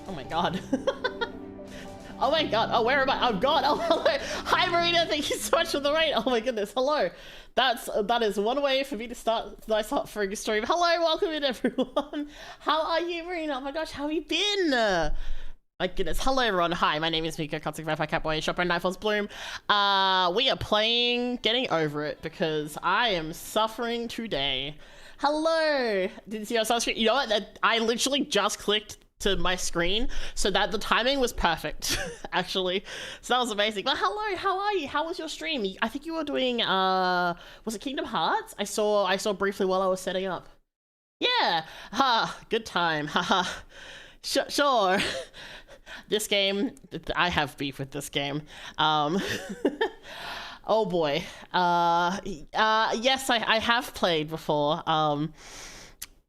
Oh my god. Oh my god. Oh, where am I? Oh god. Oh, hello. Hi, Marina. Thank you so much for the raid. Oh my goodness. Hello. That is one way for me to start nice hot for a stream. Hello, welcome in everyone. How are you, Marina? Oh my gosh, how have you been? My goodness. Hello everyone. Hi, my name is Mika Akatsuka, Vampire Catboy, Shopper, Nightfall's Bloom. We are playing Getting Over It because I am suffering today. Hello. Did you see our screen? You know what? I literally just clicked to my screen so that the timing was perfect, actually. So that was amazing. But hello, how are you? How was your stream? I think you were doing, was it Kingdom Hearts? I saw briefly while I was setting up. Yeah. Good time. Haha. Sure. This game, I have beef with this game. Oh boy. Yes, I have played before.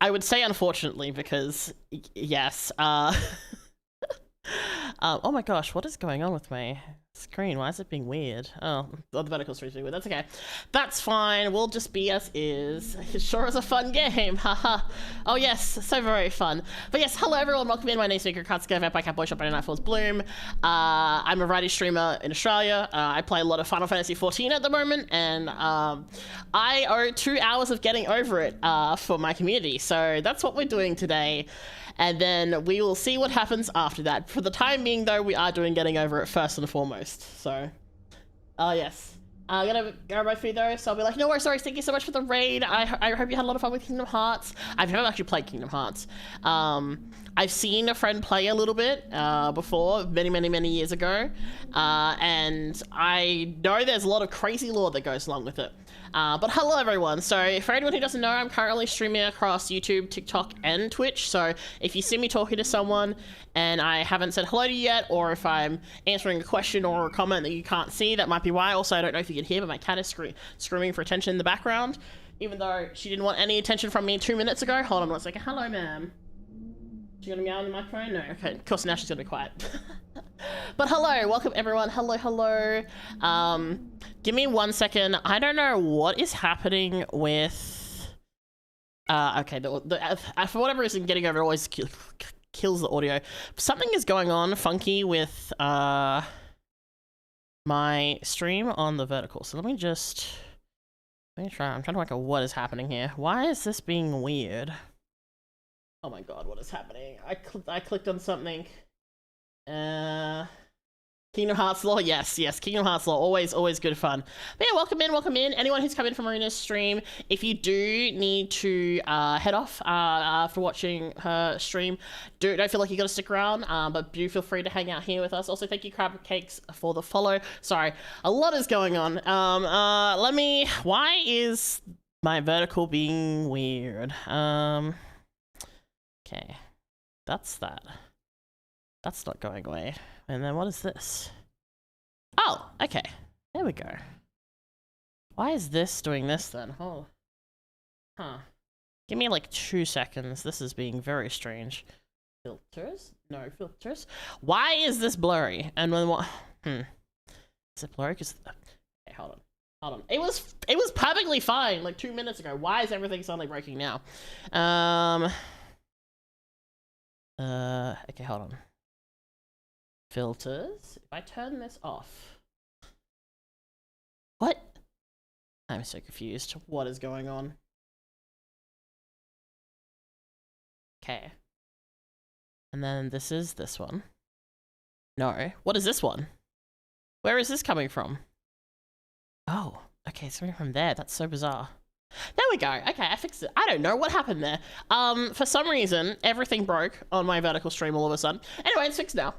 I would say unfortunately because, yes. Oh my gosh, what is going on with my screen? Why is it being weird? Oh, the vertical screen's being weird. That's okay. That's fine. We'll just be as is. It sure is a fun game. Haha. Oh yes, so very fun. But yes, hello everyone. Welcome in. My name is Mika Akatsuka, Vampire Catboy, Shopper, and Nightfall's Bloom. I'm a variety streamer in Australia. I play a lot of Final Fantasy XIV at the moment, and I owe 2 hours of Getting Over It for my community. So that's what we're doing today. And then we will see what happens after that. For the time being, though, we are doing Getting Over It first and foremost. So, yes. I'm gonna grab my food though, so I'll be like, no worries, sorry, thank you so much for the raid. I hope you had a lot of fun with Kingdom Hearts. I've never actually played Kingdom Hearts. I've seen a friend play a little bit before, many years ago. And I know there's a lot of crazy lore that goes along with it. But hello everyone. So for anyone who doesn't know, I'm currently streaming across YouTube, TikTok, and Twitch. So if you see me talking to someone and I haven't said hello to you yet, or if I'm answering a question or a comment that you can't see, that might be why. Also, I don't know if you can hear, but my cat is screaming for attention in the background, even though she didn't want any attention from me 2 minutes ago. Hold on one second. Hello, ma'am. She gonna meow on the microphone? No. Okay. Of course, now she's gonna be quiet. But hello, welcome everyone. Hello. Give me 1 second. I don't know what is happening with. Okay. For whatever reason, Getting Over It always kills the audio. Something is going on funky with my stream on the vertical. So let me try. I'm trying to work out what is happening here. Why is this being weird? Oh my god, what is happening? I clicked on something. Kingdom Hearts lore, yes, Kingdom Hearts lore, always good fun. But yeah, welcome in. Anyone who's come in from Marina's stream, if you do need to head off after watching her stream, don't feel like you gotta stick around, but do feel free to hang out here with us. Also, thank you Crab Cakes for the follow. Sorry, a lot is going on. Why is my vertical being weird? Okay, that's that. That's not going away. And then what is this? Oh, okay. There we go. Why is this doing this then? Oh. Huh. Give me like 2 seconds. This is being very strange. Filters? No filters. Why is this blurry? And when what? Is it blurry? Cause okay, hold on. It was perfectly fine like 2 minutes ago. Why is everything suddenly breaking now? Okay, hold on. Filters. If I turn this off. What? I'm so confused. What is going on? Okay. And then this is this one. No. What is this one? Where is this coming from? Oh, okay, it's coming from there. That's so bizarre. There we go. Okay, I fixed it. I don't know what happened there. For some reason, everything broke on my vertical stream all of a sudden. Anyway, it's fixed now.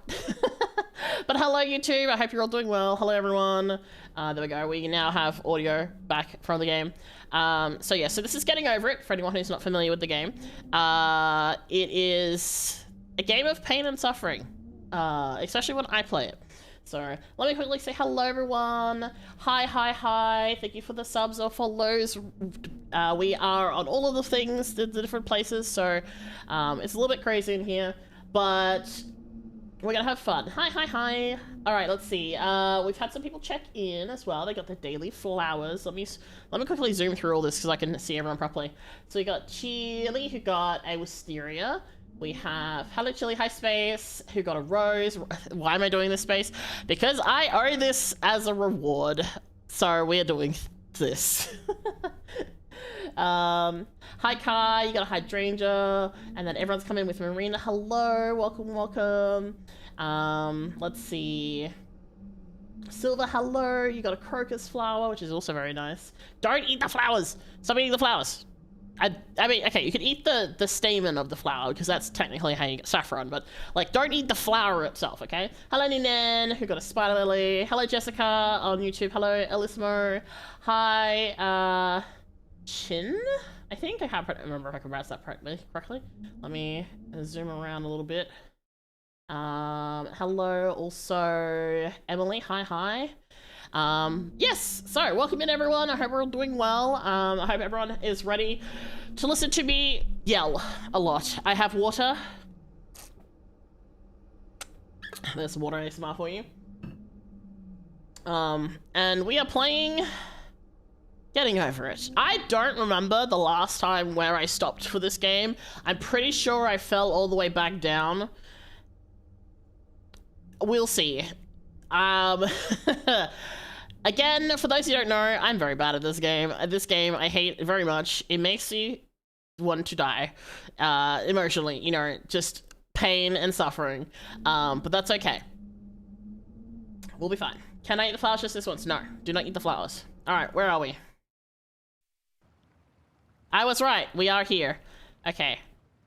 But hello, YouTube. I hope you're all doing well. Hello, everyone. There we go. We now have audio back from the game. So yeah, so this is Getting Over It, for anyone who's not familiar with the game. It is a game of pain and suffering, especially when I play it. So let me quickly say hello, everyone. Hi. Thank you for the subs or follows. We are on all of the things, the different places. So it's a little bit crazy in here, but we're gonna have fun. Hi. All right, let's see. We've had some people check in as well. They got the daily flowers. Let me quickly zoom through all this because I can see everyone properly. So we got Chili, who got a wisteria. We have Hello Chili High Space, who got a rose. Why am I doing this space? Because I owe this as a reward. So we're doing this. Hi Kai, you got a hydrangea, and then everyone's coming with Marina. Hello, welcome, welcome. Let's see. Silver, hello, you got a crocus flower, which is also very nice. Don't eat the flowers! Stop eating the flowers! I mean, okay, you can eat the stamen of the flower, because that's technically how you get saffron, but, like, don't eat the flower itself, okay? Hello, Ninen, who got a spider lily. Hello, Jessica, on YouTube. Hello, Elismo. Hi, Chin? I think I can't remember if I can pronounce that correctly. Let me zoom around a little bit. Hello, also, Emily. Hi. Yes, so welcome in everyone. I hope we're all doing well. I hope everyone is ready to listen to me yell a lot. I have water. There's some water ASMR for you. And we are playing Getting Over It. I don't remember the last time where I stopped for this game. I'm pretty sure I fell all the way back down. We'll see. Again, for those who don't know, I'm very bad at this game. This game I hate very much. It makes you want to die, emotionally, you know, just pain and suffering. But that's okay. We'll be fine. Can I eat the flowers just this once? No, do not eat the flowers. All right, where are we? I was right, we are here. Okay,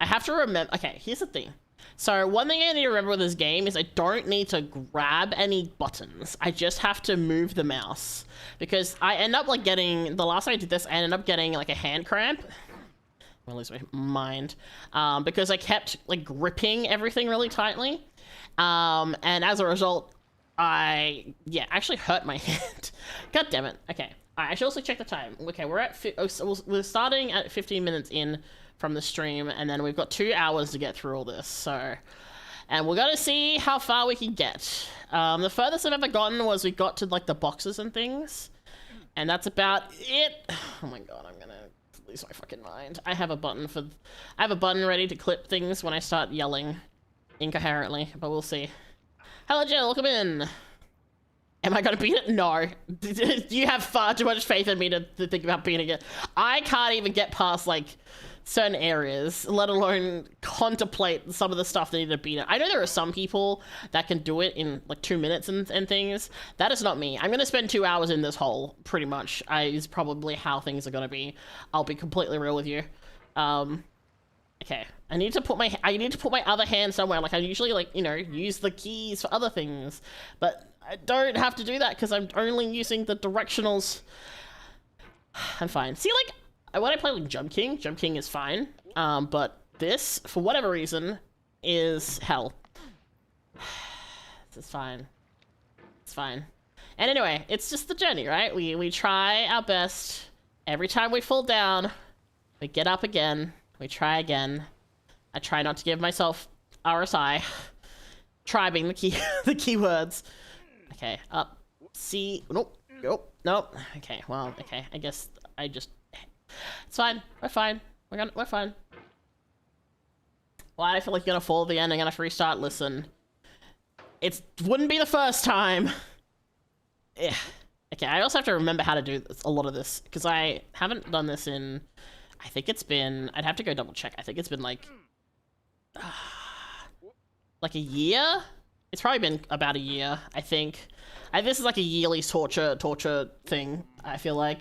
I have to remember, okay, here's the thing. So one thing I need to remember with this game is I don't need to grab any buttons. I just have to move the mouse. Because I end up like getting, the last time I did this, I ended up getting like a hand cramp. I'll lose my mind. Because I kept like gripping everything really tightly. And as a result, I actually hurt my hand. God damn it. Okay. I should also check the time. Okay, we're starting at 15 minutes in from the stream, and then we've got 2 hours to get through all this, so... And we're gonna see how far we can get. The furthest I've ever gotten was we got to, like, the boxes and things. And that's about it. Oh my god, I'm gonna lose my fucking mind. I have a button ready to clip things when I start yelling incoherently, but we'll see. Hello, Jill, welcome in. Am I gonna beat it? No. You have far too much faith in me to think about beating it. I can't even get past, like, certain areas, let alone contemplate some of the stuff that need to beat it. I know there are some people that can do it in, like, 2 minutes and things. That is not me. I'm gonna spend 2 hours in this hole, pretty much, is probably how things are gonna be. I'll be completely real with you. Okay. I need to put my other hand somewhere. Like, I usually, like, you know, use the keys for other things, but I don't have to do that because I'm only using the directionals. I'm fine. See, like, when I play like Jump King is fine. But this, for whatever reason, is hell. This is fine. It's fine. And anyway, it's just the journey, right? We try our best. Every time we fall down, we get up again. We try again. I try not to give myself RSI. Try being the key, the keywords. Okay, up, C, nope, nope. Okay, well, okay, I guess I just, it's fine, we're fine, we're fine. Why do I feel like you're gonna fall at the end and gonna have to restart? Listen, it wouldn't be the first time. Yeah. Okay, I also have to remember how to do a lot of this, because I haven't done this in, I think it's been, I'd have to go double check, I think it's been like a year? It's probably been about a year, I think. This is like a yearly torture thing, I feel like.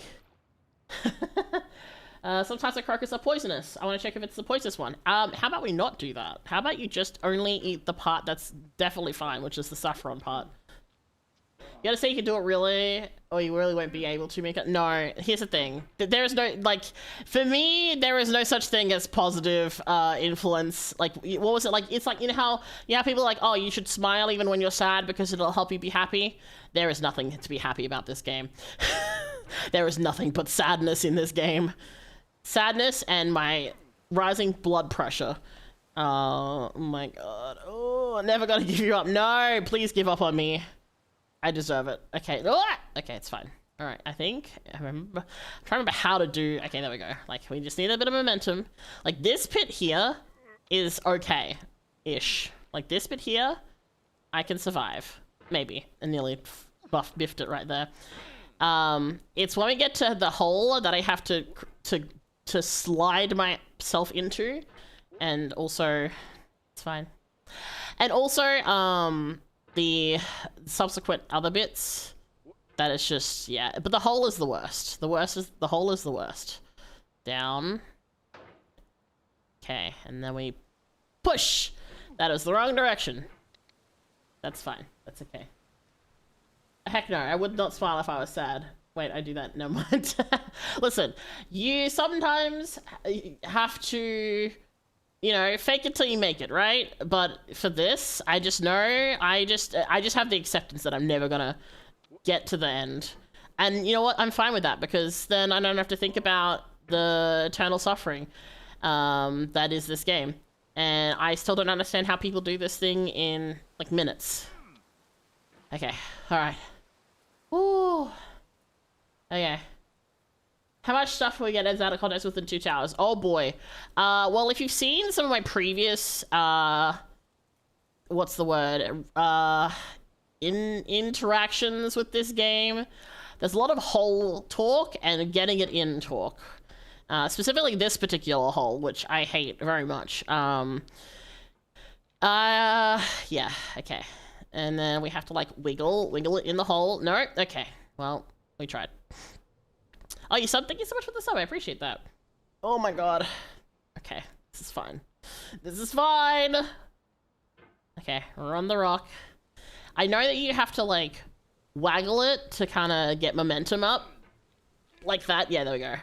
Sometimes the crocus are poisonous. I want to check if it's the poisonous one. How about we not do that? How about you just only eat the part that's definitely fine, which is the saffron part? You gotta say you can do it really, or you really won't be able to make it. No, here's the thing. There is no, like, for me, there is no such thing as positive influence. Like, what was it? Like, it's like, you know how people are like, oh, you should smile even when you're sad because it'll help you be happy? There is nothing to be happy about this game. There is nothing but sadness in this game. Sadness and my rising blood pressure. Oh my god. Oh, I'm never gonna give you up. No, please give up on me. I deserve it. Okay. Okay, it's fine. All right, I think I remember. I'm trying to remember how to do. Okay, there we go. Like, we just need a bit of momentum. Like, this pit here is okay-ish. Like this bit here, I can survive. Maybe. I nearly biffed it right there. It's when we get to the hole that I have to slide myself into, and also it's fine. And also the subsequent other bits, that is just, yeah, but the hole is the worst. The hole is the worst. Down. Okay, and then we push. That is the wrong direction. That's fine. That's okay. Heck no, I would not smile if I was sad. Wait, I do that. Never mind. Listen, you sometimes have to, you know, fake it till you make it, right? But for this, I just know, I just have the acceptance that I'm never gonna get to the end. And you know what? I'm fine with that, because then I don't have to think about the eternal suffering that is this game. And I still don't understand how people do this thing in, like, minutes. Okay, alright. Ooh. Okay. How much stuff will we get as out of context within 2 towers? Oh boy. Well, if you've seen some of my previous, what's the word? Interactions with this game, there's a lot of hole talk and getting it in talk. Specifically this particular hole, which I hate very much. Yeah, okay. And then we have to, like, wiggle it in the hole. No? Okay. Well, we tried. Oh, you sub? Thank you so much for the sub. I appreciate that. Oh my god. Okay. This is fine. This is fine! Okay, we're on the rock. I know that you have to, like, waggle it to kind of get momentum up. Like that. Yeah, there we go.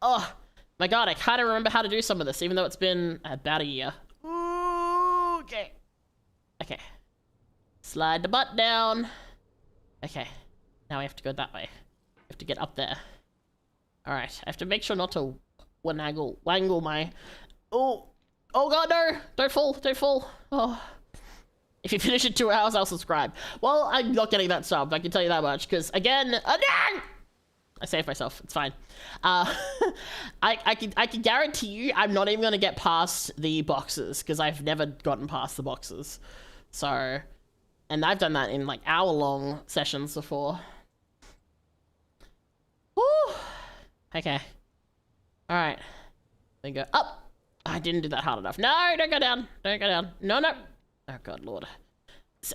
Oh, my god, I kind of remember how to do some of this, even though it's been about a year. Ooh, okay. Okay. Slide the butt down. Okay. Now we have to go that way. We have to get up there. Alright, I have to make sure not to wangle my... Oh! Oh god, no! Don't fall, don't fall. Oh. If you finish in 2 hours, I'll subscribe. Well, I'm not getting that sub, I can tell you that much, because, again... I saved myself, it's fine. I can guarantee you I'm not even going to get past the boxes, because I've never gotten past the boxes. So... And I've done that in, like, hour-long sessions before. Woo! Okay. Alright. Then go up. I didn't do that hard enough. No, don't go down. Don't go down. No, no. Oh, God, Lord.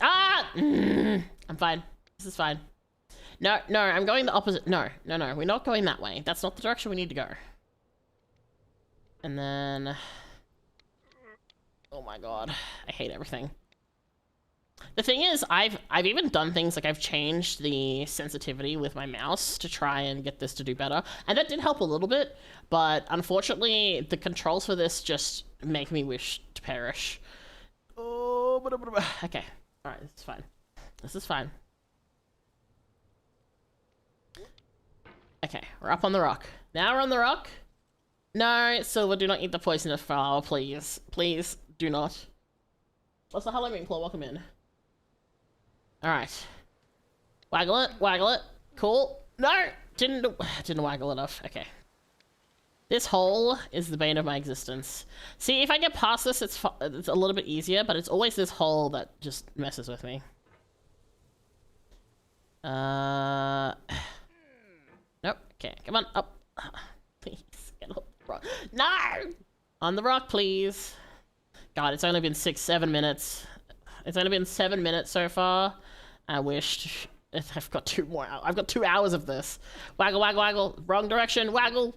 Ah! I'm fine. This is fine. No, no, I'm going the opposite. No, no, no. We're not going that way. That's not the direction we need to go. And then... Oh, my God. I hate everything. The thing is, I've even done things like I've changed the sensitivity with my mouse to try and get this to do better, and that did help a little bit, but unfortunately the controls for this just make me wish to perish. Oh, okay. Alright, this is fine. This is fine. Okay, we're up on the rock. Now we're on the rock. No, Silver, do not eat the poisonous flower, please. Please, do not. What's the Halloween claw? Welcome in. Alright. Waggle it, waggle it. Cool. No! Didn't waggle enough. Okay. This hole is the bane of my existence. See, if I get past this, it's a little bit easier, but it's always this hole that just messes with me. Nope. Okay, come on, up. Please, get up the rock. No! On the rock, please. God, it's only been 6-7 minutes. It's only been 7 minutes so far. I wished. I've got 2 more hours. I've got 2 hours of this. Waggle, waggle, waggle. Wrong direction. Waggle.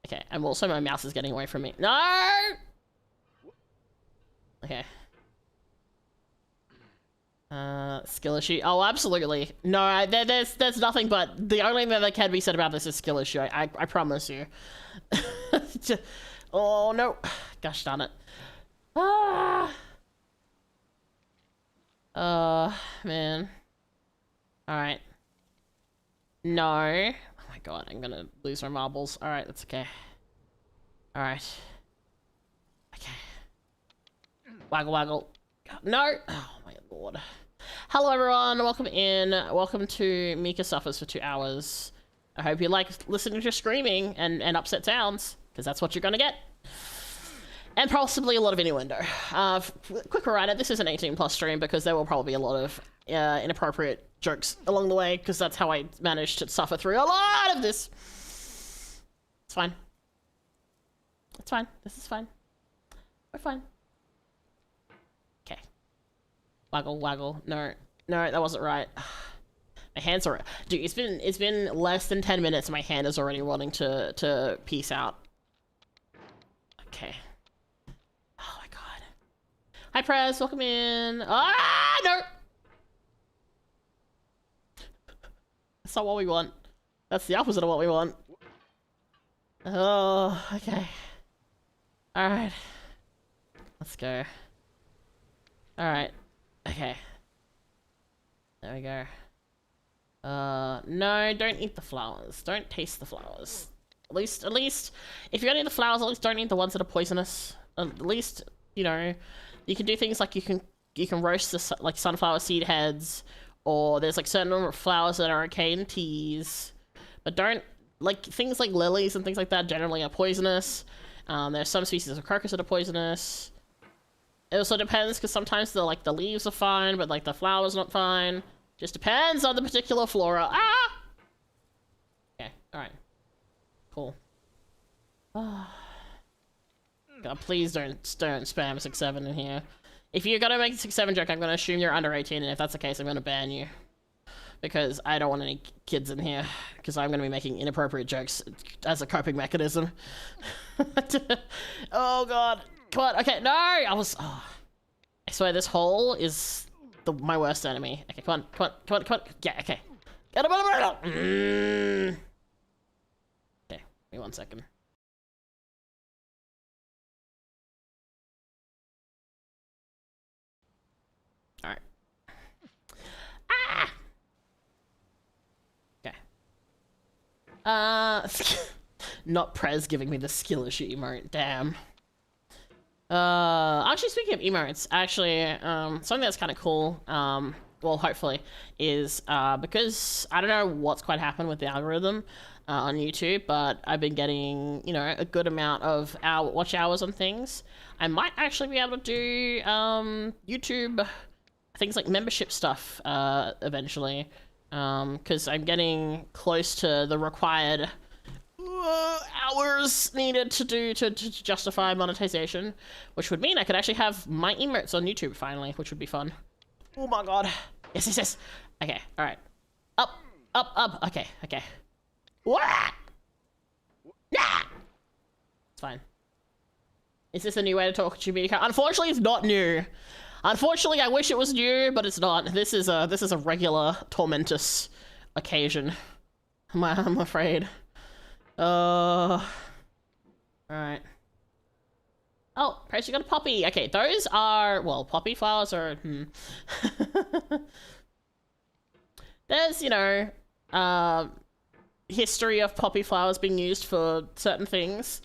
Okay, and also my mouse is getting away from me. No! Okay. Skill issue. Oh, absolutely. No, there's nothing but... The only thing that can be said about this is skill issue. I promise you. Oh, no. Gosh darn it. Ah! Man. Alright. No. Oh my god, I'm gonna lose my marbles. Alright, that's okay. Alright. Okay. Waggle, waggle. No! Oh my lord. Hello everyone, welcome in. Welcome to Mika Suffers for 2 hours. I hope you like listening to screaming and upset sounds, because that's what you're gonna get. And possibly a lot of innuendo. Quick reminder, this is an 18+ stream because there will probably be a lot of inappropriate jokes along the way, because that's how I managed to suffer through a lot of this. It's fine. It's fine. This is fine. We're fine. Okay. Waggle, waggle. No, that wasn't right. My hands are... Dude, it's been less than 10 minutes and my hand is already wanting to peace out. Okay. Oh my god. Hi, Prez. Welcome in. Ah, no! That's not what we want. That's the opposite of what we want. Oh, okay. Alright. Let's go. Alright. Okay. There we go. No, don't eat the flowers. Don't taste the flowers. At least, if you're gonna eat the flowers, at least don't eat the ones that are poisonous. At least, you know, you can do things like you can roast the like sunflower seed heads, or there's like certain flowers that are okay in teas, but don't, like things like lilies and things like that generally are poisonous. There's some species of crocus that are poisonous. It also depends, because sometimes the leaves are fine, but like the flower's not fine. Just depends on the particular flora. Ah! Okay, alright. Cool. God, please don't spam 6-7 in here. If you're gonna make a 6-7 joke, I'm gonna assume you're under 18, and if that's the case, I'm gonna ban you. Because I don't want any kids in here, because I'm gonna be making inappropriate jokes as a coping mechanism. Oh god. Come on, okay, no! I swear this hole is my worst enemy. Okay, come on. Yeah, okay. Get him. Okay, give me 1 second. Alright. Ah! Okay. Not Prez giving me the skill issue emote, damn. Actually, speaking of emotes, something that's kind of cool, well, hopefully, is, because I don't know what's quite happened with the algorithm, on YouTube, but I've been getting, you know, a good amount of watch hours on things. I might actually be able to do, YouTube, things like membership stuff, eventually, because I'm getting close to the required hours needed to justify monetization, which would mean I could actually have my emotes on YouTube finally, which would be fun. Oh my god. Yes. Okay, alright. Up. Okay. What? Nah! It's fine. Is this a new way to talk to Mika? Unfortunately, it's not new. Unfortunately, I wish it was new, but it's not. This is a regular tormentous occasion. I'm afraid. Alright. Oh, Price, you got a poppy. Okay, those are, well, poppy flowers are, There's, you know, history of poppy flowers being used for certain things.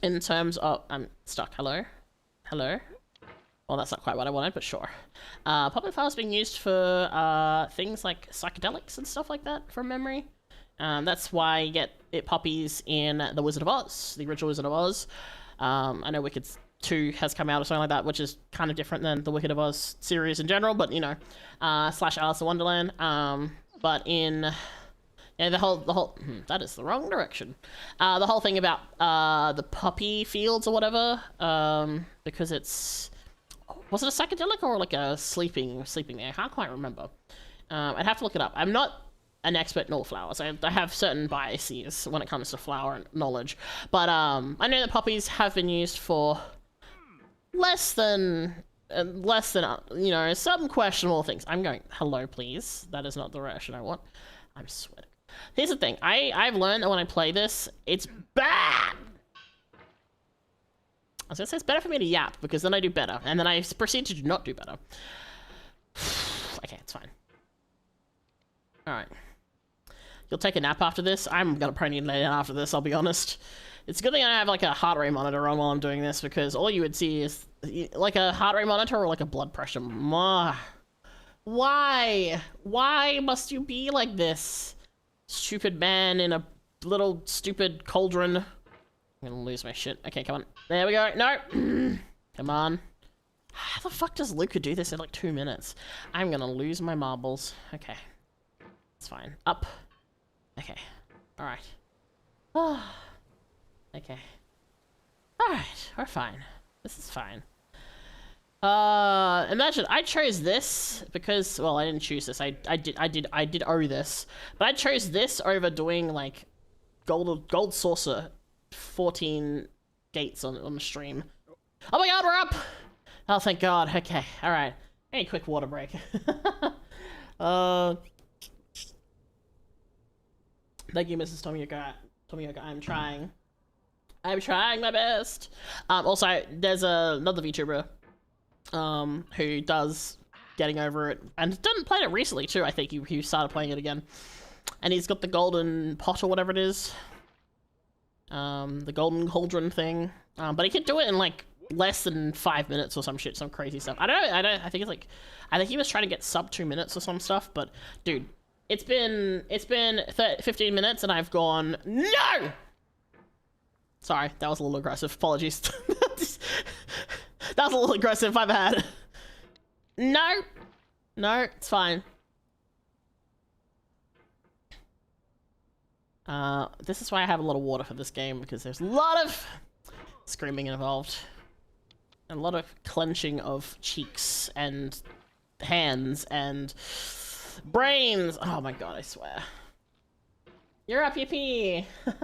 In terms of, I'm stuck, hello? Well, that's not quite what I wanted, but sure. Poppy flowers being used for, things like psychedelics and stuff like that, from memory. That's why you get poppies in The Wizard of Oz, the original Wizard of Oz. I know Wicked 2 has come out or something like that, which is kind of different than the Wicked of Oz series in general, but, you know, slash Alice in Wonderland. But in, yeah, the whole, that is the wrong direction. The whole thing about, the poppy fields or whatever, because it's, was it a psychedelic or like a sleeping there? I can't quite remember. I'd have to look it up. I'm not an expert in all flowers. I have certain biases when it comes to flower knowledge, but I know that poppies have been used for less than you know, some questionable things. I'm going, hello please, that is not the direction I want. I'm sweating. Here's the thing, I've learned that when I play this, it's bad. I was gonna say it's better for me to yap, because then I do better, and then I proceed to not do better. Okay, it's fine. Alright. You'll take a nap after this? I'm gonna probably need a nap after this, I'll be honest. It's a good thing I have like a heart rate monitor on while I'm doing this, because all you would see is like a heart rate monitor or like a blood pressure. Why? Why must you be like this? Stupid man in a little stupid cauldron. I'm gonna lose my shit. Okay, come on. There we go. No! Come on. How the fuck does Luca do this in like 2 minutes? I'm gonna lose my marbles. Okay. It's fine. Up. Okay. Alright. Oh. Okay. Alright. We're fine. This is fine. Imagine I chose this because, well, I didn't choose this. I did owe this, but I chose this over doing like gold saucer 14 gates on the stream. Oh my god, we're up! Oh, thank god. Okay, all right. Any quick water break. Thank you, Mrs. Tomioka. I'm trying my best. Also, there's another VTuber who does getting over it and didn't play it recently too. I think he started playing it again, and he's got the golden pot or whatever it is, the golden cauldron thing. But he could do it in like less than 5 minutes or some shit, some crazy stuff. I think it's like, I think he was trying to get sub 2 minutes or some stuff. But dude, it's been 15 minutes and I've gone no. Sorry, that was a little aggressive. Apologies. That was a little aggressive, my bad. No, it's fine. This is why I have a lot of water for this game, because there's a lot of screaming involved. And a lot of clenching of cheeks and hands and brains. Oh my god, I swear. You're up, yippee! If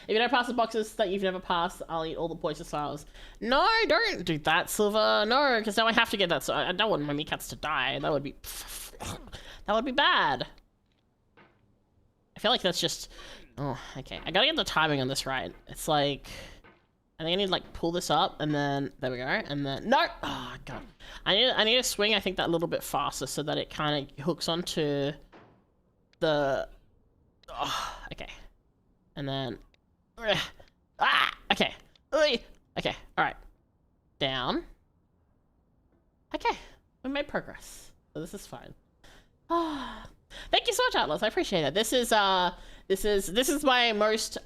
you don't pass the boxes that you've never passed, I'll eat all the poisonous flowers. No, don't do that, Silver. No, because now I have to get that. So I don't want my Mikats to die. That would be... that would be bad. I feel like that's just... Oh, okay. I gotta get the timing on this right. It's like... I think I need to, like, pull this up, and then... There we go, and then... No! Oh, God. I need to swing, I think, that little bit faster so that it kind of hooks onto the... Oh, okay. And then... okay. Okay, alright. Down. Okay. We made progress. So this is fine. Thank you so much, Atlas. I appreciate it. This is my most,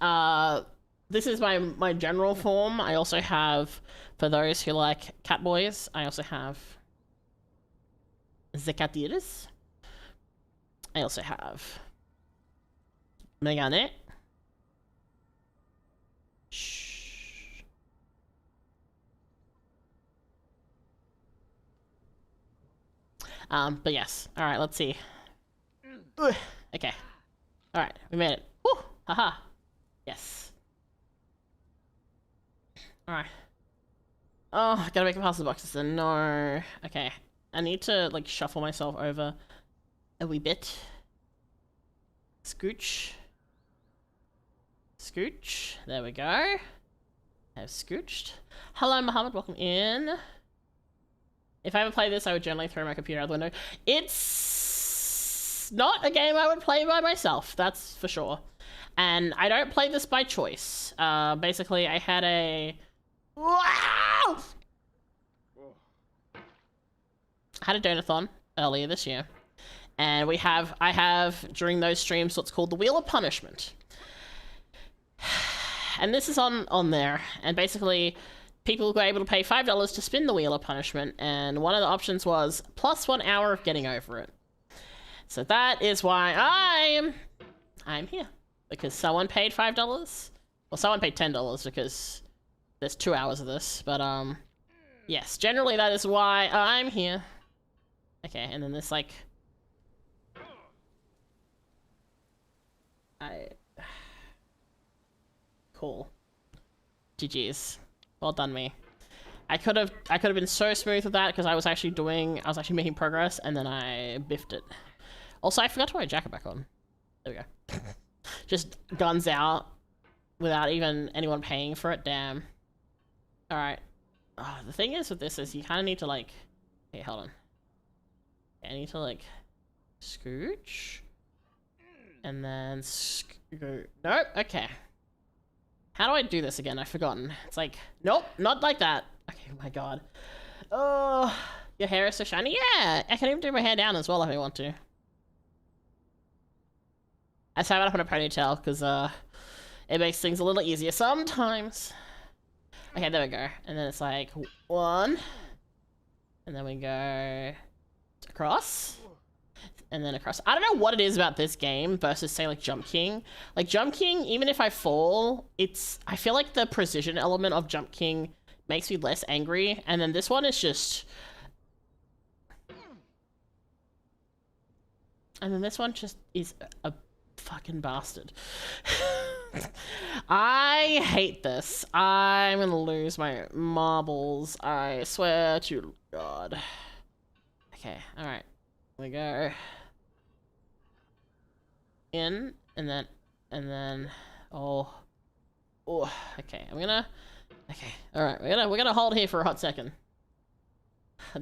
this is my general form. I also have, for those who like cat boys, I also have the cat eaters. I also have Megane. Shh. But yes. All right, let's see. Okay. All right, we made it. Woo! Haha. Yes. All right. Oh, I gotta make it past the boxes then. No. Okay. I need to, like, shuffle myself over a wee bit. Scooch. Scooch. There we go. I've scooched. Hello, Muhammad. Welcome in. If I ever play this, I would generally throw my computer out the window. It's not a game I would play by myself, that's for sure. And I don't play this by choice. Basically, I had a... Wow! I had a donathon earlier this year. And I have, during those streams, what's called the Wheel of Punishment. And this is on there. And basically... people were able to pay $5 to spin the Wheel of Punishment, and one of the options was plus 1 hour of getting over it. So that is why I'm here. Because someone paid $5. Well, someone paid $10 because there's 2 hours of this. But, yes, generally that is why I'm here. Okay, and then this, like... Cool. GG's. Well done, me. I could have been so smooth with that because I was actually making progress, and then I biffed it. Also, I forgot to put my jacket back on. There we go. Just guns out without even anyone paying for it. Damn. All right. Oh, the thing is with this is you kind of need to like. Hey, hold on. I need to like scooch, and then go. Nope. Okay. How do I do this again? I've forgotten. It's like, nope, not like that. Okay, oh my god. Oh, your hair is so shiny. Yeah, I can even do my hair down as well if I want to. I just haven't put a ponytail because, It makes things a little easier sometimes. Okay, there we go. And then it's like 1. And then we go across. And then across. I don't know what it is about this game versus, say, like Jump King. Like, Jump King, even if I fall, I feel like the precision element of Jump King makes me less angry. And then this one is just... And then this one just is a fucking bastard. I hate this. I'm gonna lose my marbles. I swear to God. Okay, alright. We go in, and then, oh, okay, okay, alright, we're gonna hold here for a hot second.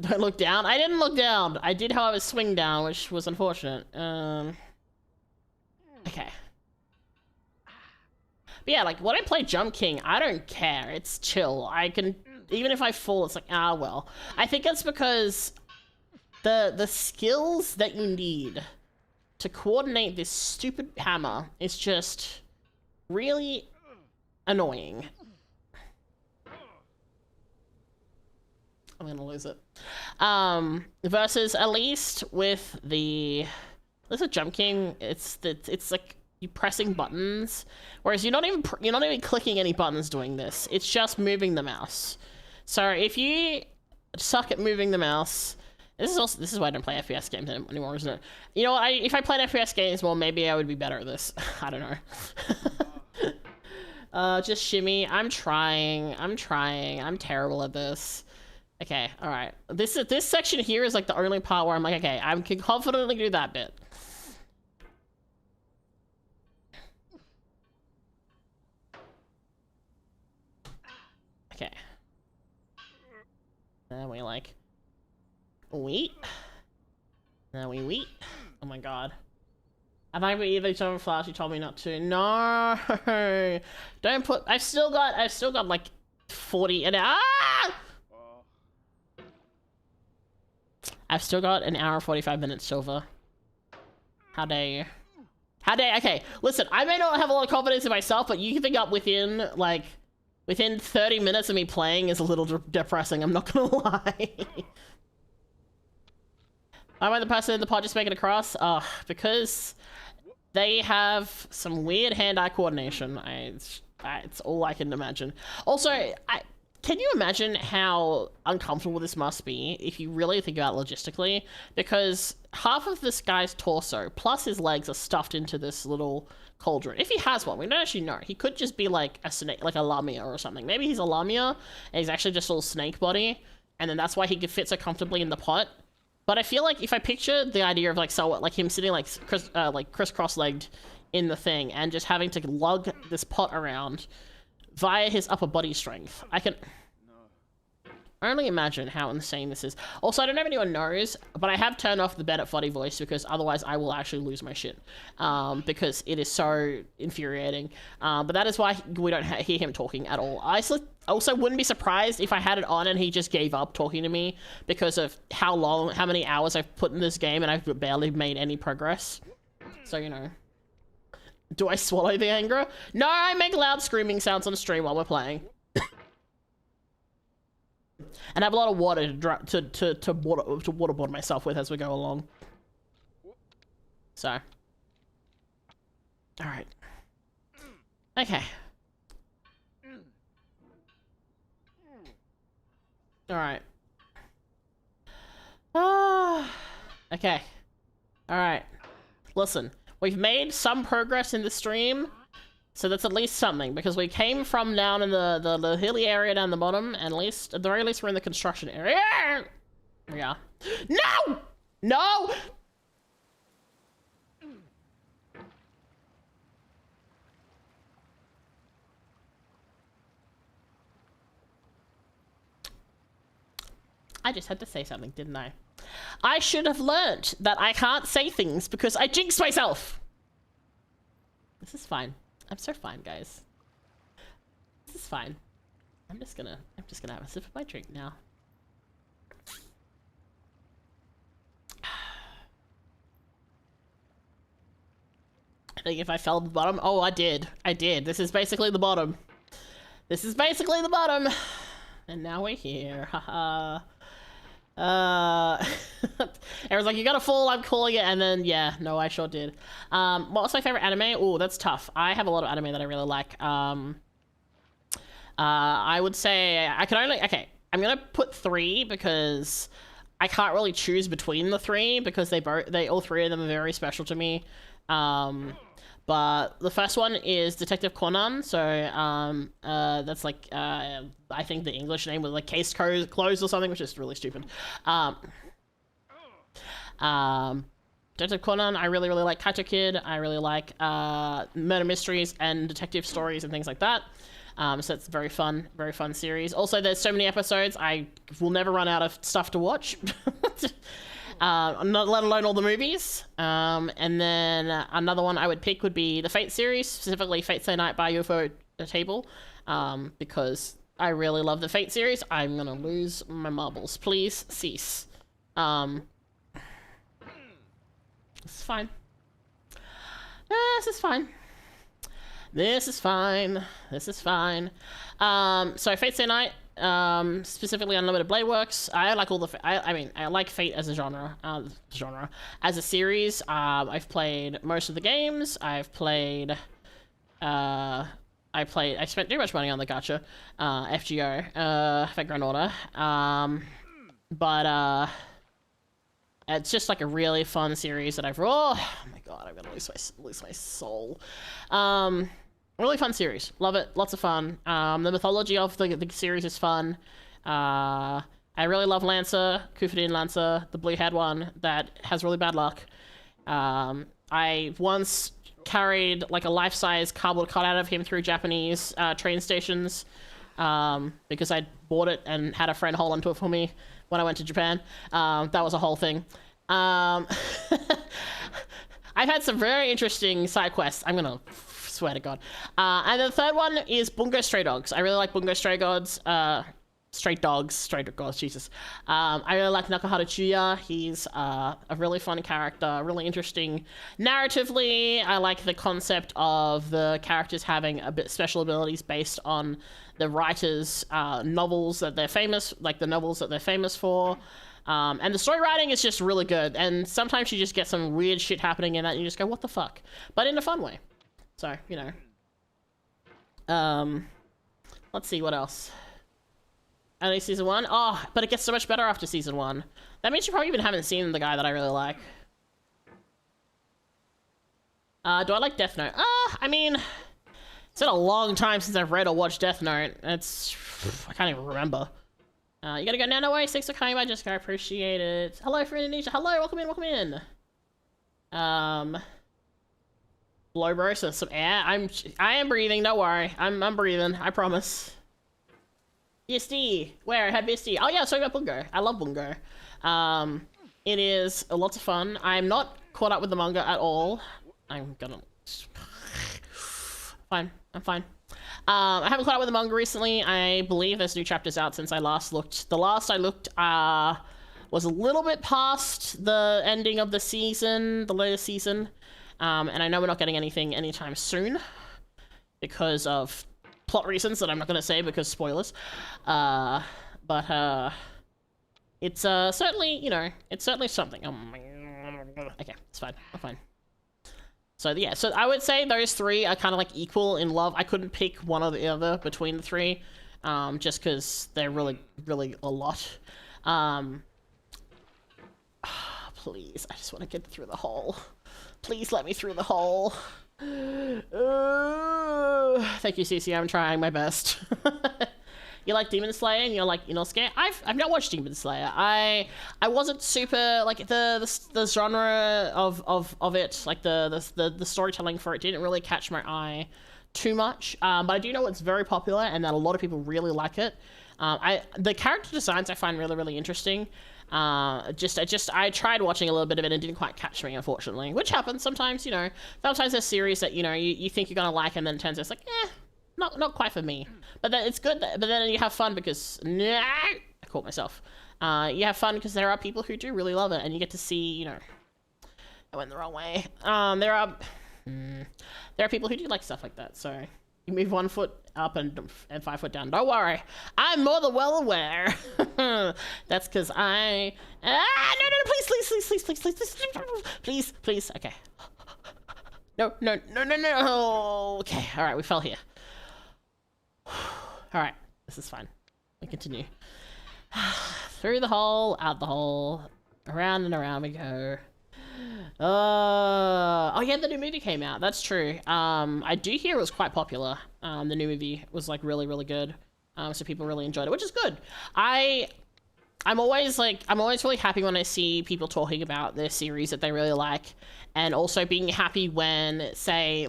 Don't look down. I didn't look down. I did, however, swing down, which was unfortunate. Okay. But yeah, like, when I play Jump King, I don't care. It's chill. I can, even if I fall, it's like, ah, well. I think it's because the skills that you need to coordinate this stupid hammer is just really annoying. I'm gonna lose it. Versus at least with the Jump King, it's like you pressing buttons, whereas you're not even clicking any buttons doing this. It's just moving the mouse. So if you suck at moving the mouse, this is why I don't play FPS games anymore, isn't it? You know, if I played FPS games more, maybe I would be better at this. I don't know. Just shimmy. I'm trying. I'm terrible at this. Okay, all right. This section here is like the only part where I'm like, okay, I can confidently do that bit. Okay. Then we like wait. Then we wait. Oh my god. I think we either told Flash, you told me not to. No. Don't put. I've still got like 40 and I've still got an hour and 45 minutes, Silver. How dare you? How dare... Okay, listen, I may not have a lot of confidence in myself, but you can think up within 30 minutes of me playing is a little depressing, I'm not gonna lie. Why am I the person in the pod just making it across? Because they have some weird hand-eye coordination. It's all I can imagine. Also, can you imagine how uncomfortable this must be if you really think about it logistically? Because half of this guy's torso plus his legs are stuffed into this little cauldron. If he has one, we don't actually know. He could just be like a snake, like a lamia or something. Maybe he's a lamia and he's actually just a little snake body, and then that's why he could fit so comfortably in the pot. But I feel like if I picture the idea of like him sitting like crisscross-legged in the thing and just having to lug this pot around via his upper body strength, I can only imagine how insane this is. Also, I don't know if anyone knows, but I have turned off the Bennett Foddy voice because otherwise I will actually lose my shit. Because it is so infuriating. But that is why we don't hear him talking at all. I also wouldn't be surprised if I had it on and he just gave up talking to me because of how many hours I've put in this game and I've barely made any progress. So, you know. Do I swallow the anger? No, I make loud screaming sounds on stream while we're playing. And I have a lot of water to waterboard myself with as we go along. So. Alright. Okay. Alright. Okay. Alright. Listen. We've made some progress in the stream, so that's at least something, because we came from down in the hilly area down the bottom, and at the very least we're in the construction area. Yeah. No! No! I just had to say something, didn't I? I should have learnt that I can't say things because I jinxed myself. This is fine. I'm so fine, guys. This is fine. I'm just gonna have a sip of my drink now. think if I fell to the bottom, oh, I did. This is basically the bottom. And now we're here. Haha. Everyone's like, you gotta fall, I'm calling it, and then yeah, no, I sure did. What was my favorite anime? Oh, that's tough. I have a lot of anime that I really like. I would say I can only, okay, I'm gonna put 3 because I can't really choose between the 3 because all 3 of them are very special to me. But the first one is Detective Conan, so that's like I think the English name was like Case Closed or something, which is really stupid. Detective Conan, I really like. Kaito Kid, I really like murder mysteries and detective stories and things like that. So it's very fun series. Also, there's so many episodes, I will never run out of stuff to watch. Not let alone all the movies. And then another one I would pick would be the Fate series, specifically Fate Stay Night by UFO Table, because I really love the Fate series. I'm gonna lose my marbles. Please cease. This is fine. This is fine. So Fate Stay Night, specifically Unlimited Blade Works. I like all the, I like Fate as a genre, as a series. I've played most of the games. I spent too much money on the gacha, FGO, Fate Grand Order. But it's just like a really fun series that oh my god, I'm gonna lose my soul. Really fun series. Love it. Lots of fun. The mythology of the series is fun. I really love Lancer, Kufudin Lancer, the blue-haired one that has really bad luck. I once carried like a life-size cardboard cutout of him through Japanese train stations because I bought it and had a friend hold onto it for me when I went to Japan. That was a whole thing. I've had some very interesting side quests. I'm gonna swear to God. And the third one is Bungo Stray Dogs. I really like Bungo Stray Dogs. Stray Dogs, Jesus. I really like Nakahara Chuya. He's a really fun character, really interesting narratively. I like the concept of the characters having a bit special abilities based on the writers' novels that they're famous, like the novels that they're famous for. And the story writing is just really good. And sometimes you just get some weird shit happening in that and you just go, what the fuck? But in a fun way. So, you know. Let's see, what else? Only season 1? Oh, but it gets so much better after season 1. That means you probably even haven't seen the guy that I really like. Do I like Death Note? I mean, it's been a long time since I've read or watched Death Note. I can't even remember. You gotta go now, no way. Thanks for coming by, Jessica. I appreciate it. Hello from Indonesia. Hello, welcome in. Blow bro, so some air. I am breathing, don't worry. I'm breathing, I promise. BSD, where I had BSD. Oh yeah, sorry about Bungo. I love Bungo. It is lots of fun. I'm not caught up with the manga at all. I'm fine. I haven't caught up with the manga recently. I believe there's new chapters out since I last looked. The last I looked was a little bit past the ending of the season, the latest season. And I know we're not getting anything anytime soon because of plot reasons that I'm not going to say because spoilers. But it's certainly, you know, it's certainly something. Okay, it's fine. I'm fine. So yeah, so I would say those 3 are kind of like equal in love. I couldn't pick one or the other between the 3, just because they're really a lot. Please, I just want to get through the hole. Please let me through the hole. Thank you, Cece. I'm trying my best. You like Demon Slayer and you're like Inosuke? I've not watched Demon Slayer. I wasn't super like the genre of it, like the storytelling for it didn't really catch my eye too much. But I do know it's very popular and that a lot of people really like it. The character designs I find really interesting. I tried watching a little bit of it and it didn't quite catch me, unfortunately, which happens sometimes. You know, sometimes there's series that you know you think you're gonna like and then it turns out it's like not quite for me. But then it's good. But then you have fun because I caught myself. You have fun because there are people who do really love it, and you get to see. You know, I went the wrong way. There are people who do like stuff like that, so you move 1 foot up and 5 foot down. Don't worry, I'm more than well aware. That's because I... no, please. Okay. No. Okay, all right, we fell here. All right, this is fine. We continue. Through the hole, out the hole, around and around we go. Oh yeah, the new movie came out. That's true. I do hear it was quite popular. The new movie was like really good. So people really enjoyed it, which is good. I'm always really happy when I see people talking about their series that they really like, and also being happy when, say,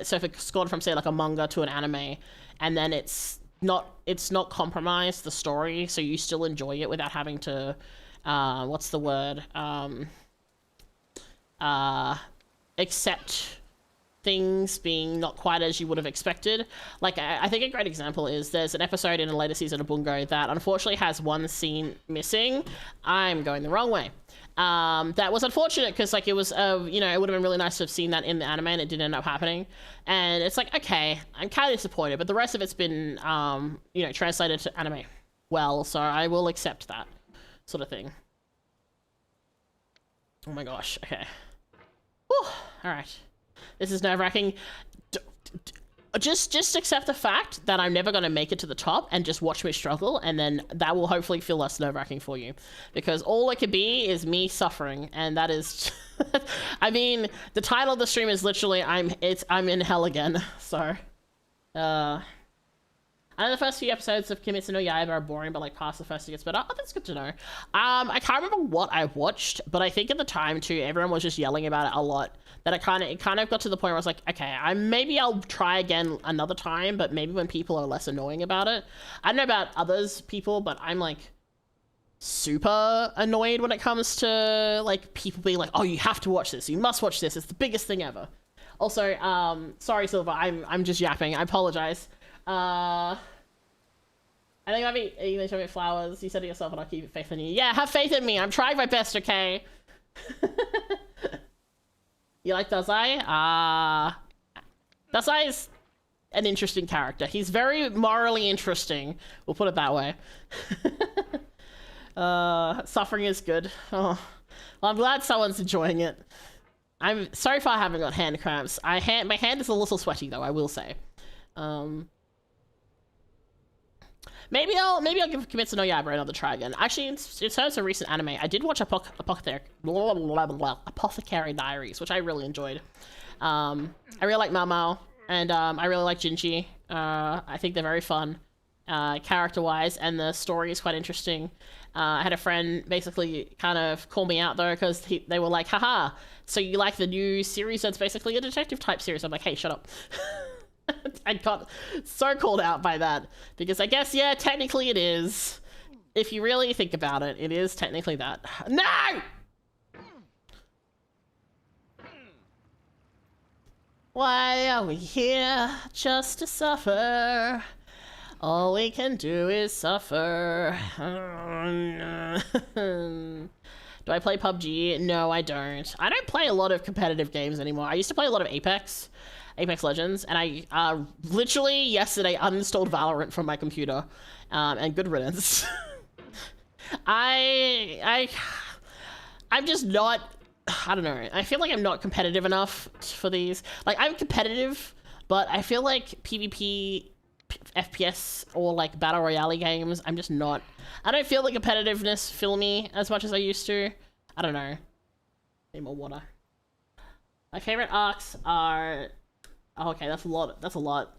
so if it's gone from, say, like a manga to an anime, and then it's not compromised the story, so you still enjoy it without having to, what's the word? Accept things being not quite as you would have expected. Like, I think a great example is there's an episode in a later season of Bungo that unfortunately has one scene missing. I'm going the wrong way. That was unfortunate because, like, it was, you know, it would have been really nice to have seen that in the anime, and it didn't end up happening. And it's like, okay, I'm kind of disappointed, but the rest of it's been, you know, translated to anime well, so I will accept that sort of thing. Oh my gosh, okay. Whew, all right. This is nerve-wracking. Just accept the fact that I'm never going to make it to the top and just watch me struggle, and then that will hopefully feel less nerve-wracking for you. Because all it could be is me suffering, and that is... I mean, the title of the stream is literally, I'm in hell again, so... I know the first few episodes of Kimetsu no Yaiba are boring, but like past the first it gets better. Oh, that's good to know. I can't remember what I watched, but I think at the time too, everyone was just yelling about it a lot. That it kind of got to the point where I was like, okay, maybe I'll try again another time, but maybe when people are less annoying about it. I don't know about others people, but I'm like super annoyed when it comes to like people being like, oh, you have to watch this, you must watch this, it's the biggest thing ever. Also, sorry Silver, I'm just yapping, I apologize. I think I might be eating the flowers. You said it yourself, and I'll keep faith in you. Yeah, have faith in me. I'm trying my best, okay? You like Dazai? Dazai is an interesting character. He's very morally interesting. We'll put it that way. Suffering is good. Oh, well, I'm glad someone's enjoying it. I'm so far I haven't got hand cramps. My hand is a little sweaty though, I will say. Maybe I'll give Kimetsu no Yaiba another try again. Actually, in terms of recent anime, I did watch Apothecary Diaries, which I really enjoyed. I really like Mao Mao, and I really like Jinji. I think they're very fun, character-wise, and the story is quite interesting. I had a friend basically kind of call me out though, because they were like, haha, so you like the new series that's basically a detective type series? I'm like, hey, shut up. I got so called out by that, because I guess, yeah, technically it is. If you really think about it, it is technically that. No! Why are we here just to suffer? All we can do is suffer. Do I play PUBG? No, I don't. I don't play a lot of competitive games anymore. I used to play a lot of Apex Legends, and I literally yesterday uninstalled Valorant from my computer, and good riddance. I'm just not, I don't know, I feel like I'm not competitive enough for these. Like, I'm competitive, but I feel like PvP, FPS, or like Battle Royale games, I'm just not, I don't feel the competitiveness fill me as much as I used to. I don't know. Need more water. My favorite arcs are... Oh, okay, that's a lot. That's a lot.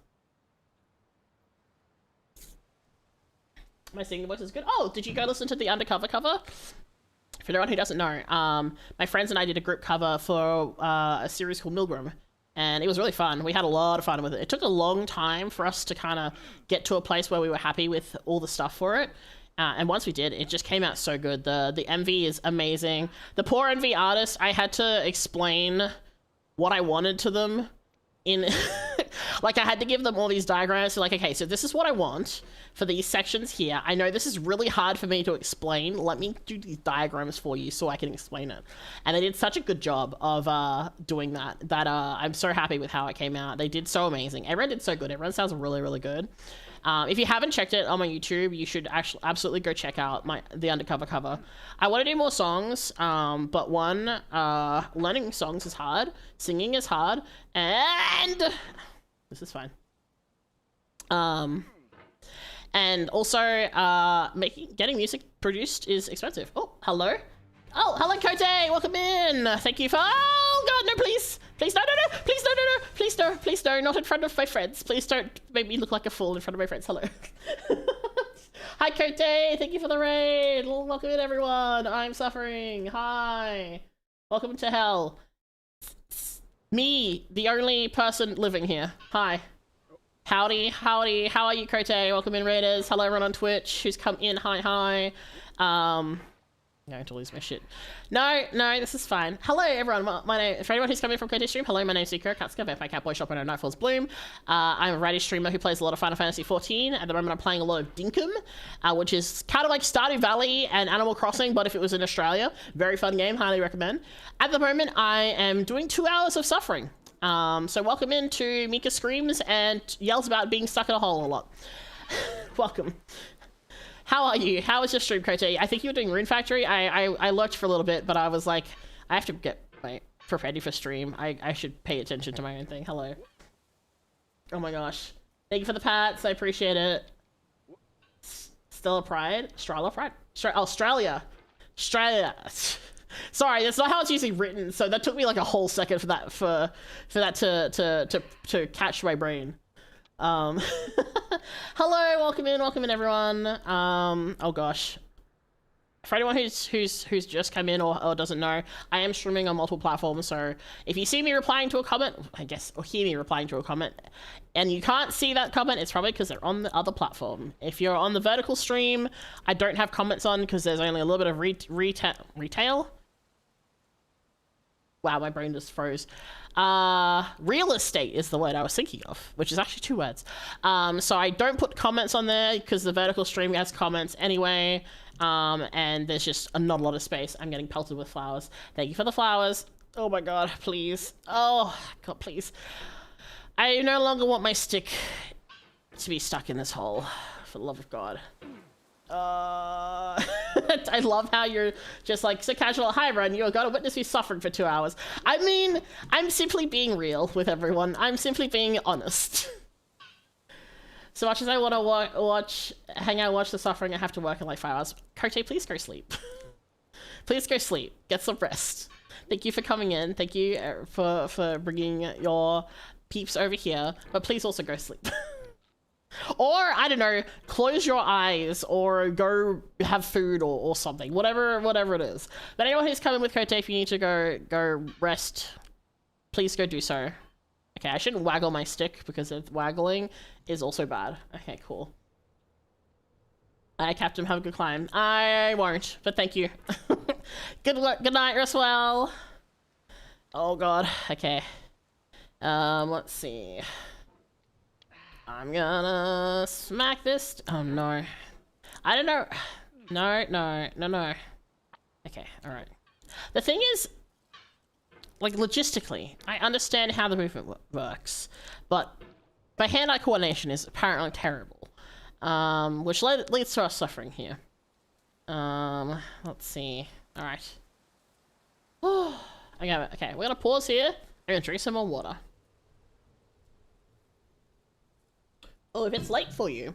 My singing voice is good. Oh, did you go listen to the Undercover cover? For anyone who doesn't know, my friends and I did a group cover for a series called Milgram, and it was really fun. We had a lot of fun with it. It took a long time for us to kind of get to a place where we were happy with all the stuff for it. And once we did, it just came out so good. The MV is amazing. The poor MV artist, I had to explain what I wanted to them. Like, I had to give them all these diagrams. So like, okay, so this is what I want for these sections here. I know this is really hard for me to explain. Let me do these diagrams for you so I can explain it. And they did such a good job of doing that, I'm so happy with how it came out. They did so amazing. Everyone did so good. Everyone sounds really, really good. If you haven't checked it on my YouTube, you should actually absolutely go check out the undercover cover. I want to do more songs, but one, learning songs is hard, singing is hard, and this is fine. And also, getting music produced is expensive. Oh, hello. Oh, hello, Kote. Welcome in. Thank you for. Oh God, no, please. Please, no, please, no, please, no, please, no, not in front of my friends. Please don't make me look like a fool in front of my friends. Hello. Hi, Kote. Thank you for the raid. Welcome in, everyone. I'm suffering. Hi. Welcome to hell. Me, the only person living here. Hi. Howdy. How are you, Kote? Welcome in, raiders. Hello, everyone on Twitch who's come in. Hi. I'm going to lose my shit. No, this is fine. Hello, everyone. My name, for anyone who's coming from Kote's stream, hello, my name's Mika Akatsuka, Vampire Catboy Shop and Nightfall's Bloom. I'm a writing streamer who plays a lot of Final Fantasy XIV. At the moment, I'm playing a lot of Dinkum, which is kind of like Stardew Valley and Animal Crossing, but if it was in Australia. Very fun game, highly recommend. At the moment, I am doing 2 hours of suffering. So welcome into Mika Screams and yells about being stuck in a hole a lot. Welcome. How are you? How was your stream, Kote? I think you were doing Rune Factory. I lurked for a little bit, but I was like, I have to get prepared for stream. I should pay attention to my own thing. Hello. Oh my gosh. Thank you for the pats. I appreciate it. Stella Pride? Australia Pride? Australia. Sorry, that's not how it's usually written. So that took me like a whole second for that to catch my brain. Hello, welcome in everyone. Oh gosh, for anyone who's just come in or doesn't know, I am streaming on multiple platforms, so if you see me replying to a comment, I guess, or hear me replying to a comment, and you can't see that comment, it's probably because they're on the other platform. If you're on the vertical stream, I don't have comments on because there's only a little bit of retail. Wow, my brain just froze. Real estate is the word I was thinking of, which is actually 2 words. So I don't put comments on there because the vertical stream has comments anyway, and there's just not a lot of space. I'm getting pelted with flowers. Thank you for the flowers. Oh my god, please. Oh god, please. I no longer want my stick to be stuck in this hole, for the love of God. I love how you're just like so casual. Hi everyone, you're gonna witness me suffering for 2 hours. I mean, I'm simply being real with everyone. I'm simply being honest. So much as I want to hang out, watch the suffering, I have to work in like 5 hours. Kote, please go sleep. Please go sleep. Get some rest. Thank you for coming in. Thank you for bringing your peeps over here. But please also go sleep. Or, I don't know, close your eyes or go have food or something. Whatever it is. But anyone who's coming with Kote, if you need to go rest, please go do so. Okay, I shouldn't waggle my stick because waggling is also bad. Okay, cool. Alright, Captain, have a good climb. I won't, but thank you. Good night, rest well. Oh god, okay. Let's see. I'm gonna smack this. Oh no. I don't know. No. Okay, alright. The thing is, like logistically, I understand how the movement works, but my hand-eye coordination is apparently terrible. Which leads to us suffering here. Let's see. Alright. Okay, we're gonna pause here. I'm gonna drink some more water. Oh, if it's late for you,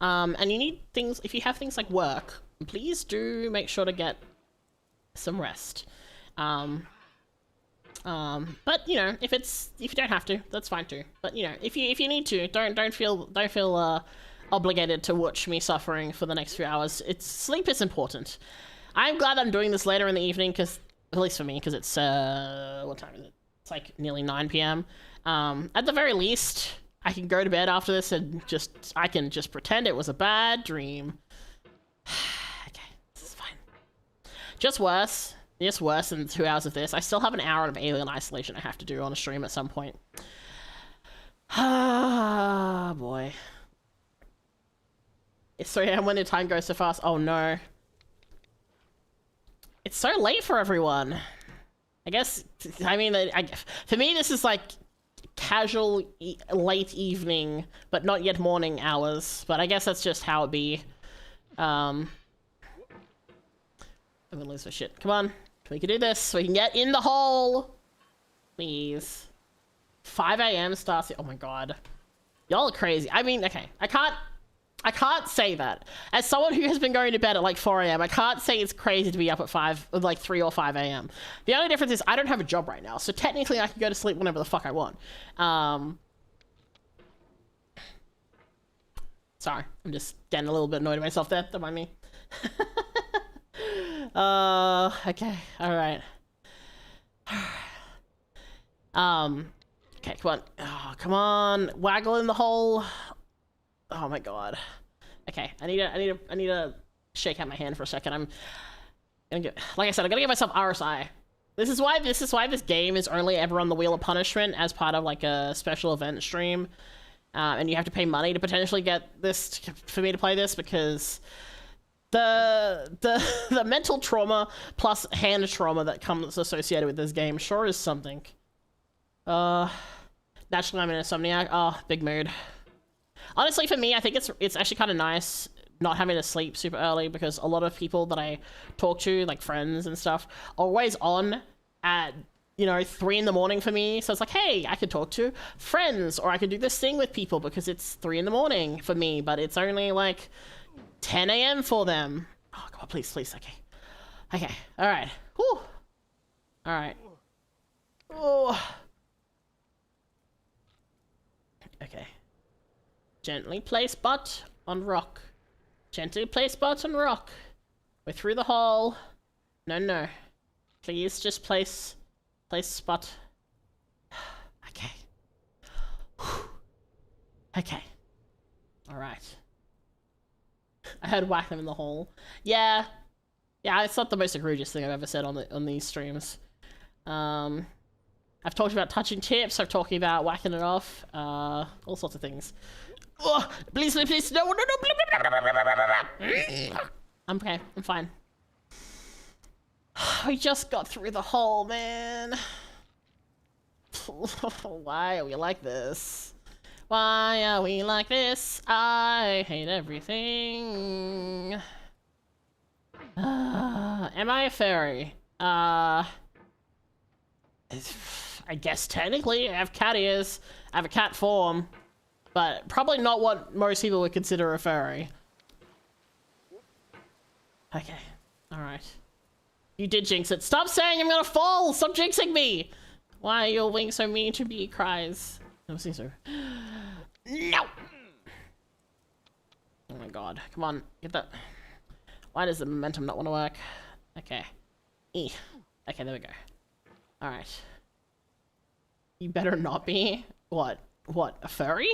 and you need things, if you have things like work, please do make sure to get some rest. But you know, if you don't have to, that's fine too. But you know, if you need to, don't feel obligated to watch me suffering for the next few hours. Sleep is important. I'm glad I'm doing this later in the evening, because at least for me, because it's what time is it? It's like nearly 9 p.m. At the very least, I can go to bed after this and I can just pretend it was a bad dream. Okay, this is fine. Just worse than 2 hours of this. I still have an hour of Alien Isolation I have to do on a stream at some point. Ah, boy. It's 3 a.m. when the time goes so fast. Oh no. It's so late for everyone. I guess, I mean, for me, this is like casual late evening, but not yet morning hours. But I guess that's just how it be. I'm gonna lose my shit. Come on. We can do this. We can get in the hole. Please. 5 a.m. starts. Oh my god. Y'all are crazy. I mean, okay. I can't say that. As someone who has been going to bed at like 4 a.m., I can't say it's crazy to be up at like 3 or 5 a.m. The only difference is I don't have a job right now, so technically I can go to sleep whenever the fuck I want. Sorry, I'm just getting a little bit annoyed at myself there. Don't mind me. Okay, alright. Okay, come on. Oh, come on. Waggle in the hole. Oh my god. Okay, I need to shake out my hand for a second. I'm gonna get, like I said, I'm gonna give myself RSI. This is why this game is only ever on the Wheel of Punishment as part of like a special event stream. And you have to pay money to potentially get this for me to play this, because the mental trauma plus hand trauma that comes associated with this game sure is something. Naturally I'm an insomniac. Oh, big mood. Honestly, for me, I think it's actually kind of nice not having to sleep super early, because a lot of people that I talk to, like friends and stuff, are always on at, you know, 3 in the morning for me. So it's like, hey, I could talk to friends, or I could do this thing with people because it's 3 in the morning for me, but it's only like 10 a.m. for them. Oh, come on, please, please. Okay. Okay. All right. Whew. All right. Oh. Okay. Gently place butt on rock. Gently place butt on rock. We're through the hole. No, no. Please just place spot. Okay. Okay. Alright. I heard whack them in the hole. Yeah. Yeah, it's not the most egregious thing I've ever said on these streams. I've talked about touching tips, I've talked about whacking it off, all sorts of things. Oh, please, please, please, no, no, no. I'm okay, I'm fine. We just got through the hole, man. Why are we like this? Why are we like this? I hate everything. Am I a fairy? I guess technically I have cat ears. I have a cat form. But probably not what most people would consider a fairy. Okay. Alright. You did jinx it. Stop saying I'm gonna fall! Stop jinxing me! Why are your wings so mean to me? Cries. No, Caesar. No! Oh my god. Come on. Get that. Why does the momentum not want to work? Okay. E. Okay, there we go. Alright. You better not be. What? What? A furry?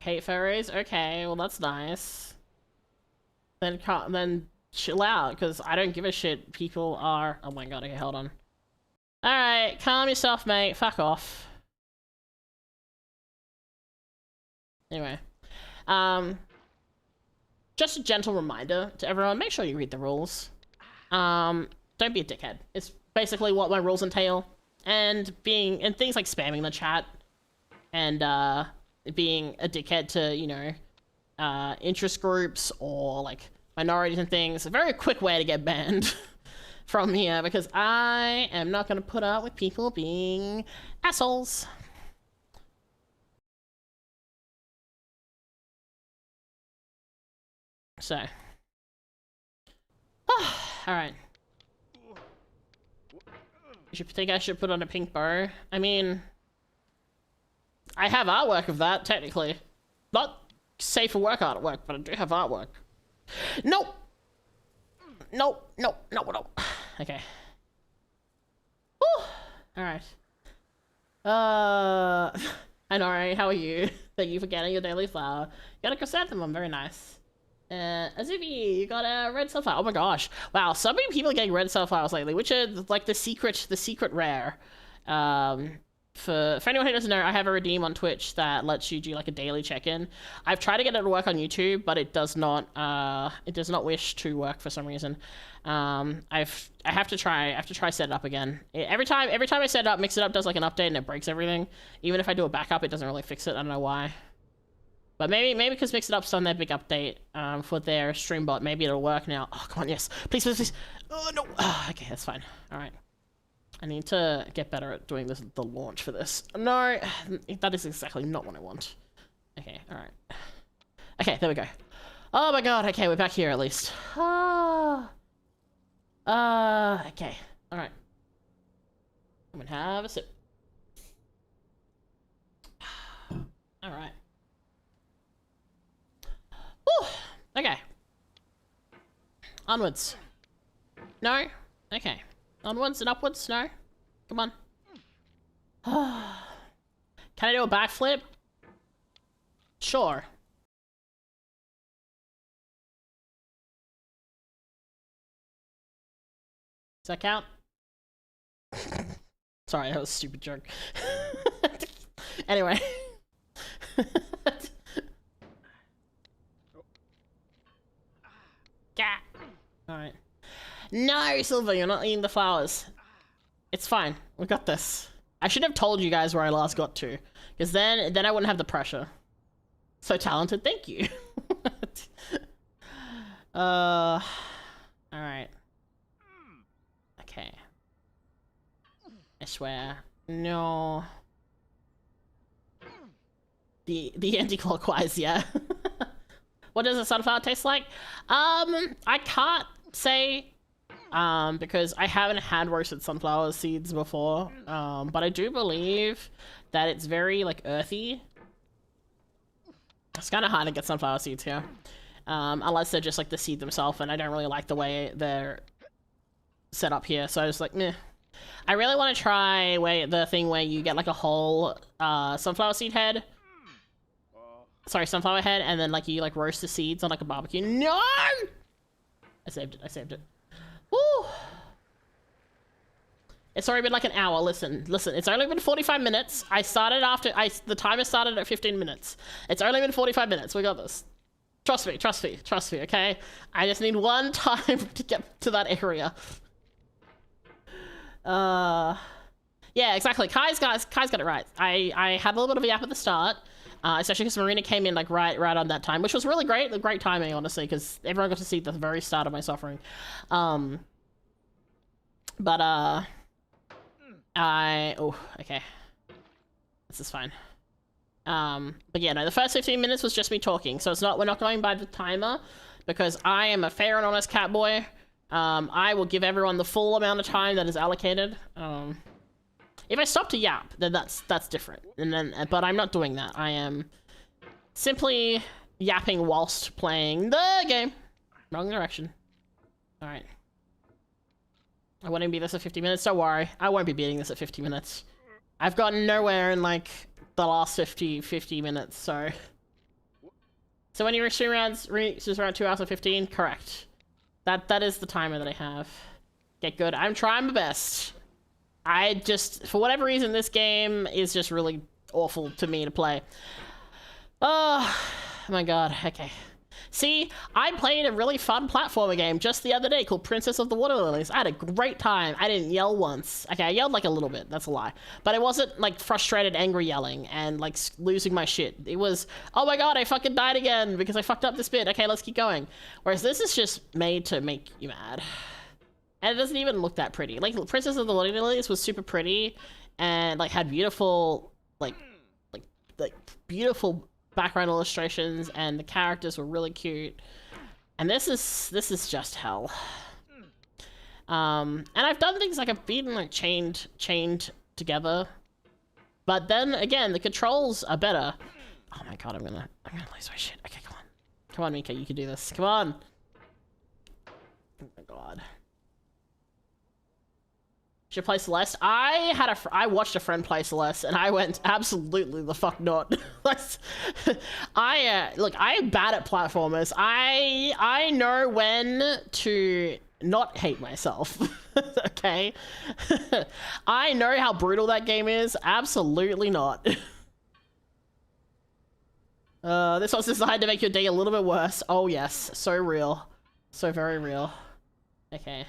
Hate furries? Okay, well that's nice. Then chill out, because I don't give a shit. People are... Oh my god, okay, hold on. Alright, calm yourself, mate. Fuck off. Anyway. Just a gentle reminder to everyone, make sure you read the rules. Don't be a dickhead. It's basically what my rules entail. And things like spamming the chat. And, being a dickhead to, you know, interest groups or, like, minorities and things. A very quick way to get banned from here, because I am not going to put up with people being assholes. So. Alright. You think I should put on a pink bow? I mean... I have artwork of that, technically. Not safe for work artwork, but I do have artwork. Nope! Nope, nope, nope, nope. Okay. Whew. Alright. I know, right? How are you? Thank you for getting your daily flower. You got a chrysanthemum, very nice. Azubi, you got a red sunflower. Oh my gosh. Wow, so many people are getting red sunflowers lately, which are like the secret rare. for anyone who doesn't know, I have a redeem on Twitch that lets you do like a daily check-in. I've tried to get it to work on YouTube, but it does not wish to work for some reason. I have to try set it up again. Every time I set it up, Mix It Up does like an update and it breaks everything. Even if I do a backup, it doesn't really fix it. I don't know why. But maybe because Mix It Up's done their big update for their stream bot, maybe it'll work now. Oh, come on, yes. Please, please, please. Oh, no. Oh, okay, that's fine. All right. I need to get better at doing the launch for this. No, that is exactly not what I want. Okay, all right. Okay, there we go. Oh my god, okay, we're back here at least. Okay, all right. I'm gonna have a sip. All right. Whew, okay. Onwards. No? Okay. Onwards and upwards? No? Come on. Can I do a backflip? Sure. Does that count? Sorry, that was a stupid joke. Anyway. Alright. No, Silver, you're not eating the flowers. It's fine. We got this. I should have told you guys where I last got to. Because then I wouldn't have the pressure. So talented, thank you. Alright. Okay. I swear. No. The anti-clockwise, yeah. What does a sunflower taste like? I can't say, because I haven't had roasted sunflower seeds before, but I do believe that it's very, like, earthy. It's kind of hard to get sunflower seeds here, unless they're just, like, the seed themselves, and I don't really like the way they're set up here, so I was like, meh. I really want to try the thing where you get, like, a whole, sunflower seed head. Sorry, sunflower head, and then, like, you, like, roast the seeds on, like, a barbecue. No! I saved it. Woo! It's already been, like, an hour. Listen, it's only been 45 minutes. The timer started at 15 minutes. It's only been 45 minutes. We got this. Trust me, okay? I just need one time to get to that area. Yeah, exactly. Kai's got it right. I had a little bit of a yap at the start. Especially because Marina came in like right on that time, which was really great. Great timing, honestly, because everyone got to see the very start of my suffering. Okay. This is fine. But yeah, no, the first 15 minutes was just me talking, so we're not going by the timer, because I am a fair and honest cat boy. I will give everyone the full amount of time that is allocated. If I stop to yap, then that's different. But I'm not doing that. I am simply yapping whilst playing the game. Wrong direction. All right. I won't even beat this at 50 minutes. Don't worry. I won't be beating this at 50 minutes. I've gotten nowhere in like the last 50 minutes. So when your stream reaches around 2 hours and 15, correct. That is the timer that I have. Get good. I'm trying my best. I just, for whatever reason, this game is just really awful to me to play. Oh my god, okay. See, I played a really fun platformer game just the other day called Princess of the Water Lilies. I had a great time. I didn't yell once. Okay, I yelled like a little bit, that's a lie. But it wasn't like frustrated, angry yelling and like losing my shit. It was, oh my god, I fucking died again because I fucked up this bit. Okay, let's keep going. Whereas this is just made to make you mad. And it doesn't even look that pretty. Like, Princess of the Water Lilies was super pretty and, like, had beautiful, like beautiful background illustrations, and the characters were really cute. And this is just hell. And I've done things like I've been, like, chained together. But then, again, the controls are better. Oh my god, I'm gonna lose my shit. Okay, come on. Come on, Mika, you can do this. Come on. Oh my god. Should play Celeste. I watched a friend play Celeste and I went, absolutely the fuck not. Look, I am bad at platformers. I know when to not hate myself. Okay? I know how brutal that game is. Absolutely not. This one's designed to make your day a little bit worse. Oh yes, so real. So very real. Okay.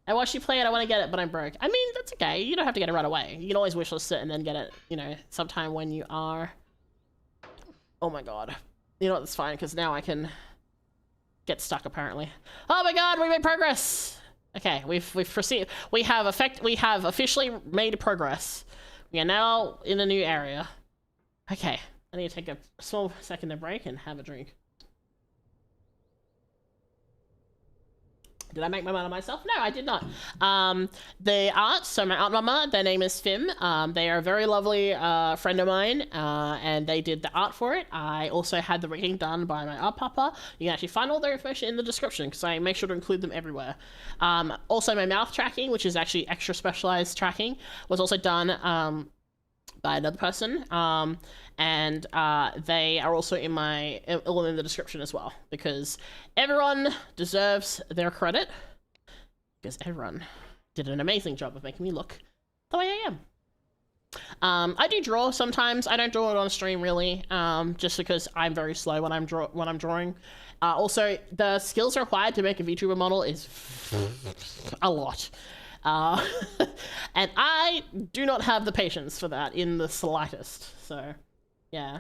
I watched you play it, I want to get it, but I'm broke. I mean, that's okay. You don't have to get it right away. You can always wishlist it and then get it, you know, sometime when you are... Oh my god. You know what, that's fine, because now I can get stuck, apparently. Oh my god, we made progress! Okay, we've proceeded. We have officially made progress. We are now in a new area. Okay. I need to take a small second to break and have a drink. Did I make my mind on myself? No, I did not. The art, so my art mama, their name is Fim. They are a very lovely friend of mine, and they did the art for it. I also had the reading done by my art papa. You can actually find all their information in the description, because I make sure to include them everywhere. Also, my mouth tracking, which is actually extra specialized tracking, was also done by another person. And they are also in the description as well, because everyone deserves their credit, because everyone did an amazing job of making me look the way I am. I do draw sometimes. I don't draw it on stream really, just because I'm very slow when I'm drawing. Also, the skills required to make a VTuber model is a lot. And I do not have the patience for that in the slightest, so... Yeah.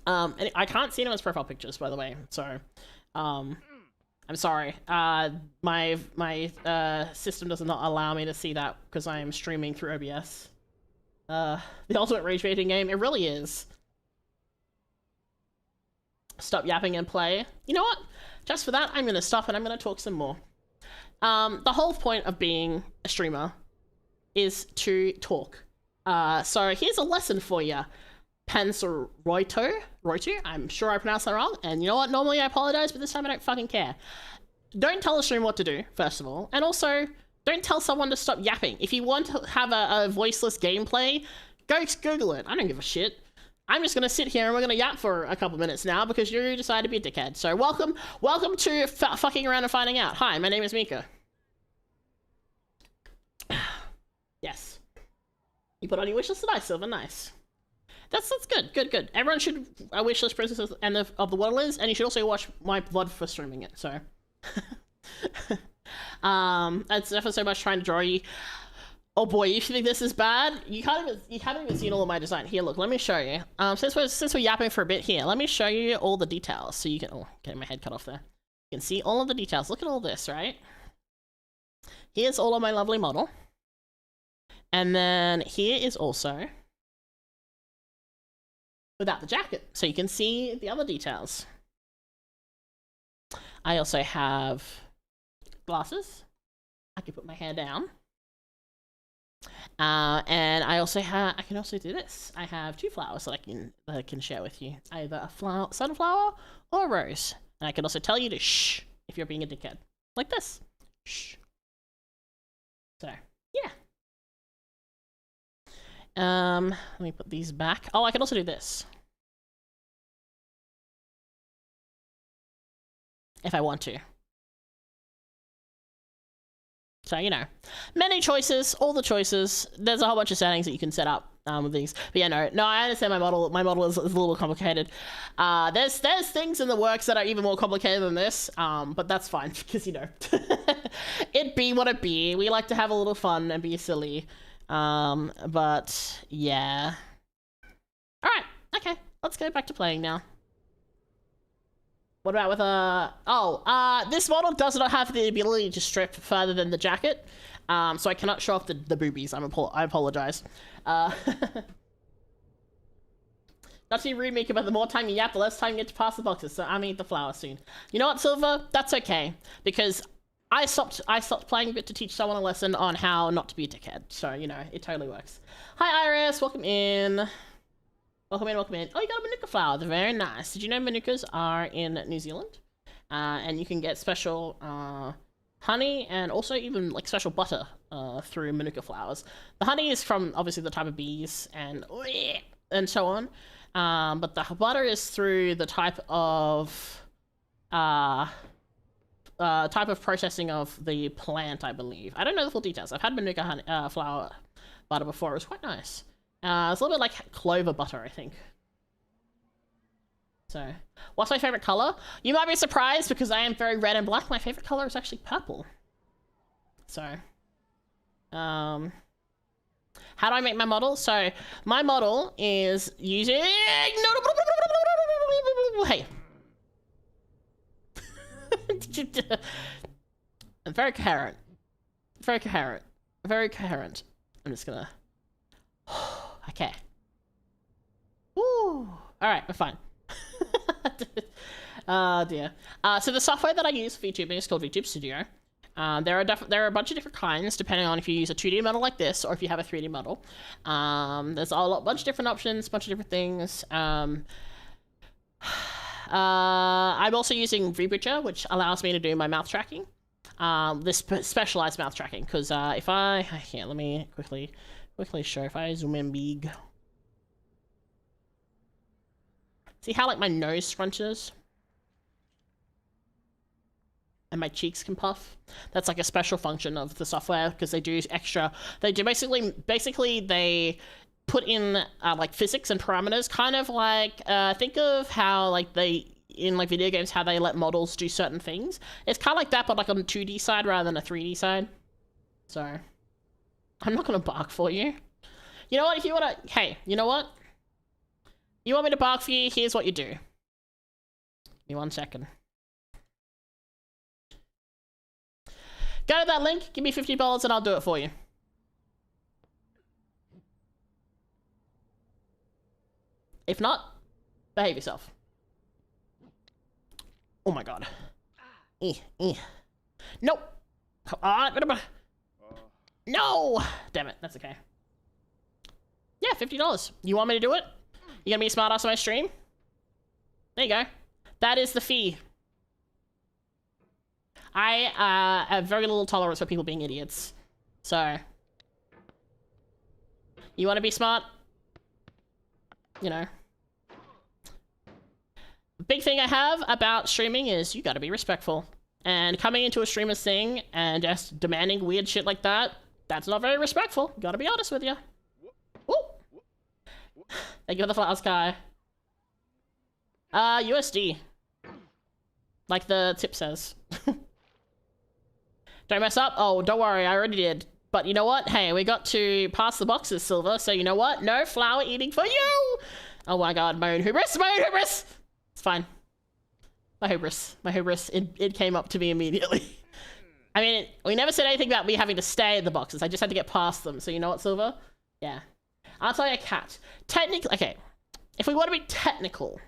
And I can't see anyone's profile pictures, by the way, so, I'm sorry. My system does not allow me to see that because I am streaming through OBS. The ultimate rage baiting game, it really is. Stop yapping and play. You know what? Just for that, I'm gonna stop and I'm gonna talk some more. The whole point of being a streamer is to talk. So here's a lesson for you. Roito, I'm sure I pronounced that wrong, and you know what, normally I apologize, but this time I don't fucking care. Don't tell a stream what to do, first of all, and also, don't tell someone to stop yapping. If you want to have a voiceless gameplay, go Google it, I don't give a shit. I'm just gonna sit here and we're gonna yap for a couple minutes now because you decided to be a dickhead. So welcome to fucking around and finding out. Hi, my name is Mika. Yes. You put on your wishlist tonight, Silver, nice. That's good. Everyone should wishlist Princess of the Waterlands, and you should also watch my VOD for streaming it, so. That's definitely so much trying to draw you. Oh boy, you think this is bad? You haven't even seen all of my design. Here, look, let me show you. Since we're yapping for a bit here, let me show you all the details, so you can, oh, getting my head cut off there. You can see all of the details. Look at all this, right? Here's all of my lovely model. And then here is also without the jacket, so you can see the other details. I also have glasses. I can put my hair down. And I can also do this. I have two flowers that I can share with you. Either a sunflower or a rose. And I can also tell you to shh if you're being a dickhead. Like this. Shh. So, yeah. Let me put these back. Oh, I can also do this. If I want to. So, you know, many choices, all the choices. There's a whole bunch of settings that you can set up with these. But yeah, no, I understand my model is a little complicated. There's things in the works that are even more complicated than this, but that's fine because, you know, it be what it be. We like to have a little fun and be silly. But yeah. All right, okay, let's go back to playing now. What about with this model does not have the ability to strip further than the jacket, so I cannot show off the boobies. I apologize. Not to be rude, Mika, but the more time you yap, the less time you get to pass the boxes, so I'm gonna eat the flower soon. You know what, Silver? That's okay, because I stopped playing a bit to teach someone a lesson on how not to be a dickhead, so, you know, it totally works. Hi, Iris, welcome in. Welcome in. Oh, you got a Manuka flower. They're very nice. Did you know Manukas are in New Zealand? And you can get special honey and also even like special butter through Manuka flowers. The honey is from obviously the type of bees and so on. But the butter is through the type of type of processing of the plant, I believe. I don't know the full details. I've had manuka honey, flower butter before. It was quite nice. It's a little bit like clover butter, I think. So, what's my favorite color? You might be surprised because I am very red and black. My favorite color is actually purple. So, how do I make my model? So, my model is using... Hey. I'm very coherent. Very coherent. Very coherent. I'm just gonna... Okay. Woo. Alright, we're fine. Dear. So the software that I use for VTubing is called VTube Studio. There are a bunch of different kinds depending on if you use a 2D model like this or if you have a 3D model. There's a bunch of different options, a bunch of different things. I'm also using VButcher, which allows me to do my mouth tracking. This specialized mouth tracking, because if let me quickly show. If I zoom in big, see how like my nose scrunches and my cheeks can puff? That's like a special function of the software because they do extra. They do basically they put in like physics and parameters, kind of like think of how like they in like video games how they let models do certain things. It's kind of like that, but like on the 2D side rather than a 3D side. So I'm not gonna bark for you. You know what? If you wanna, hey, you know what? You want me to bark for you? Here's what you do. Give me 1 second. Go to that link, give me $50 and I'll do it for you. If not, behave yourself. Oh my god. Nope. No! Damn it, that's okay. Yeah, $50. You want me to do it? You gonna be a smartass on my stream? There you go. That is the fee. I have very little tolerance for people being idiots. So, you want to be smart? You know. Big thing I have about streaming is you gotta be respectful. And coming into a streamer's thing and just demanding weird shit like that, that's not very respectful. Gotta be honest with you. Woo! Thank you for the flowers, Kai. USD. Like the tip says. Don't mess up? Oh, don't worry, I already did. But you know what? Hey, we got to pass the boxes, Silver, so you know what? No flower eating for you! Oh my god, my own hubris, my own hubris! It's fine. My hubris, it came up to me immediately. I mean, we never said anything about me having to stay at the boxes, I just had to get past them, so you know what, Silver? Yeah. I'll tell you a cat. Technically, okay, if we want to be technical,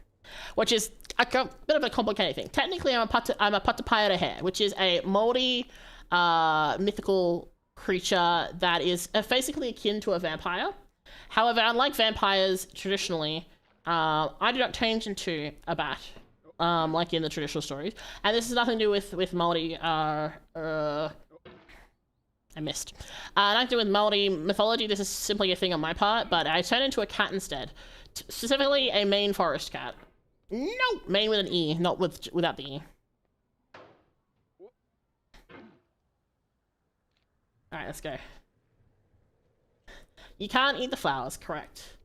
which is a bit of a complicated thing. Technically, I'm a Patapayara hare, which is a moldy, mythical creature that is basically akin to a vampire. However, unlike vampires traditionally, I do not change into a bat, like in the traditional stories. And this has nothing to do with moldy, I missed. Nothing to do with moldy mythology. This is simply a thing on my part, but I turn into a cat instead. Specifically, a Maine forest cat. No, Maine with an E, not without the E. Alright, let's go. You can't eat the flowers, correct.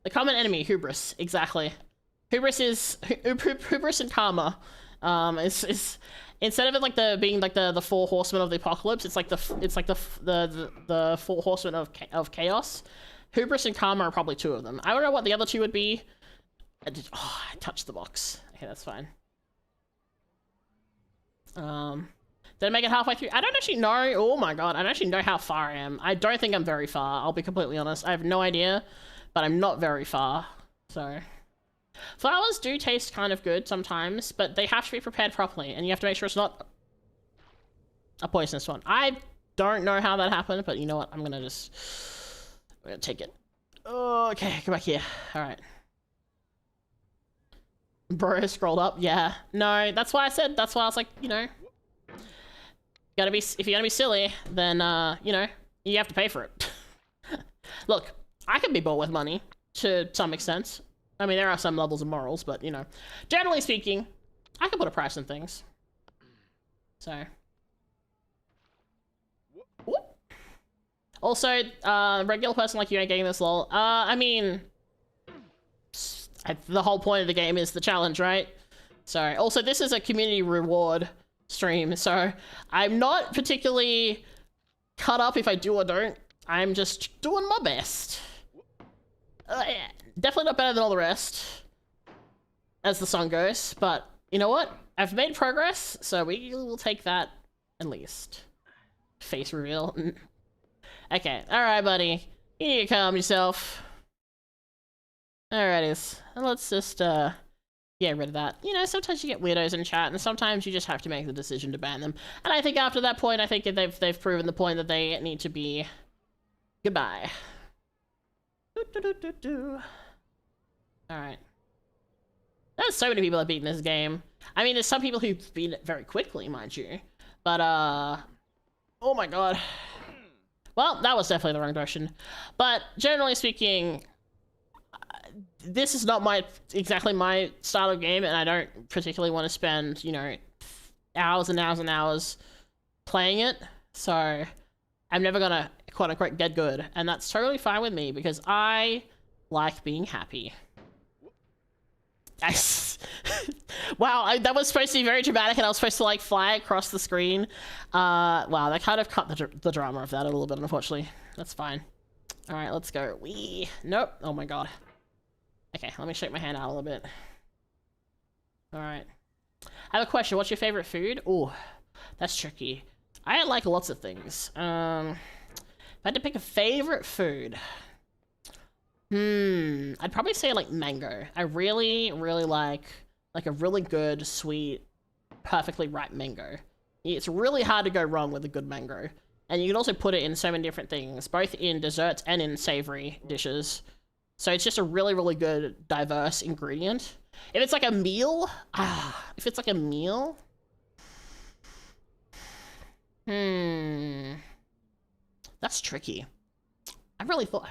The common enemy, hubris, exactly. Hubris is hubris and karma. Is instead of it like being like the 4 horsemen of the apocalypse, it's like the 4 horsemen of chaos. Hubris and karma are probably 2 of them. I don't know what the other 2 would be. I touched the box. Okay, that's fine. Did I make it halfway through? I don't actually know. Oh my god, I don't actually know how far I am. I don't think I'm very far, I'll be completely honest. I have no idea, but I'm not very far. So, flowers do taste kind of good sometimes, but they have to be prepared properly, and you have to make sure it's not a poisonous one. I don't know how that happened, but you know what? I'm gonna take it. Okay, come back here. Alright. Bro scrolled up, yeah. No, that's why I was like, you know, if you're gonna be silly, then, you know, you have to pay for it. Look, I can be bought with money, to some extent. I mean, there are some levels of morals, but, you know, generally speaking, I can put a price on things. So. Whoop. Also, regular person like you ain't getting this, lol. I mean, the whole point of the game is the challenge, right? So, also, this is a community reward stream, so I'm not particularly cut up if I do or don't. I'm just doing my best. Yeah, definitely not better than all the rest, as the song goes, but you know what? I've made progress, so we will take that at least. Face reveal. Okay, alright, buddy. You need to calm yourself. Alrighties. Let's just, get rid of that. You know, sometimes you get weirdos in chat, and sometimes you just have to make the decision to ban them. And I think after that point, I think they've proven the point that they need to be... Goodbye. Alright. There's so many people that have beaten this game. I mean, there's some people who've beaten it very quickly, mind you. But, oh my god. Well, that was definitely the wrong direction. But, generally speaking, this is not exactly my style of game, and I don't particularly want to spend, you know, hours and hours and hours playing it. So, I'm never gonna, quote-unquote, get good. And that's totally fine with me, because I like being happy. Wow, that was supposed to be very dramatic, and I was supposed to, like, fly across the screen. Wow, they kind of cut the drama of that a little bit, unfortunately. That's fine. Alright, let's go. Nope. Oh my god. Okay, let me shake my hand out a little bit. Alright. I have a question. What's your favorite food? Ooh, that's tricky. I like lots of things. If I had to pick a favorite food... I'd probably say, like, mango. I really, really like a really good, sweet, perfectly ripe mango. It's really hard to go wrong with a good mango. And you can also put it in so many different things, both in desserts and in savory dishes. So it's just a really, really good, diverse ingredient. If it's like a meal, that's tricky. I really thought,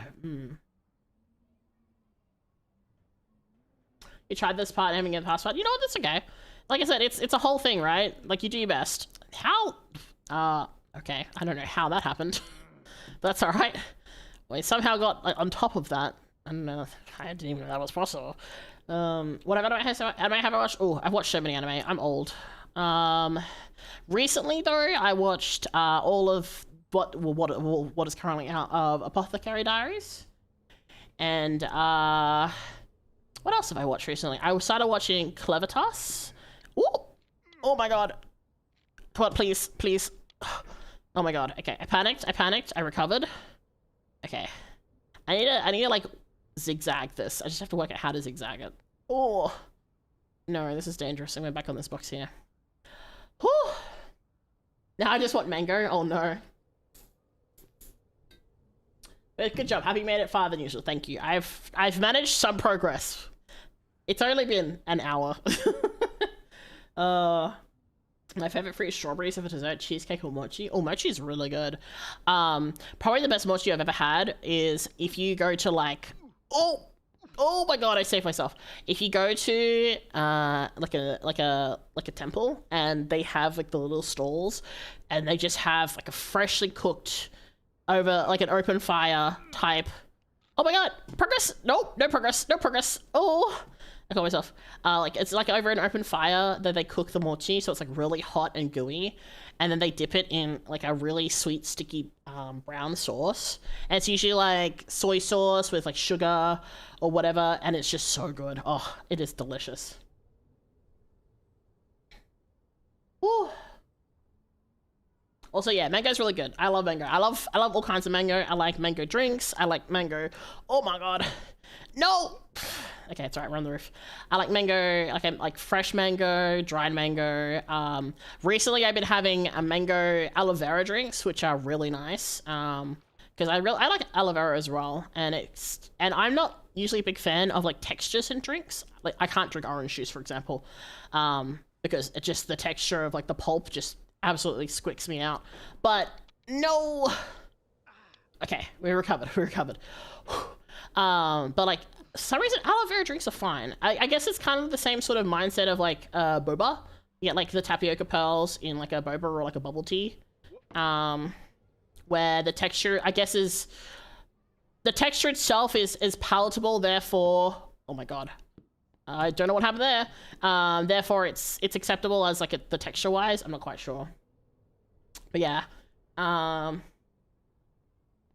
You tried this part, aiming at the past part. You know what? That's okay. Like I said, it's a whole thing, right? Like, you do your best. How? Okay. I don't know how that happened. That's alright. We somehow got, like, on top of that. I don't know. I didn't even know that was possible. What anime have I watched? Oh, I've watched so many anime. I'm old. Recently, though, I watched, all of what is currently out of Apothecary Diaries. And, what else have I watched recently? I started watching Clevitas. Ooh! Oh my god. Come on, please, please. Oh my god. Okay, I panicked, I recovered. Okay. I need to, like, zigzag this. I just have to work out how to zigzag it. Oh! No, this is dangerous. I'm going back on this box here. Whew! Now I just want mango. Oh no. But good job. Have you made it farther than usual? Thank you. I've managed some progress. It's only been an hour. My favorite fruit is strawberries for dessert, cheesecake or mochi. Oh, mochi is really good. Probably the best mochi I've ever had is if you go to, like, oh my god, I saved myself. If you go to like a temple and they have, like, the little stalls and they just have, like, a freshly cooked over, like, an open fire type. Oh my god, progress. Nope, no progress, no progress. Oh, I caught myself. Like, it's like over an open fire that they cook the mochi, so it's, like, really hot and gooey, and then they dip it in, like, a really sweet, sticky brown sauce, and it's usually, like, soy sauce with, like, sugar or whatever, and it's just so good. Oh, it is delicious. Woo. Also, yeah, mango's really good. I love mango. I love all kinds of mango. I like mango drinks. I like mango. Oh my god. No! Okay, it's alright, we're on the roof. I like mango, like fresh mango, dried mango. Recently I've been having a mango aloe vera drinks, which are really nice. Because I like aloe vera as well. And I'm not usually a big fan of, like, textures in drinks. Like, I can't drink orange juice, for example. Because it just, the texture of, like, the pulp just absolutely squicks me out. But no. Okay, we recovered. But, like, for some reason aloe vera drinks are fine. I guess it's kind of the same sort of mindset of, like, boba, You get like the tapioca pearls in like a boba or like a bubble tea, where the texture, I guess, is the texture itself is palatable. Therefore, oh my god, I don't know what happened there. Therefore, it's acceptable as like the texture wise. I'm not quite sure, but yeah.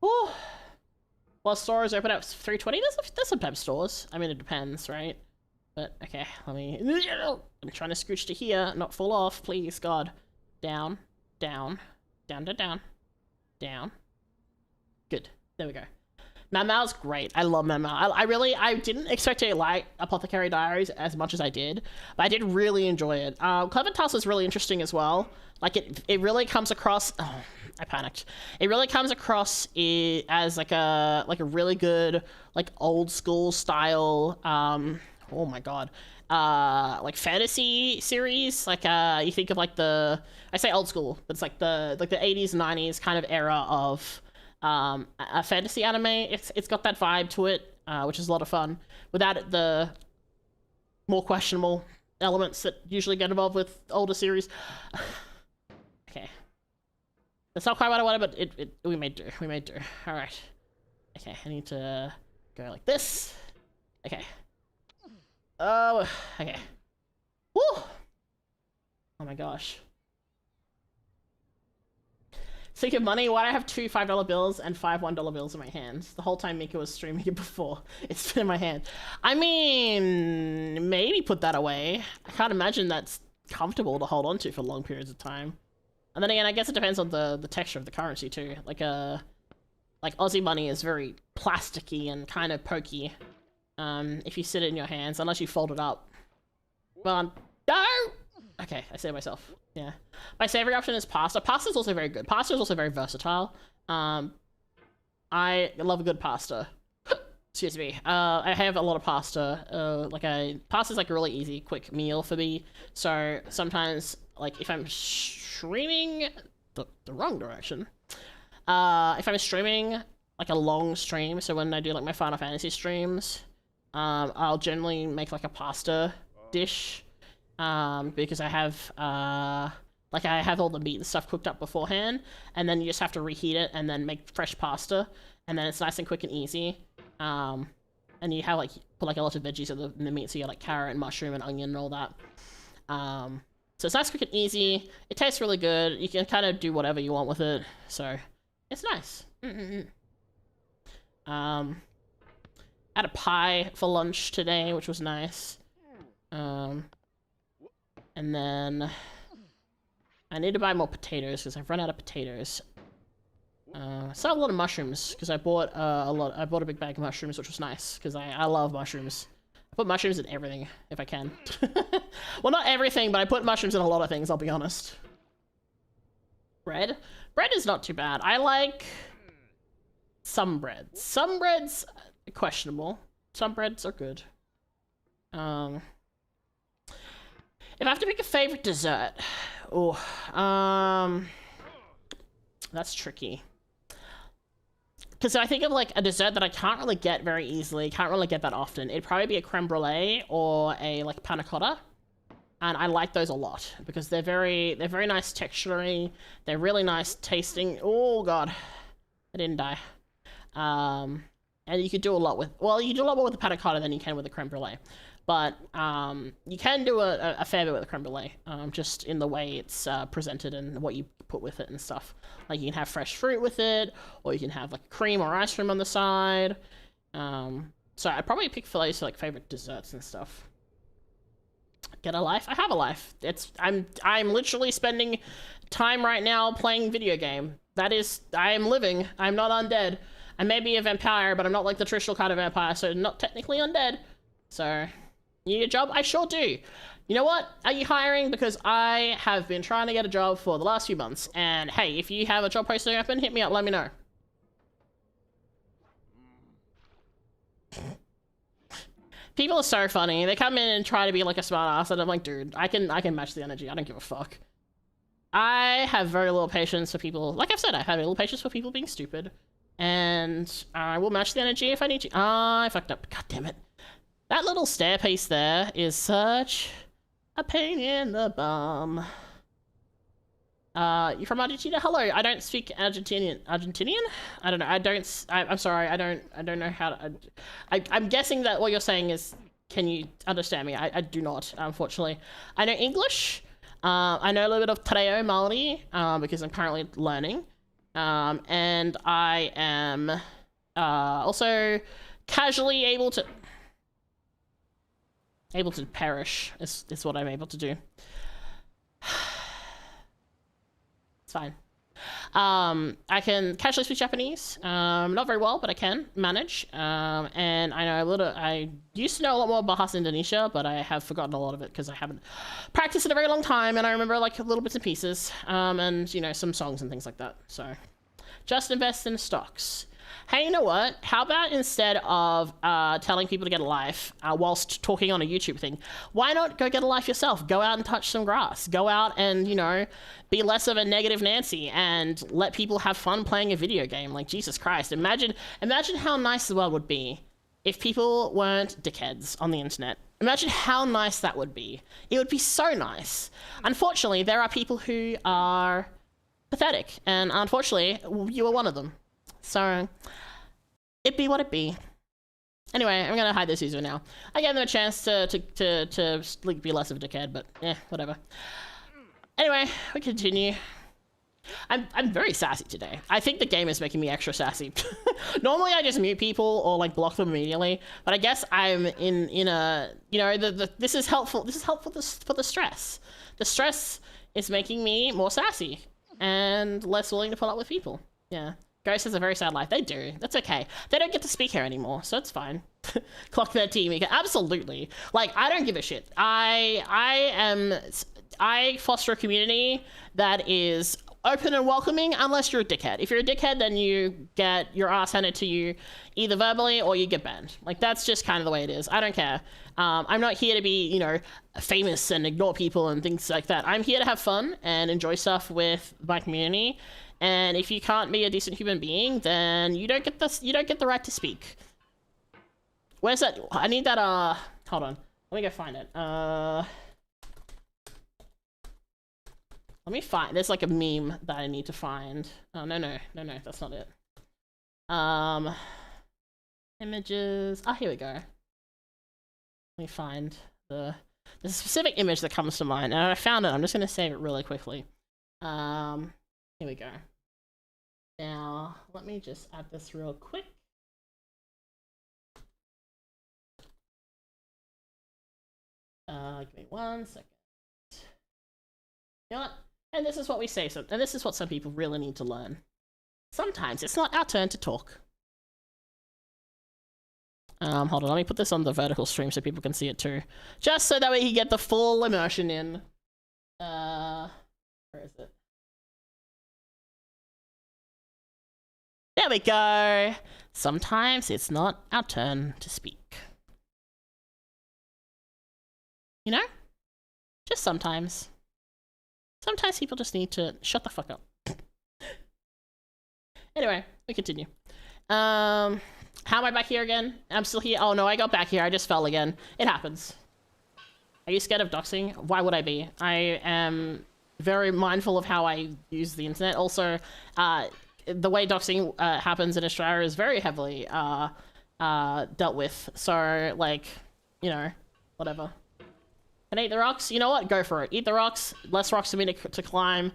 Whew. Well, stores open at 3:20. There's some pep stores. I mean, it depends, right? But okay, let me. I'm trying to scooch to here, not fall off, please, God. Down, down, down, down, down, down. Good. There we go. Mau Mau's great. I love Mau Mau. I didn't expect to like Apothecary Diaries as much as I did, but I did really enjoy it. Clever Task is really interesting as well. Like it really comes across. Oh, I panicked. It really comes across as like a really good like old school style. Oh my god. Like fantasy series. Like you think of like I say old school, but it's like the 80s 90s kind of era of a fantasy anime. It's got that vibe to it, which is a lot of fun, without the more questionable elements that usually get involved with older series. Okay, that's not quite what I wanted, but we made do. All right. Okay, I need to go like this. Okay. Oh, okay. Woo! Oh my gosh. Speaking of money, why do I have 2 $5 bills and 5 $1 bills in my hands? The whole time Mika was streaming it before. It's been in my hand. I mean, maybe put that away. I can't imagine that's comfortable to hold on to for long periods of time. And then again, I guess it depends on the texture of the currency too. Like Aussie money is very plasticky and kind of pokey. If you sit it in your hands, unless you fold it up. But no! Okay, I saved myself. Yeah. My favorite option is pasta. Pasta is also very good. Pasta is also very versatile. I love a good pasta. Excuse me. I have a lot of pasta. Pasta's like a really easy, quick meal for me. So sometimes, like, if I'm streaming the wrong direction, if I'm streaming like a long stream, so when I do like my Final Fantasy streams, I'll generally make like a pasta dish. Because I have all the meat and stuff cooked up beforehand, and then you just have to reheat it and then make fresh pasta, and then it's nice and quick and easy. And you have put like a lot of veggies in the meat, so you got like carrot and mushroom and onion and all that. So it's nice, quick and easy. It tastes really good. You can kind of do whatever you want with it, so it's nice. I had a pie for lunch today, which was nice. And then I need to buy more potatoes because I've run out of potatoes. I still have a lot of mushrooms because I bought I bought a big bag of mushrooms, which was nice because I love mushrooms. I put mushrooms in everything if I can. Well, not everything, but I put mushrooms in a lot of things, I'll be honest. Bread is not too bad. I like some breads. Some breads are questionable. Some breads are good. If I have to pick a favorite dessert, that's tricky. Because I think of like a dessert that I can't really get very easily, can't really get that often. It'd probably be a creme brulee or a like panna cotta, and I like those a lot because they're very nice texturing. They're really nice tasting. Oh god, I didn't die. And you could do a lot with. Well, you can do a lot more with the panna cotta than you can with the creme brulee. But you can do a fair bit with a creme brulee, just in the way it's presented and what you put with it and stuff. Like you can have fresh fruit with it, or you can have like cream or ice cream on the side. So I'd probably pick for those for like favorite desserts and stuff. Get a life? I have a life. I'm literally spending time right now playing video game. That is, I am living. I'm not undead. I may be a vampire, but I'm not like the traditional kind of vampire, so not technically undead. So. You need a job? I sure do. You know what? Are you hiring? Because I have been trying to get a job for the last few months. And hey, if you have a job posting open, hit me up, let me know. People are so funny. They come in and try to be like a smart ass, and I'm like, dude, I can match the energy. I don't give a fuck. I have very little patience for people. Like I've said, I have little patience for people being stupid. And I will match the energy if I need to. I fucked up. God damn it. That little stairpiece there is such A pain in the bum. You from Argentina? Hello, I don't speak Argentinian. Argentinian? I don't know. I'm sorry. I don't know how to. I'm guessing that what you're saying is, can you understand me? I do not, unfortunately. I know English. I know a little bit of Treo Maori, because I'm currently learning. And I am, also casually able to perish is what I'm able to do. It's fine. I can casually speak Japanese. Not very well, but I can manage. And I know I used to know a lot more about Bahasa Indonesia, but I have forgotten a lot of it because I haven't practiced in a very long time, and I remember like little bits and pieces, and you know, some songs and things like that. So just invest in stocks. Hey, you know what? How about instead of telling people to get a life whilst talking on a YouTube thing, why not go get a life yourself? Go out and touch some grass. Go out and, you know, be less of a negative Nancy and let people have fun playing a video game. Like, Jesus Christ. Imagine how nice the world would be if people weren't dickheads on the internet. Imagine how nice that would be. It would be so nice. Unfortunately, there are people who are pathetic, and unfortunately, you are one of them. So, it be what it be. Anyway, I'm gonna hide this user now. I gave them a chance to like, be less of a dickhead, but whatever. Anyway, we continue. I'm very sassy today. I think the game is making me extra sassy. Normally I just mute people or like block them immediately, but I guess I'm in a, you know, this is helpful. This is helpful for the stress. The stress is making me more sassy and less willing to put up with people. Yeah. Ghost has a very sad life. They do. That's okay. They don't get to speak here anymore, so it's fine. Clock 13, Mika. Absolutely. Like, I don't give a shit. I foster a community that is open and welcoming, unless you're a dickhead. If you're a dickhead, then you get your ass handed to you either verbally or you get banned. Like, that's just kind of the way it is. I don't care. I'm not here to be, you know, famous and ignore people and things like that. I'm here to have fun and enjoy stuff with my community. And if you can't be a decent human being, then you don't get the right to speak. Where's that? I need that, hold on. Let me go find it. Let me find, there's like a meme that I need to find. Oh, no, that's not it. Images. Ah, here we go. Let me find the specific image that comes to mind. And I found it. I'm just gonna save it really quickly. Here we go. Now, let me just add this real quick. Give me 1 second. You know what? And this is what we say, and this is what some people really need to learn. Sometimes it's not our turn to talk. Hold on, let me put this on the vertical stream so people can see it too. Just so that way you can get the full immersion in. Where is it? There we go. Sometimes it's not our turn to speak. You know? Just sometimes. Sometimes people just need to shut the fuck up. Anyway, we continue. How am I back here again? I'm still here. Oh no, I got back here. I just fell again. It happens. Are you scared of doxing? Why would I be? I am very mindful of how I use the internet. Also, the way doxing happens in Australia is very heavily dealt with. So, like, you know, whatever. Can I eat the rocks? You know what? Go for it. Eat the rocks. Less rocks for me to climb.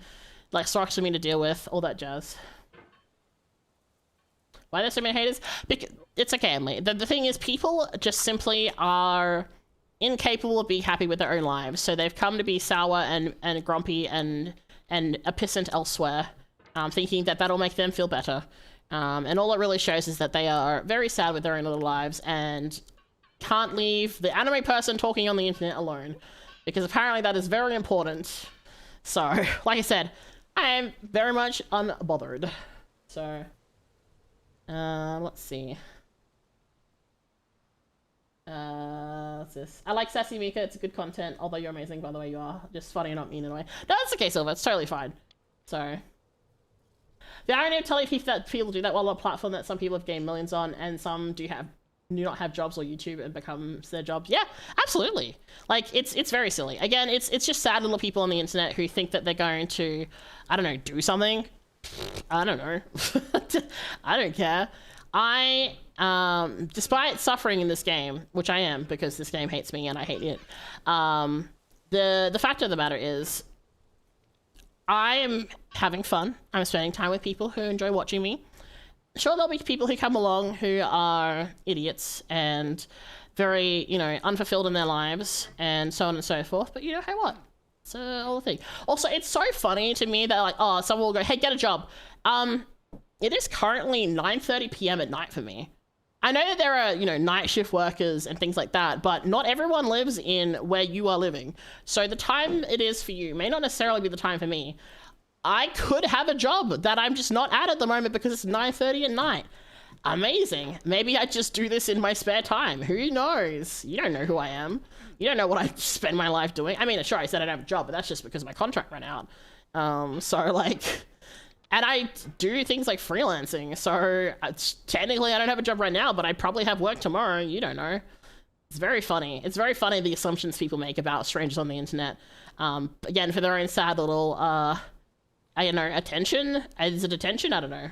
Less rocks for me to deal with. All that jazz. Why are there so many haters? Because it's okay, Emily. The thing is, people just simply are incapable of being happy with their own lives. So they've come to be sour and grumpy and epissant elsewhere, thinking that that'll make them feel better. And all it really shows is that they are very sad with their own little lives and can't leave the anime person talking on the internet alone, because apparently that is very important. So, like I said, I am very much unbothered. So, let's see. What's this? I like Sassy Mika, it's good content, although you're amazing, by the way you are. Just funny and not mean in a way. No, that's okay, Silver, it's totally fine. So, the irony of telling people that people do that while on a platform that some people have gained millions on, and some do have do not have jobs or YouTube and becomes their jobs. Yeah, absolutely. Like it's very silly. Again, it's just sad little people on the internet who think that they're going to, I don't know, do something. I don't know. I don't care. Despite suffering in this game, which I am because this game hates me and I hate it, the fact of the matter is I am having fun. I'm spending time with people who enjoy watching me. Sure, there'll be people who come along who are idiots and very, you know, unfulfilled in their lives and so on and so forth, but you know, hey, what? It's all the thing. Also, it's so funny to me that, like, oh, someone will go, hey, get a job. It is currently 9:30 p.m. at night for me. I know that there are, you know, night shift workers and things like that, but not everyone lives in where you are living. So the time it is for you may not necessarily be the time for me. I could have a job that I'm just not at the moment because it's 9:30 at night. Amazing. Maybe I just do this in my spare time. Who knows? You don't know who I am. You don't know what I spend my life doing. I mean, sure, I said I don't have a job, but that's just because my contract ran out. So, like... And I do things like freelancing, so technically I don't have a job right now, but I probably have work tomorrow. You don't know. It's very funny. It's very funny, the assumptions people make about strangers on the internet. Again, for their own sad little, I don't know, attention? Is it attention? I don't know.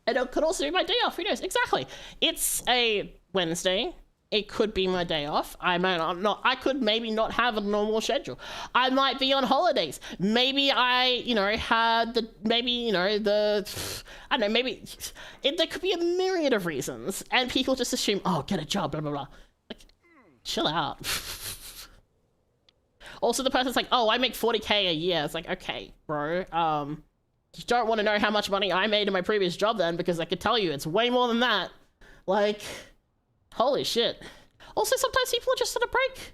And it could also be my day off. Who knows? Exactly. It's a Wednesday. It could be my day off. I might not. I could maybe not have a normal schedule. I might be on holidays. Maybe I, you know, had the, maybe, you know, the, I don't know, maybe, there could be a myriad of reasons. And people just assume, oh, get a job, blah, blah, blah. Like, chill out. Also, the person's like, oh, I make 40K a year. It's like, okay, bro. You don't want to know how much money I made in my previous job then, because I could tell you it's way more than that. Like... Holy shit. Also, sometimes people are just on a break.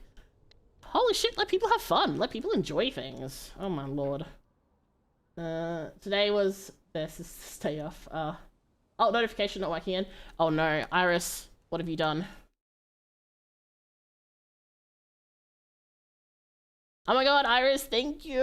Holy shit, let people have fun. Let people enjoy things. Oh my lord. Today was... This is day off. Oh, notification not working in. Oh no, Iris, what have you done? Oh my god, Iris, thank you.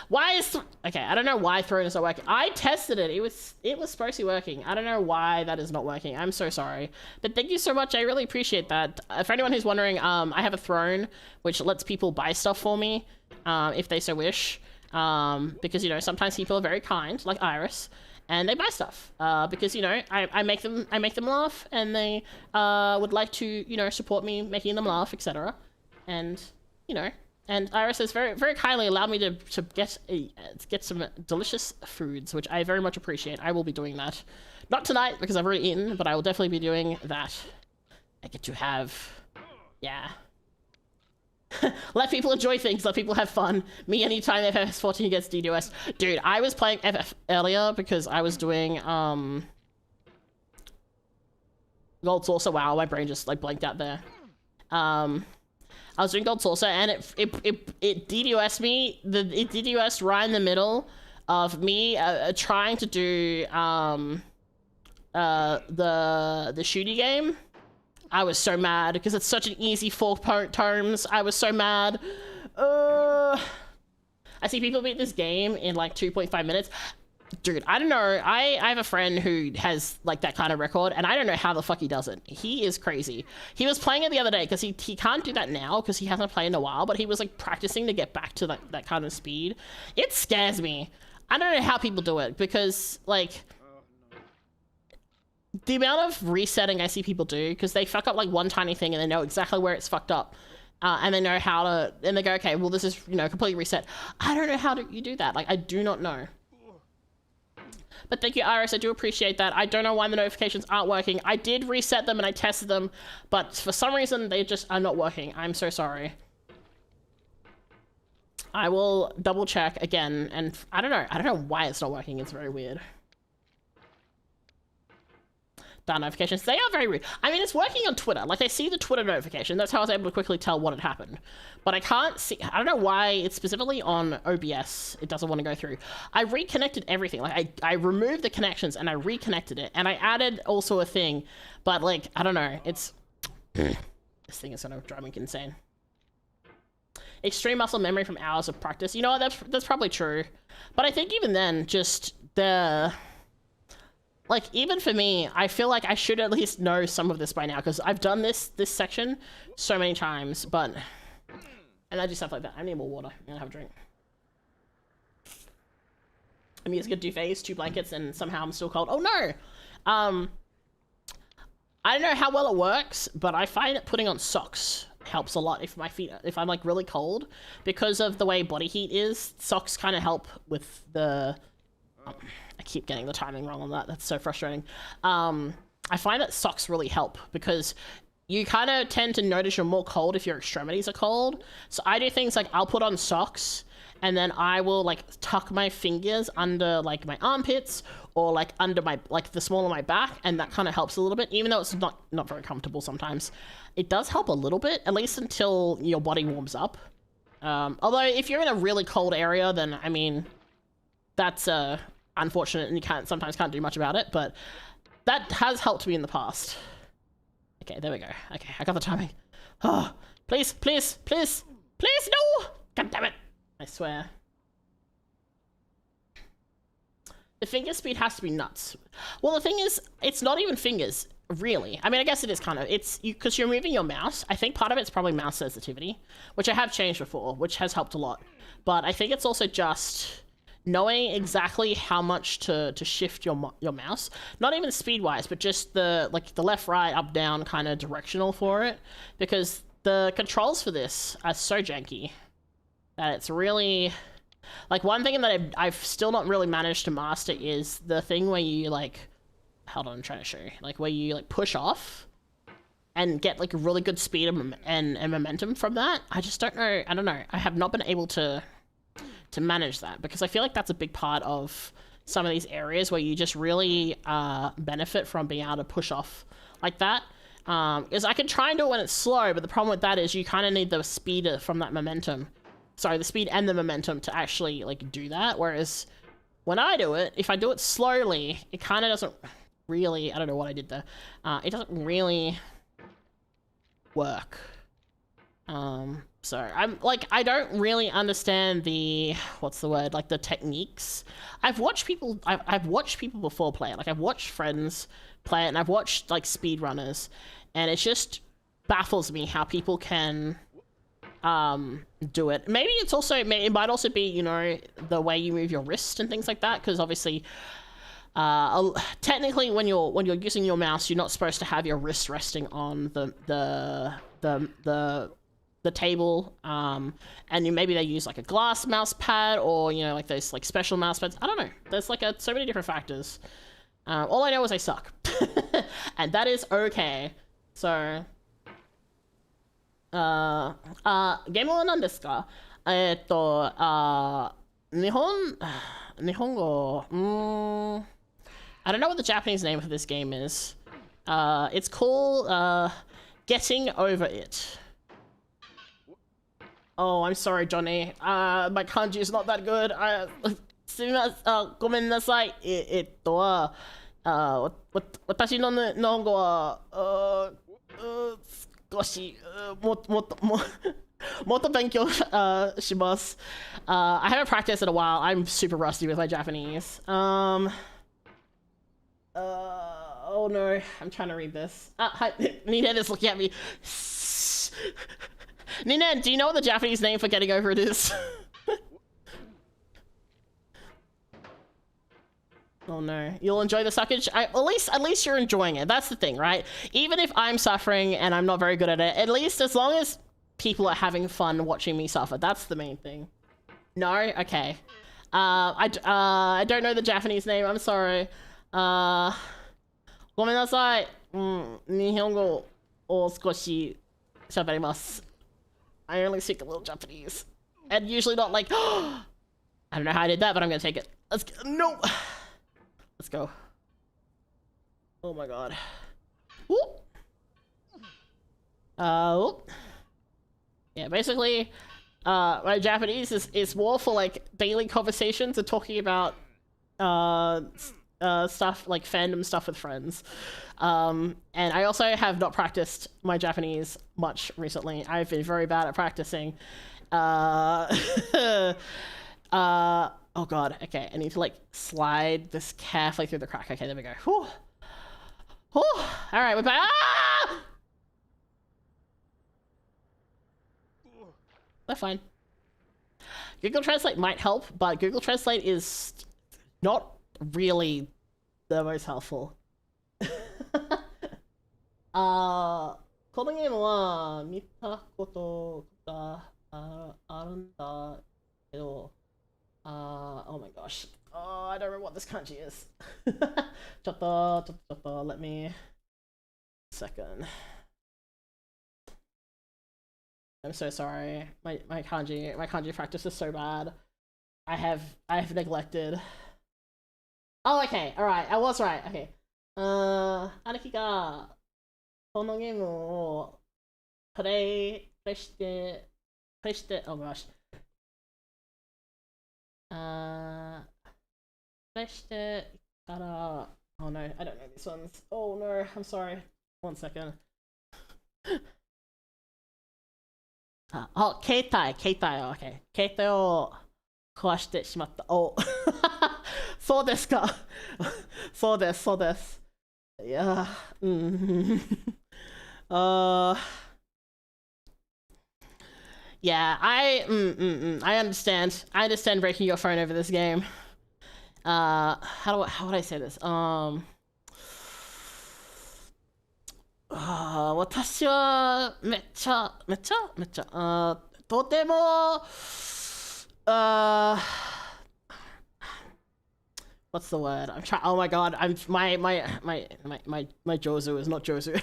Why is... Okay, I don't know why Throne is not working. I tested it. It was supposed to be working. I don't know why that is not working. I'm so sorry. But thank you so much. I really appreciate that. For anyone who's wondering, I have a Throne, which lets people buy stuff for me, if they so wish. Because, you know, sometimes people are very kind, like Iris, and they buy stuff. Because, you know, I make them laugh, and they would like to, you know, support me making them laugh, etc. And, you know... And Iris has very, very kindly allowed me to get some delicious foods, which I very much appreciate. I will be doing that. Not tonight, because I've already eaten, but I will definitely be doing that. I get to have... Yeah. Let people enjoy things, let people have fun. Me, anytime FF14 gets DDoS. Dude, I was playing FF earlier because I was doing, Gold Saucer. Wow, my brain just, like, blanked out there. I was doing Gold Saucer, and it DDoS'd me. It DDoS'd right in the middle of me trying to do the shooty game. I was so mad because it's such an easy 4 terms. I was so mad. I see people beat this game in like 2.5 minutes. Dude, I don't know. I have a friend who has like that kind of record, and I don't know how the fuck he does it. He is crazy. He was playing it the other day because he can't do that now because he hasn't played in a while, but he was like practicing to get back to that kind of speed. It scares me. I don't know how people do it because like the amount of resetting I see people do, because they fuck up like one tiny thing and they know exactly where it's fucked up. And they know how to, and they go, okay, well this is, you know, completely reset. I don't know how you do that. Like, I do not know. But thank you, Iris. I do appreciate that. I don't know why the notifications aren't working. I did reset them and I tested them, but for some reason they just are not working. I'm so sorry. I will double check again, and I don't know why it's not working. It's very weird. The notifications, they are very rude. I mean, it's working on Twitter. Like, I see the Twitter notification. That's how I was able to quickly tell what had happened. But I can't see... I don't know why it's specifically on OBS. It doesn't want to go through. I reconnected everything. Like, I removed the connections and I reconnected it. And I added also a thing. But, like, I don't know. It's... This thing is going to drive me insane. Extreme muscle memory from hours of practice. You know what? That's probably true. But I think even then, just the... like, even for me, I feel like I should at least know some of this by now, because I've done this section so many times, but... And I do stuff like that. I need more water. I'm gonna have a drink. I'm using a duvet, 2 blankets, and somehow I'm still cold. Oh no! I don't know how well it works, but I find that putting on socks helps a lot if I'm like really cold. Because of the way body heat is, socks kind of help with the... I keep getting the timing wrong on that. That's so frustrating. I find that socks really help because you kind of tend to notice you're more cold if your extremities are cold. So I do things like I'll put on socks and then I will like tuck my fingers under like my armpits or like under my, like the small of my back, and that kind of helps a little bit, even though it's not very comfortable sometimes. It does help a little bit, at least until your body warms up. Although if you're in a really cold area, then I mean, that's unfortunate and you sometimes can't do much about it, but that has helped me in the past. Okay, there we go. Okay, I got the timing. Oh, please, please, please, please, no! God damn it. I swear. The finger speed has to be nuts. Well, the thing is, it's not even fingers, really. I mean, I guess it is kind of. It's because you're moving your mouse. I think part of it's probably mouse sensitivity, which I have changed before, which has helped a lot. But I think it's also just knowing exactly how much to shift your mouse. Not even speed-wise, but just the left, right, up, down kind of directional for it. Because the controls for this are so janky that it's really... Like, one thing that I've still not really managed to master is the thing where you, like... Hold on, I'm trying to show you. Like, where you, like, push off and get, like, a really good speed and momentum from that. I just don't know. I don't know. I have not been able to manage that, because I feel like that's a big part of some of these areas where you just really benefit from being able to push off like that. Because I can try and do it when it's slow, but the problem with that is you kind of need the speed from that momentum. Sorry, the speed and the momentum to actually, like, do that. Whereas when I do it, if I do it slowly, it kind of doesn't really... I don't know what I did there. It doesn't really work. So I'm like, I don't really understand the, what's the word, like the techniques. I've watched people before play it. Like, I've watched friends play it, and I've watched like speedrunners, and it just baffles me how people can do it. Maybe it's also, it might also be, you know, the way you move your wrist and things like that, because obviously technically when you're using your mouse, you're not supposed to have your wrist resting on the table, and maybe they use like a glass mouse pad, or, you know, like those like special mouse pads. I don't know. There's like so many different factors. All I know is I suck, and that is okay. So, game wa nan desu ka? Nihongo. I don't know what the Japanese name for this game is. It's called Getting Over It. Oh, I'm sorry, Johnny. My kanji is not that good. すみません。ごめんなさい。私の日本語は少しもっと勉強します。I haven't practiced in a while. I'm super rusty with my Japanese. Oh no, I'm trying to read this. Hi, Nina is looking at me. Nina, do you know what the Japanese name for getting over it is? Oh no, you'll enjoy the suckage? At least you're enjoying it. That's the thing, right? Even if I'm suffering and I'm not very good at it, at least as long as people are having fun watching me suffer, that's the main thing. No? Okay. I don't know the Japanese name, I'm sorry. ごめんなさい。日本語を少し喋ります。I only speak a little Japanese. And usually not like, I don't know how I did that, but I'm gonna take it. Let's go. No! Let's go. Oh my god. Whoop. Yeah, basically, my Japanese is more for like daily conversations and talking about stuff like fandom stuff with friends. And I also have not practiced my Japanese much recently. I've been very bad at practicing. Oh god, okay, I need to like slide this carefully through the crack. Okay, there we go. Whew. Whew. Alright, we're back. Ah! They're fine. Google Translate might help, but Google Translate is not really the most helpful. このゲームは見たことがあるんだけど、oh my gosh. Oh, I don't remember what this kanji is. ちょっと、let me... second. I'm so sorry. My kanji practice is so bad. I have neglected. Oh, okay. All right. I was right. Okay. 兄貴がこのゲームをプレイして、oh gosh. プレイしてから、oh no, I don't know these ones. Oh no, I'm sorry. 1 second. 携帯、OK。携帯を壊してしまった。おそうですか。そうです。いや、yeah, I understand. I understand breaking your phone over this game. How would I say this? 私はめっちゃとてもwhat's the word? I'm trying. Oh my god! My Jozu is not Jozu.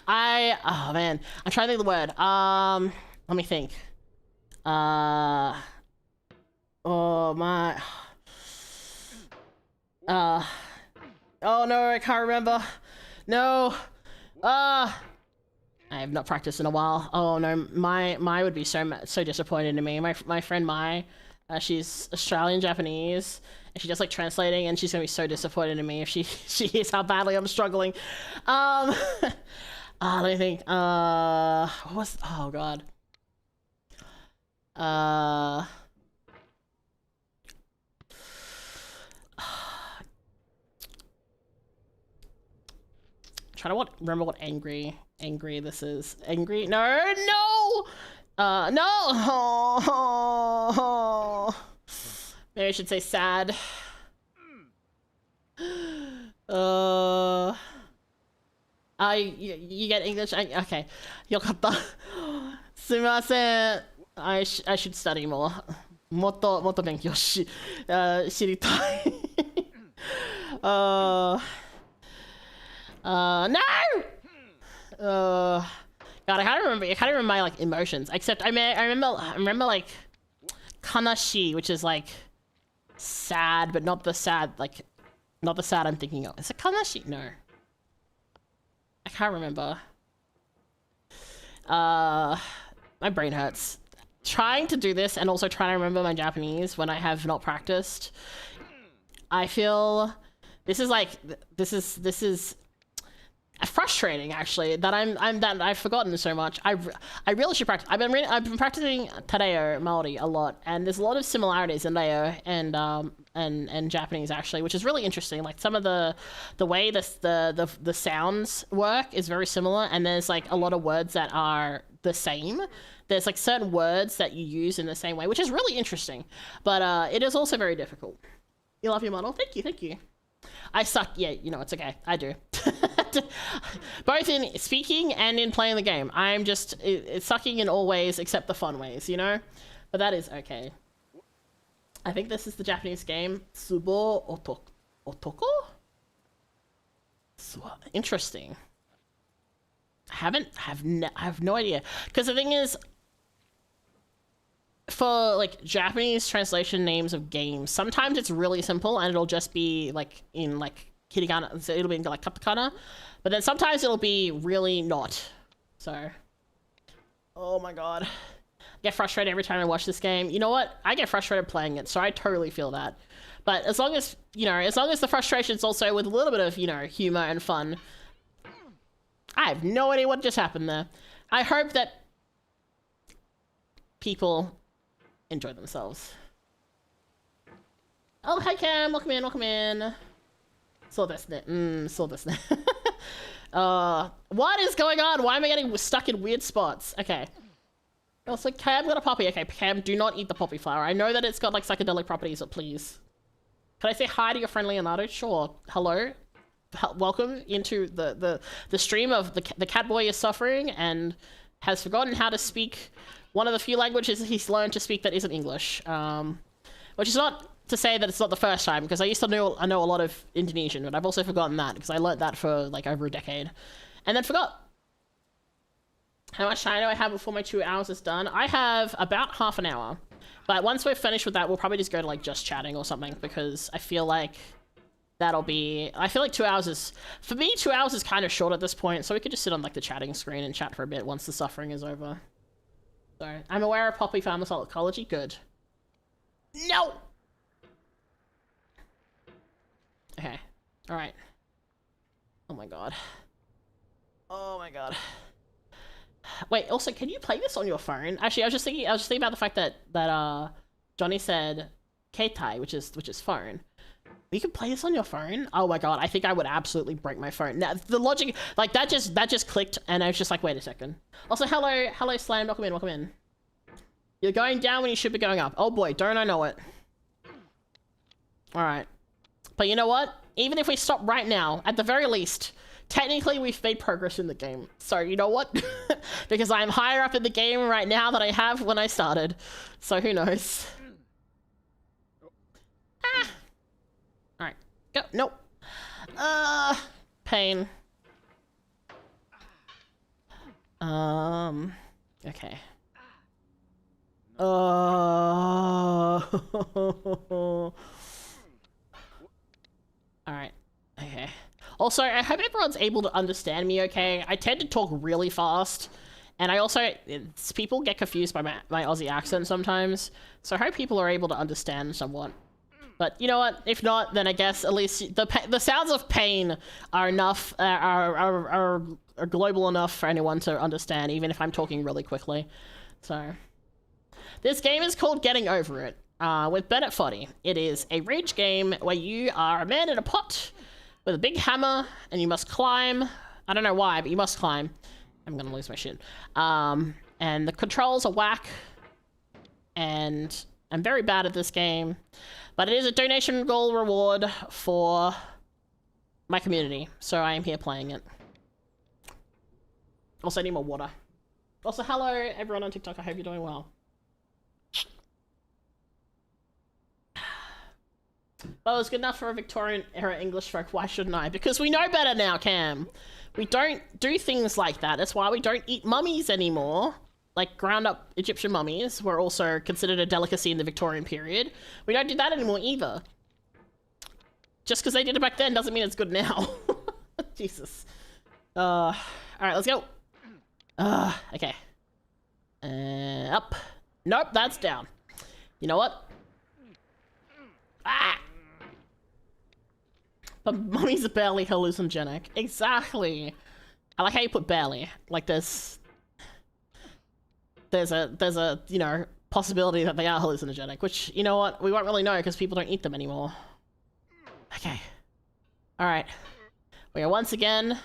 Oh man, I'm trying to think of the word. Let me think. Oh my. Oh no, I can't remember. No. I have not practiced in a while. Oh no, Mai would be so disappointed in me. My friend Mai, she's Australian Japanese, and she does like translating, and she's gonna be so disappointed in me if she hears how badly I'm struggling. Let me think. Oh god. Trying to remember what angry this is. Angry? No! No! Maybe I should say sad. You get English? Okay. よかった。すみません。I should study more. もっと勉強知りたい。No! God, I can't remember my like emotions. Except I remember like kanashi, which is like sad, but not the sad I'm thinking of. Is it kanashi? No. I can't remember. My brain hurts. Trying to do this and also trying to remember my Japanese when I have not practiced. I feel this is frustrating actually that I've forgotten so much. I really should practice. I've been practicing Tadeo Maori a lot, and there's a lot of similarities in Reo and Japanese actually, which is really interesting. Like some of the way the sounds work is very similar, and there's like a lot of words that are the same. There's like certain words that you use in the same way, which is really interesting, but it is also very difficult. You love your model? Thank you. I suck. Yeah, you know, it's okay. I do. Both in speaking and in playing the game. I'm just it's sucking in all ways except the fun ways, you know? But that is okay. I think this is the Japanese game. Tsubo Otoko? Interesting. I have no idea. Because the thing is, for like Japanese translation names of games, sometimes it's really simple and it'll just be like in like hiragana, so it'll be in like katakana, but then sometimes it'll be really not. So, oh my god, I get frustrated every time I watch this game. You know what? I get frustrated playing it, so I totally feel that. But as long as, you know, as long as the frustration's also with a little bit of, you know, humor and fun. I have no idea what just happened there. I hope that people enjoy themselves. Oh, hi Cam, welcome in, welcome in. Saw this net. Saw this net. What is going on? Why am I getting stuck in weird spots? Okay. Also, Cam got a poppy. Okay, Cam, do not eat the poppy flower. I know that it's got like psychedelic properties, but please. Can I say hi to your friend Leonardo? Sure. Hello. Welcome into the stream of the Catboy is suffering and has forgotten how to speak one of the few languages he's learned to speak that isn't English. Which is not to say that it's not the first time, because I know a lot of Indonesian, but I've also forgotten that because I learnt that for like over a decade and then forgot. How much time do I have before my 2 hours is done? I have about half an hour, but once we're finished with that, we'll probably just go to like just chatting or something, because I feel like that'll be, I feel like 2 hours is, for me, 2 hours is kind of short at this point, so we could just sit on like the chatting screen and chat for a bit once the suffering is over. So, I'm aware of poppy pharmacology. Good. No! Okay. Alright. Oh my god. Oh my god. Wait, also, can you play this on your phone? Actually, I was just thinking about the fact that Johnny said Keitai, which is phone. You can play this on your phone? Oh my god, I think I would absolutely break my phone. Now, the logic, like, that just clicked, and I was just like, wait a second. Also, hello, Slam, welcome in. You're going down when you should be going up. Oh boy, don't I know it. Alright. But you know what? Even if we stop right now, at the very least, technically we've made progress in the game. So, you know what? Because I'm higher up in the game right now than I have when I started. So, who knows? Ah! Alright. Go. Nope. Pain. Okay. Alright. Okay. Also, I hope everyone's able to understand me okay. I tend to talk really fast. And I also, people get confused by my Aussie accent sometimes. So I hope people are able to understand somewhat. But you know what? If not, then I guess at least the sounds of pain are enough, are global enough for anyone to understand, even if I'm talking really quickly. So, this game is called Getting Over It, with Bennett Foddy. It is a rage game where you are a man in a pot with a big hammer, and you must climb. I don't know why, but you must climb. I'm gonna lose my shit. And the controls are whack, and I'm very bad at this game. But it is a donation goal reward for my community, so I am here playing it. Also, I need more water. Also, hello everyone on TikTok, I hope you're doing well. Well, it's good enough for a Victorian era English folk, why shouldn't I? Because we know better now, Cam. We don't do things like that. That's why we don't eat mummies anymore. Like, ground up Egyptian mummies were also considered a delicacy in the Victorian period. We don't do that anymore either. Just because they did it back then doesn't mean it's good now. Jesus. Alright, let's go. Okay. Up. Nope, that's down. You know what? Ah! But mummies are barely hallucinogenic. Exactly. I like how you put barely. Like there's a, you know, possibility that they are hallucinogenic, which, you know what, we won't really know because people don't eat them anymore. Okay. Alright. We are once again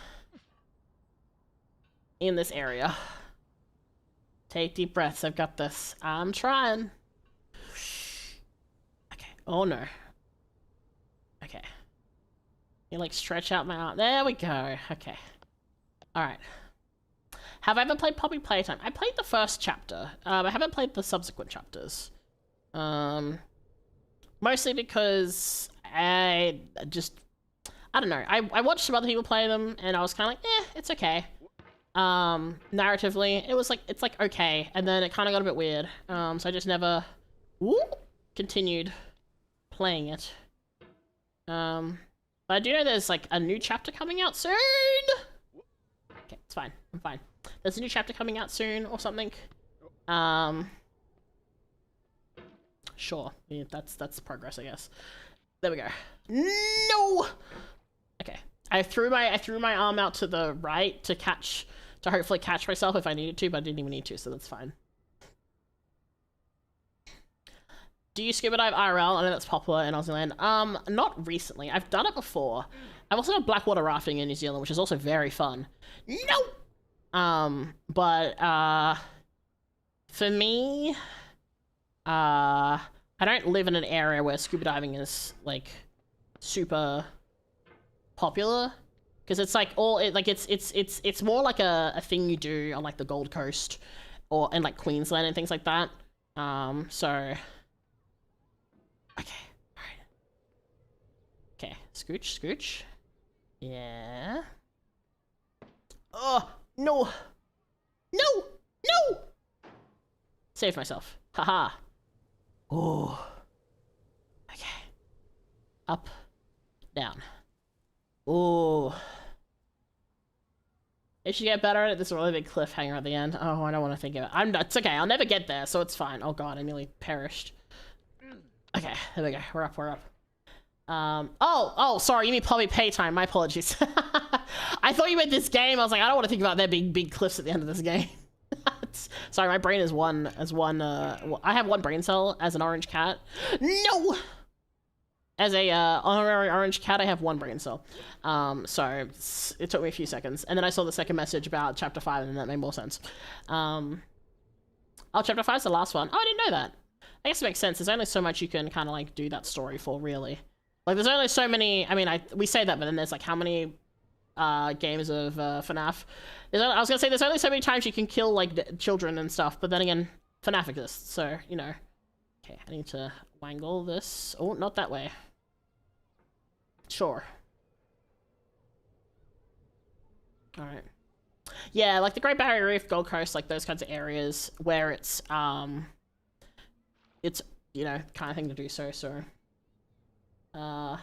in this area. Take deep breaths, I've got this. I'm trying. Okay. Oh no. Okay. You like stretch out my arm. There we go. Okay. Alright. Have I ever played Poppy Playtime? I played the first chapter. I haven't played the subsequent chapters. Mostly because I don't know. I watched some other people play them and I was kind of like, it's okay. Narratively, it's like okay. And then it kind of got a bit weird. So I just never continued playing it. But I do know there's like a new chapter coming out soon. Okay, it's fine. I'm fine. There's a new chapter coming out soon or something. Sure. Yeah, that's progress, I guess. There we go. No. Okay. I threw my arm out to the right to hopefully catch myself if I needed to, but I didn't even need to, so that's fine. do you scuba dive IRL? I know that's popular in New Zealand. Not recently. I've done it before. I've also done blackwater rafting in New Zealand, which is also very fun. No! But, for me, I don't live in an area where scuba diving is, like, super popular. Because it's like it's more like a thing you do on like the Gold Coast or in like Queensland and things like that. So okay, alright. Okay, scooch. Yeah. Oh no! No! Saved myself. Haha. Oh. Okay. Up. Down. Oh. It should get better at this really big cliffhanger at the end. Oh, I don't want to think of it. It's okay. I'll never get there, so it's fine. Oh god, I nearly perished. Okay, there we go. We're up. Oh, sorry. You mean probably pay time. My apologies. I thought you meant this game. I was like, I don't want to think about there being big cliffs at the end of this game. Sorry, my brain is one. I have one brain cell as an orange cat. No. As a honorary orange cat, I have one brain cell. So it took me a few seconds. And then I saw the second message about Chapter 5, and that made more sense. Oh, Chapter 5 is the last one. Oh, I didn't know that. I guess it makes sense. There's only so much you can kind of, like, do that story for, really. Like, there's only so many... I mean, we say that, but then there's, like, how many games of FNAF? I was gonna say, there's only so many times you can kill, like, children and stuff, but then again, FNAF exists, so, you know. Okay, I need to wangle this. Oh, not that way. Sure. Alright. Yeah, like the Great Barrier Reef, Gold Coast, like those kinds of areas where it's, you know, kind of thing to do so. I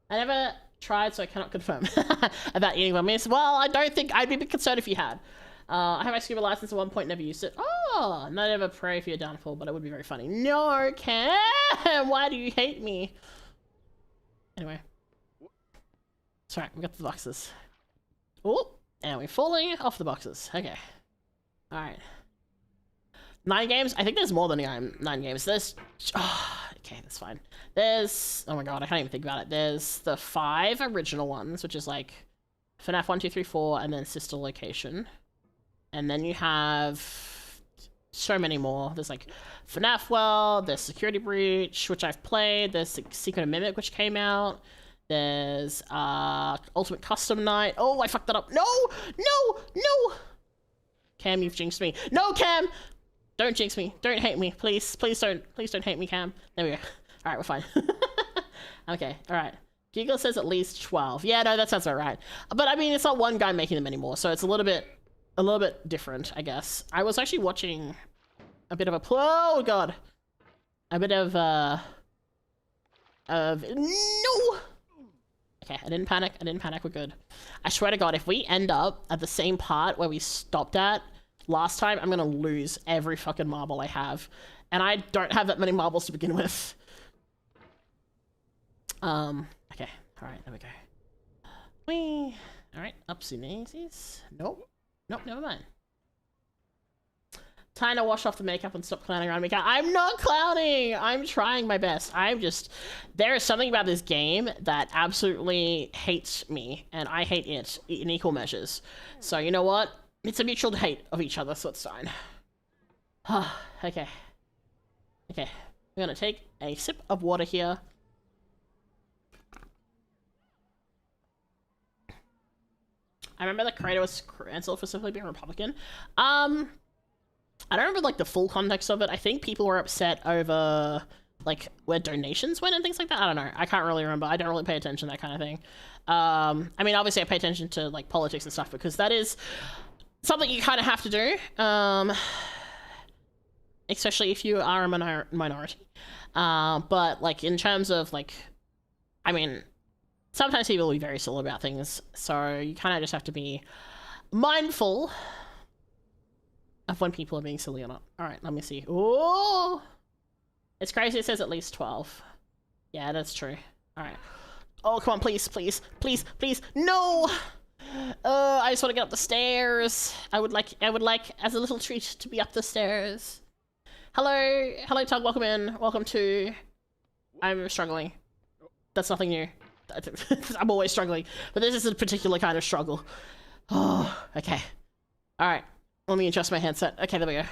never tried, so I cannot confirm about anyone. Well, I don't think I'd be a bit concerned if you had. I have my scuba license at one point, never used it. Oh, not ever pray for your downfall, but it would be very funny. No, Cam! Why do you hate me? Anyway. Sorry, we got the boxes. Oh, and we're falling off the boxes. Okay. Alright. 9 games? I think there's more than 9 games. There's... Oh, okay, that's fine. There's... Oh my god, I can't even think about it. There's the 5 original ones, which is like FNAF 1, 2, 3, 4, and then Sister Location. And then you have so many more. There's like FNAF World, there's Security Breach, which I've played, there's Secret of Mimic, which came out, there's Ultimate Custom Night. Oh, I fucked that up. No! Cam, you've jinxed me. No, Cam! Don't jinx me. Don't hate me. Please don't hate me, Cam. There we go. Alright, we're fine. Okay, alright. Giggle says at least 12. Yeah, no, that sounds about right. But I mean, it's not one guy making them anymore, so it's a little bit different, I guess. I was actually watching a bit of a... Oh, God. A bit of, No! Okay, I didn't panic. We're good. I swear to God, if we end up at the same part where we stopped at last time, I'm gonna lose every fucking marble I have. And I don't have that many marbles to begin with. Okay. Alright, there we go. Whee! Alright, upsy daisies. Nope, never mind. Time to wash off the makeup and stop clowning around Mika. I'm not clowning! I'm trying my best. There is something about this game that absolutely hates me, and I hate it in equal measures. So, you know what? It's a mutual hate of each other, so it's fine. Okay. We're gonna take a sip of water here. I remember the creator was cancelled for simply being Republican. I don't remember, like, the full context of it. I think people were upset over, like, where donations went and things like that. I don't know. I can't really remember. I don't really pay attention to that kind of thing. I mean, obviously I pay attention to, like, politics and stuff because that is something you kind of have to do. Especially if you are a minority. But, like, in terms of, like, I mean... Sometimes people will be very silly about things, so you kind of just have to be mindful of when people are being silly or not. Alright, let me see. Oh, it's crazy it says at least 12. Yeah, that's true. Alright. Oh, come on, please. No! I just want to get up the stairs. I would like, as a little treat, to be up the stairs. Hello, Tug. Welcome in. Welcome to. I'm struggling. That's nothing new. I'm always struggling, but this is a particular kind of struggle. Oh, okay. All right. Let me adjust my headset. Okay, there we go.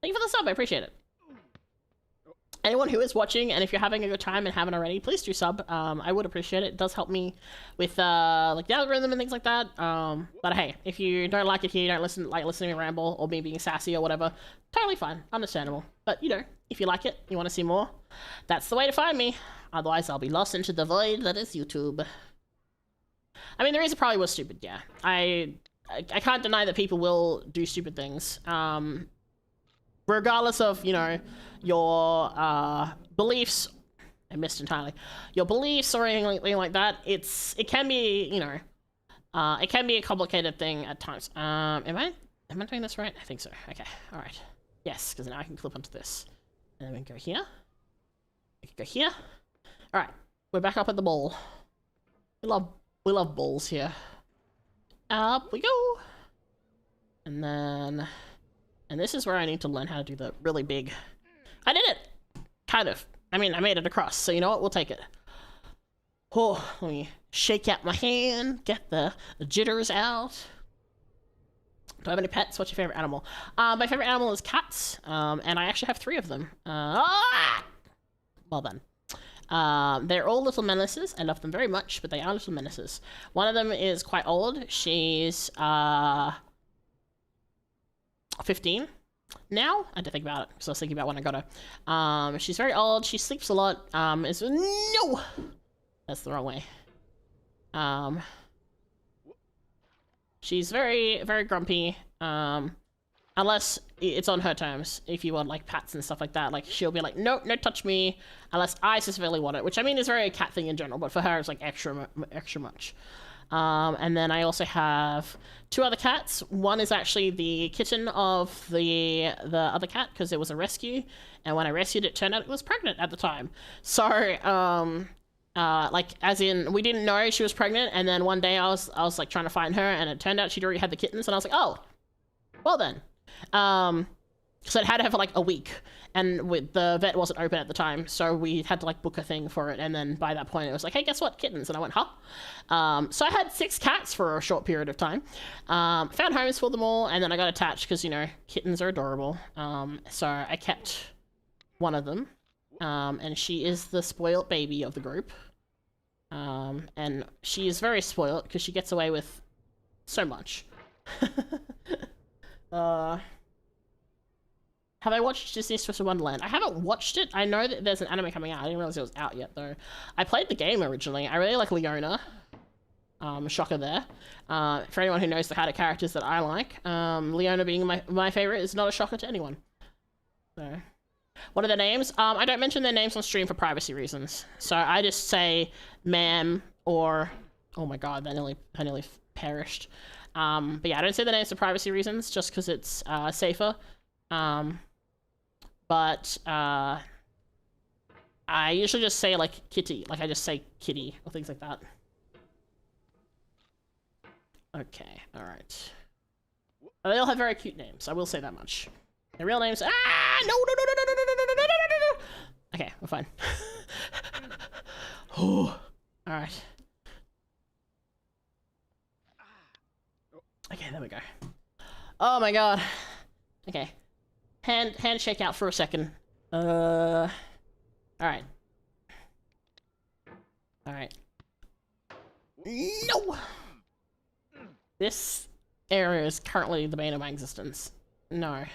Thank you for the sub. I appreciate it. Anyone who is watching, and if you're having a good time and haven't already, please do sub. I would appreciate it. It does help me with like the algorithm and things like that. But hey, if you don't like it here, you don't like listening to me ramble or me being sassy or whatever, totally fine, understandable. But you know, if you like it, you want to see more, that's the way to find me. Otherwise, I'll be lost into the void that is YouTube. I mean, the reason probably was stupid. Yeah, I can't deny that people will do stupid things. Regardless of, you know, your beliefs. I missed entirely. Your beliefs or anything like that. It can be, you know, it can be a complicated thing at times. Am I doing this right? I think so. Okay. All right. Yes, because now I can clip onto this. And then we can go here. We can go here. All right. We're back up at the ball. We love balls here. Up we go. And then, and this is where I need to learn how to do the really big. I did it! Kind of. I mean, I made it across, so you know what? We'll take it. Oh, let me shake out my hand, get the jitters out. Do I have any pets? What's your favorite animal? My favorite animal is cats, and I actually have 3 of them. Well then. They're all little menaces. I love them very much, but they are little menaces. One of them is quite old. She's 15 now. I had to think about it because I was thinking about when I got her. She's very old. She sleeps a lot. No, that's the wrong way. She's very, very grumpy. Unless it's on her terms. If you want like pats and stuff like that, like she'll be like, no, no, touch me, unless I specifically want it. Which I mean is very a cat thing in general, but for her it's like extra much. And then I also have 2 other cats. One is actually the kitten of the other cat because it was a rescue, and when I rescued it, turned out it was pregnant at the time. So like as in we didn't know she was pregnant, and then one day I was like trying to find her, and it turned out she'd already had the kittens, and I was like, oh, well then. So it had her for like a week, and the vet wasn't open at the time, so we had to like book a thing for it, and then by that point it was like, hey, guess what, kittens? And I went, huh? So I had 6 cats for a short period of time. Found homes for them all, and then I got attached because, you know, kittens are adorable. So I kept one of them, and she is the spoiled baby of the group. And she is very spoiled because she gets away with so much. Have I watched Disney's Twisted Wonderland? I haven't watched it. I know that there's an anime coming out. I didn't realize it was out yet, though. I played the game originally. I really like Leona. Shocker there. For anyone who knows the kind of characters that I like, Leona being my favorite is not a shocker to anyone. So, what are their names? I don't mention their names on stream for privacy reasons. So I just say ma'am or, oh my god, I nearly perished. But yeah, I don't say the names for privacy reasons, just because it's safer. But I usually just say like kitty, like I just say kitty or things like that. Okay, all right. They all have very cute names. I will say that much. Their real names. No. Okay, we're fine. Oh, all right. Okay, there we go. Oh my god. Okay. Handshake out for a second. Alright. Alright. No! This area is currently the bane of my existence. No.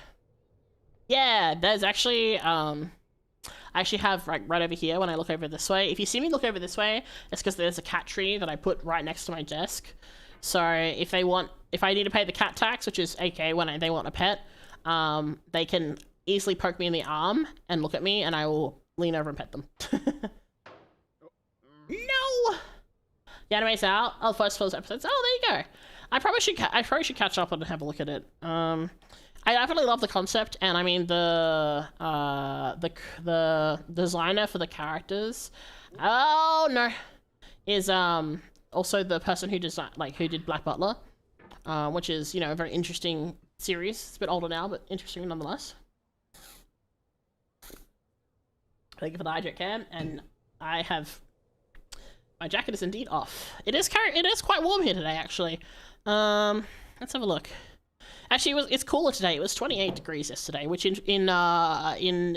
Yeah, there's actually, I actually have right over here when I look over this way. If you see me look over this way, it's because there's a cat tree that I put right next to my desk. So if I need to pay the cat tax, which is AK when they want a pet, they can easily poke me in the arm and look at me, and I will lean over and pet them. No! The anime's out. Oh, first episodes. Oh, there you go. I probably should catch up and have a look at it. I definitely love the concept, and I mean the designer for the characters. Oh no, is also the person who did Black Butler, which is, you know, a very interesting series. It's a bit older now, but interesting nonetheless. Thank you for the hydrate cam, and I have... My jacket is indeed off. It is quite warm here today, actually. Let's have a look. Actually, it's cooler today. It was 28 degrees yesterday, which in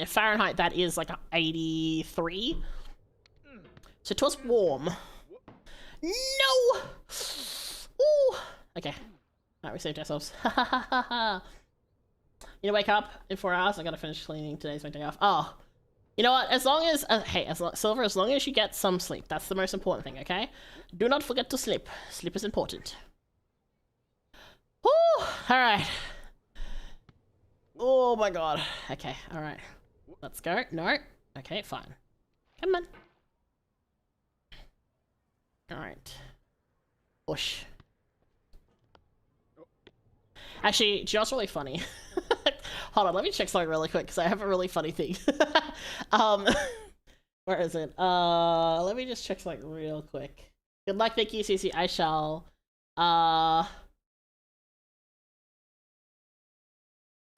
Fahrenheit that is like 83. So it was warm. No. Ooh. Okay. Alright, we saved ourselves. You know, wake up in 4 hours. I gotta finish cleaning. Today's my day off. Oh. You know what? As long as Silver, as long as you get some sleep, that's the most important thing. Okay. Do not forget to sleep. Sleep is important. Woo! All right. Oh my god. Okay. All right. Let's go. No. Okay. Fine. Come on. All right. Whoosh. Actually, do you know what's really funny? Hold on, let me check something really quick because I have a really funny thing. Where is it? Let me just check something real quick. Good luck, thank you, Cece. I shall.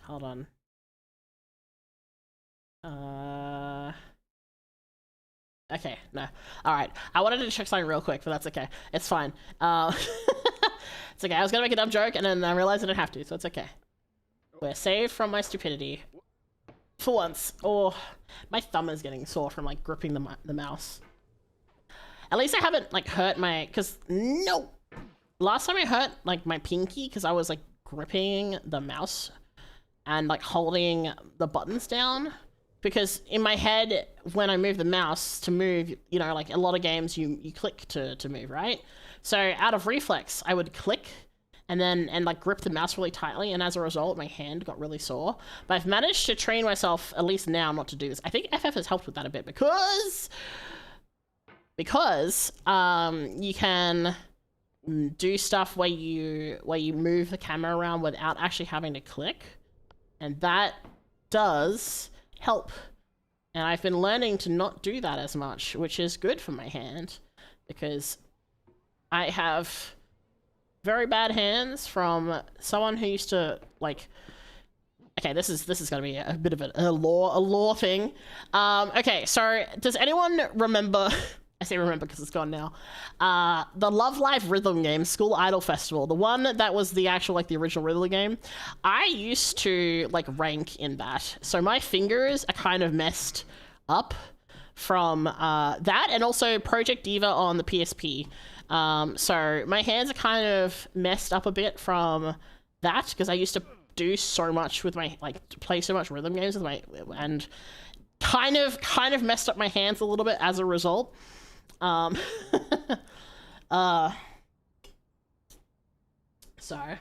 Hold on. Okay, no. Alright. I wanted to check something real quick, but that's okay. It's fine. It's okay. I was gonna make a dumb joke, and then I realized I didn't have to, so it's okay. We're saved from my stupidity. For once. Oh, my thumb is getting sore from, like, gripping the mouse. At least I haven't, like, hurt my... Because, no! Last time I hurt, like, my pinky, because I was, like, gripping the mouse and, like, holding the buttons down. Because in my head, when I move the mouse to move, you know, like, a lot of games, you click to move, right? So out of reflex, I would click and like grip the mouse really tightly, and as a result, my hand got really sore. But I've managed to train myself, at least now, not to do this. I think FF has helped with that a bit because you can do stuff where you move the camera around without actually having to click, and that does help. And I've been learning to not do that as much, which is good for my hand, because I have very bad hands from someone who used to, like... Okay, this is gonna be a bit of a lore thing. Okay, so does anyone remember... I say remember because it's gone now. The Love Live rhythm game, School Idol Festival, the one that was the actual, like, the original rhythm game. I used to, like, rank in that. So my fingers are kind of messed up from that, and also Project Diva on the PSP. So my hands are kind of messed up a bit from that, because I used to do so much with my, like, play so much rhythm games with my, and kind of messed up my hands a little bit as a result. Sorry.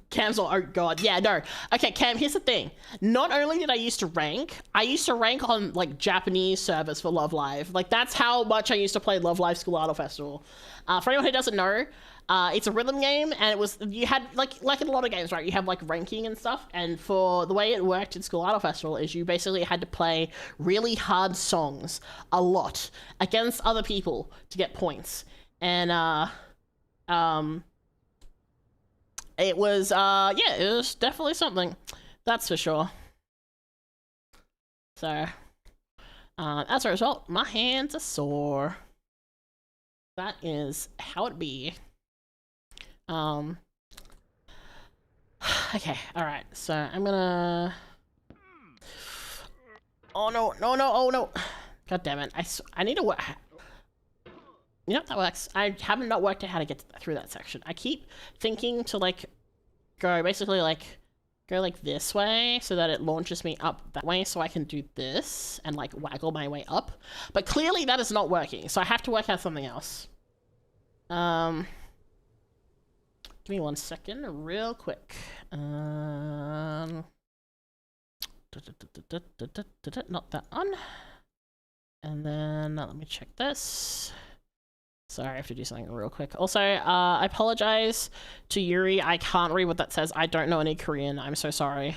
Cam's all, oh god, yeah, no. Okay, Cam, here's the thing. Not only did I used to rank on, like, Japanese servers for Love Live. Like, that's how much I used to play Love Live School Idol Festival. For anyone who doesn't know, it's a rhythm game, and you had, like in a lot of games, right, you have, like, ranking and stuff, and for the way it worked in School Idol Festival is you basically had to play really hard songs a lot against other people to get points. And, it was, yeah, it was definitely something. That's for sure. So, as a result, my hands are sore. That is how it be. Okay, alright, so I'm gonna... Oh no, no, no, oh no! God damn it, I need to work... You know if that works? I haven't not worked out how to get through that section. I keep thinking to, like, go like this way so that it launches me up that way so I can do this and, like, waggle my way up. But clearly that is not working, so I have to work out something else. Give me 1 second, real quick. Not that one. And then let me check this. Sorry, I have to do something real quick. Also, I apologize to Yuri. I can't read what that says. I don't know any Korean. I'm so sorry.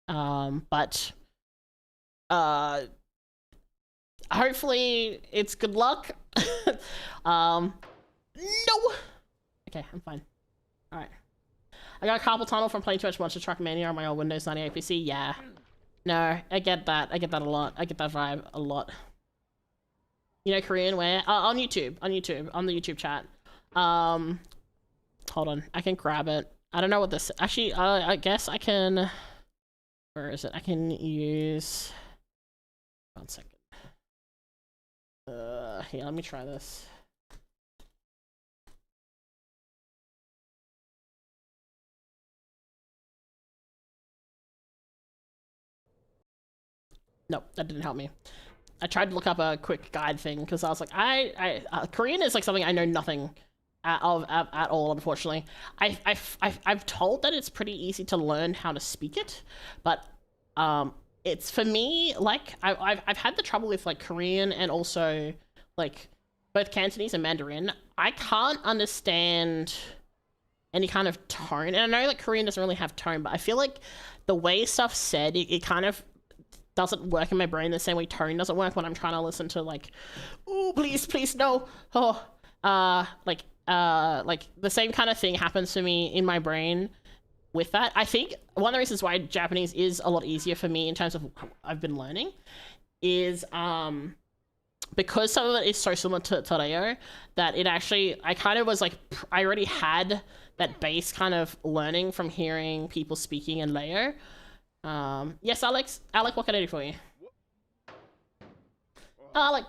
But hopefully it's good luck. No! Okay, I'm fine. Alright. I got a carpal tunnel from playing too much Monster Truck Mania on my old Windows 98 PC. Yeah. No, I get that. I get that a lot. I get that vibe a lot. You know Korean where? On YouTube. On the YouTube chat. Hold on. I can grab it. I don't know what this... Actually, I guess I can... Where is it? I can use... 1 second. Here, let me try this. Nope, that didn't help me. I tried to look up a quick guide thing because I was like, Korean is like something I know nothing at all, unfortunately. I've told that it's pretty easy to learn how to speak it, but it's for me like I've had the trouble with like Korean and also like both Cantonese and Mandarin. I can't understand any kind of tone, and I know that Korean doesn't really have tone, but I feel like the way stuff's said, it kind of doesn't work in my brain the same way tone doesn't work when I'm trying to listen to like, oh please no, oh, like the same kind of thing happens to me in my brain with that. I think one of the reasons why Japanese is a lot easier for me in terms of I've been learning is because some of it is so similar to Reo that it actually, I kind of was like, I already had that base kind of learning from hearing people speaking in Leo. Yes, Alec, what can I do for you? Alec,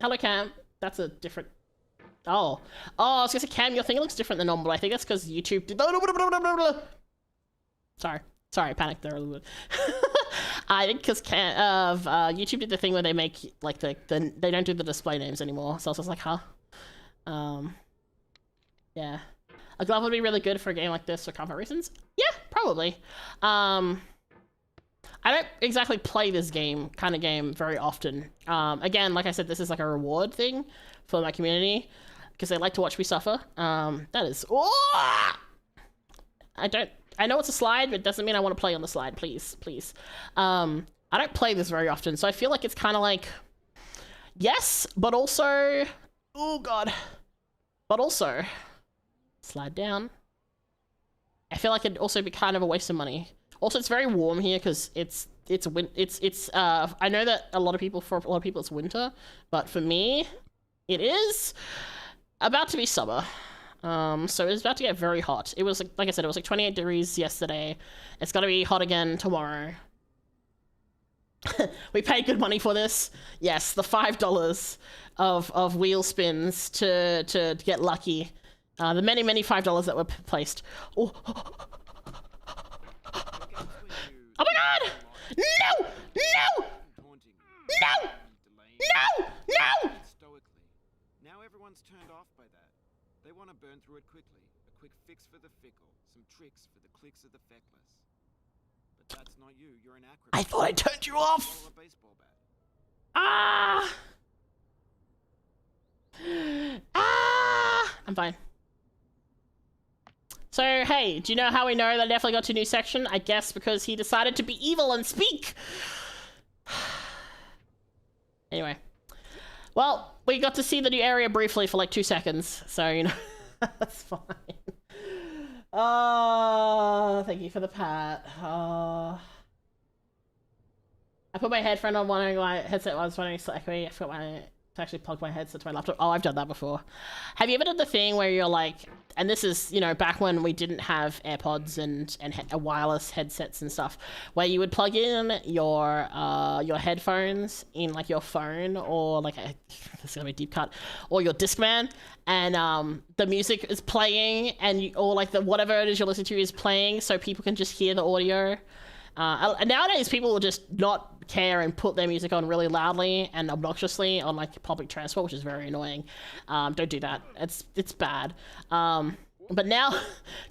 hello Cam. That's a different... Oh, I was gonna say, Cam, your thing looks different than normal, but I think that's because YouTube did... Sorry, I panicked there a little bit. I think because YouTube did the thing where they make, like, they don't do the display names anymore, so I was just like, huh? Yeah. A glove would be really good for a game like this for comfort reasons? Yeah, probably. I don't exactly play this kind of game very often. Again, like I said, this is like a reward thing for my community because they like to watch me suffer. That is... Oh! I know it's a slide, but it doesn't mean I want to play on the slide. Please. I don't play this very often, so I feel like it's kind of like... Yes, but also... Oh, God. But also... Slide down. I feel like it'd also be kind of a waste of money. Also, it's very warm here because it's I know that for a lot of people it's winter, but for me, it is about to be summer. So it's about to get very hot. It was like I said, it was like 28 degrees yesterday. It's gonna be hot again tomorrow. We paid good money for this. Yes, the $5 of wheel spins to get lucky. The many $5 that were placed. Oh. Oh my God! No! Now everyone's turned off by that. They want to burn through it quickly. A quick fix for the fickle. Some tricks for the clicks of the feckless. But that's not you. You're an acrobat. I thought I turned you off! A baseball bat. I'm fine. So, hey, do you know how we know that I definitely got to a new section? I guess because he decided to be evil and speak. Anyway. Well, we got to see the new area briefly for like 2 seconds. So, you know, that's fine. Oh, thank you for the pat. Oh. I put my headphone on wondering why headset was running slightly. I forgot to actually plug my headset to my laptop. Oh, I've done that before. Have you ever done the thing where you're like, and this is, you know, back when we didn't have AirPods and wireless headsets and stuff, where you would plug in your headphones in like your phone or like this is gonna be a deep cut, or your Discman, and the music is playing or like the whatever it is you're listening to is playing, so people can just hear the audio. Nowadays, people will just not care and put their music on really loudly and obnoxiously on like public transport, which is very annoying. Don't do that. It's bad. But now,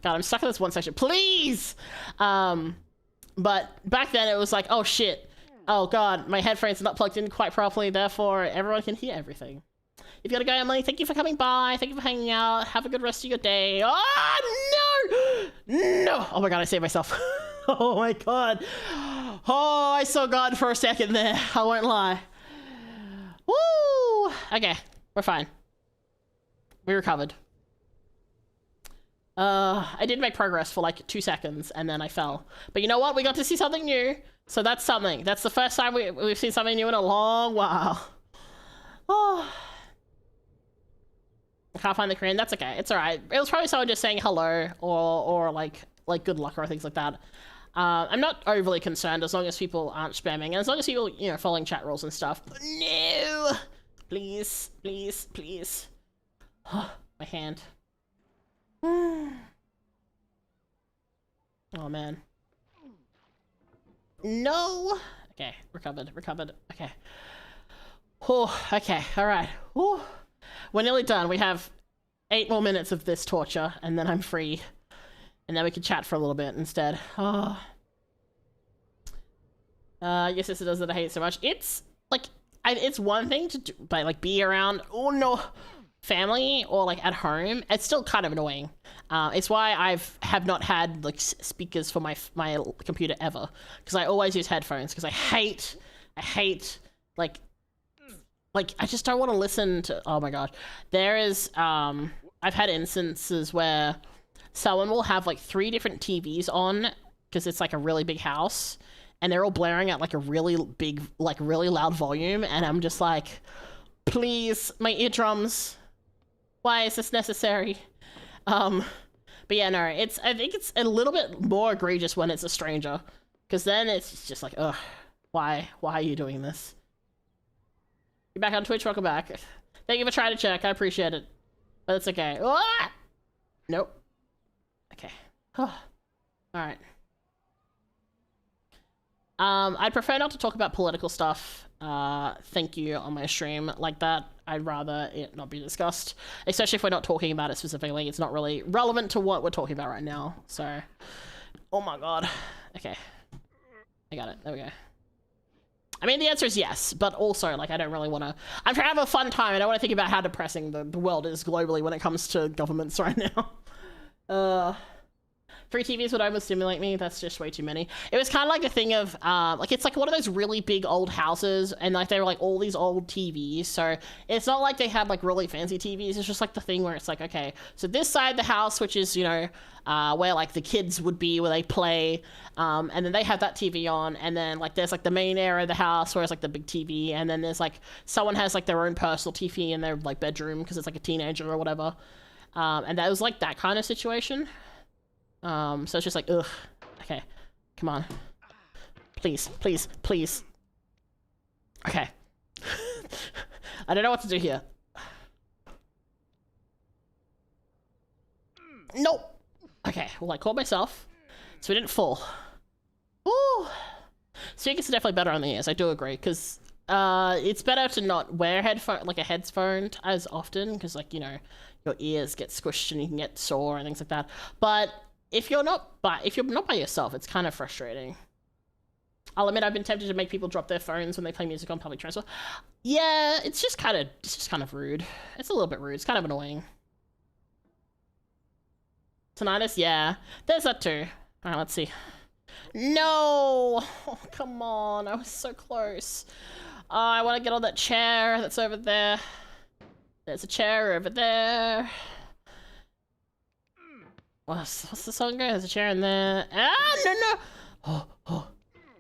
God, I'm stuck in this one section. Please. But back then it was like, oh shit. Oh God, my headphones are not plugged in quite properly. Therefore, everyone can hear everything. If you gotta go, Emily, thank you for coming by. Thank you for hanging out. Have a good rest of your day. Oh no! No! Oh my God, I saved myself. Oh my God. Oh, I saw God for a second there. I won't lie. Woo! Okay, we're fine. We recovered. I did make progress for like 2 seconds and then I fell. But you know what? We got to see something new. So that's something. That's the first time we've seen something new in a long while. Oh. I can't find the Korean. That's okay. It's alright. It was probably someone just saying hello or like good luck or things like that. I'm not overly concerned as long as people aren't spamming and as long as people, you know, following chat rules and stuff. No! Please, please, please. My hand. Oh man. No! Okay, recovered. Okay. Oh, okay, alright. We're nearly done. We have 8 more minutes of this torture, and then I'm free. And then we can chat for a little bit instead. Oh. Your sister does that I hate so much. It's, like, it's one thing to do, but, like, be around, oh no, family or, like, at home. It's still kind of annoying. It's why have not had, like, speakers for my computer ever. Because I always use headphones, because I hate, like, I just don't want to listen to, oh my god. There is, I've had instances where someone will have like 3 different TVs on, because it's like a really big house, and they're all blaring at like a really big, like really loud volume, and I'm just like, please, my eardrums, why is this necessary? But yeah, no, I think it's a little bit more egregious when it's a stranger, because then it's just like, ugh, why are you doing this? You're back on Twitch, welcome back. Thank you for trying to check, I appreciate it. But it's okay. Ah! Nope. Okay. Alright. I'd prefer not to talk about political stuff, thank you, on my stream like that. I'd rather it not be discussed. Especially if we're not talking about it specifically. It's not really relevant to what we're talking about right now, so... Oh my god. Okay. I got it, there we go. I mean, the answer is yes, but also, like, I don't really want to... I'm trying to have a fun time, and I want to think about how depressing the world is globally when it comes to governments right now. 3 TVs would overstimulate me. That's just way too many. It was kind of like a thing of, like, it's like one of those really big old houses, and, like, they were, like, all these old TVs, so it's not like they had, like, really fancy TVs. It's just, like, the thing where it's like, okay, so this side of the house, which is, you know, where, like, the kids would be, where they play, and then they have that TV on, and then, like, there's, like, the main area of the house where it's, like, the big TV, and then there's, like, someone has, like, their own personal TV in their, like, bedroom, because it's, like, a teenager or whatever, and that was, like, that kind of situation. So it's just like, ugh. Okay, come on. Please, please, please. Okay. I don't know what to do here. Nope. Okay, well, I caught myself, so we didn't fall. Ooh. Speakers are definitely better on the ears, I do agree, because it's better to not wear a headphone as often, because, like, you know, your ears get squished and you can get sore and things like that. But if you're not by yourself, it's kind of frustrating. I'll admit I've been tempted to make people drop their phones when they play music on public transport. Yeah, it's just kind of rude. It's a little bit rude. It's kind of annoying. Tinnitus, yeah. There's that too. Alright, let's see. No! Oh, come on. I was so close. I want to get on that chair that's over there. There's a chair over there. What's the song go? There's a chair in there. Ah, no!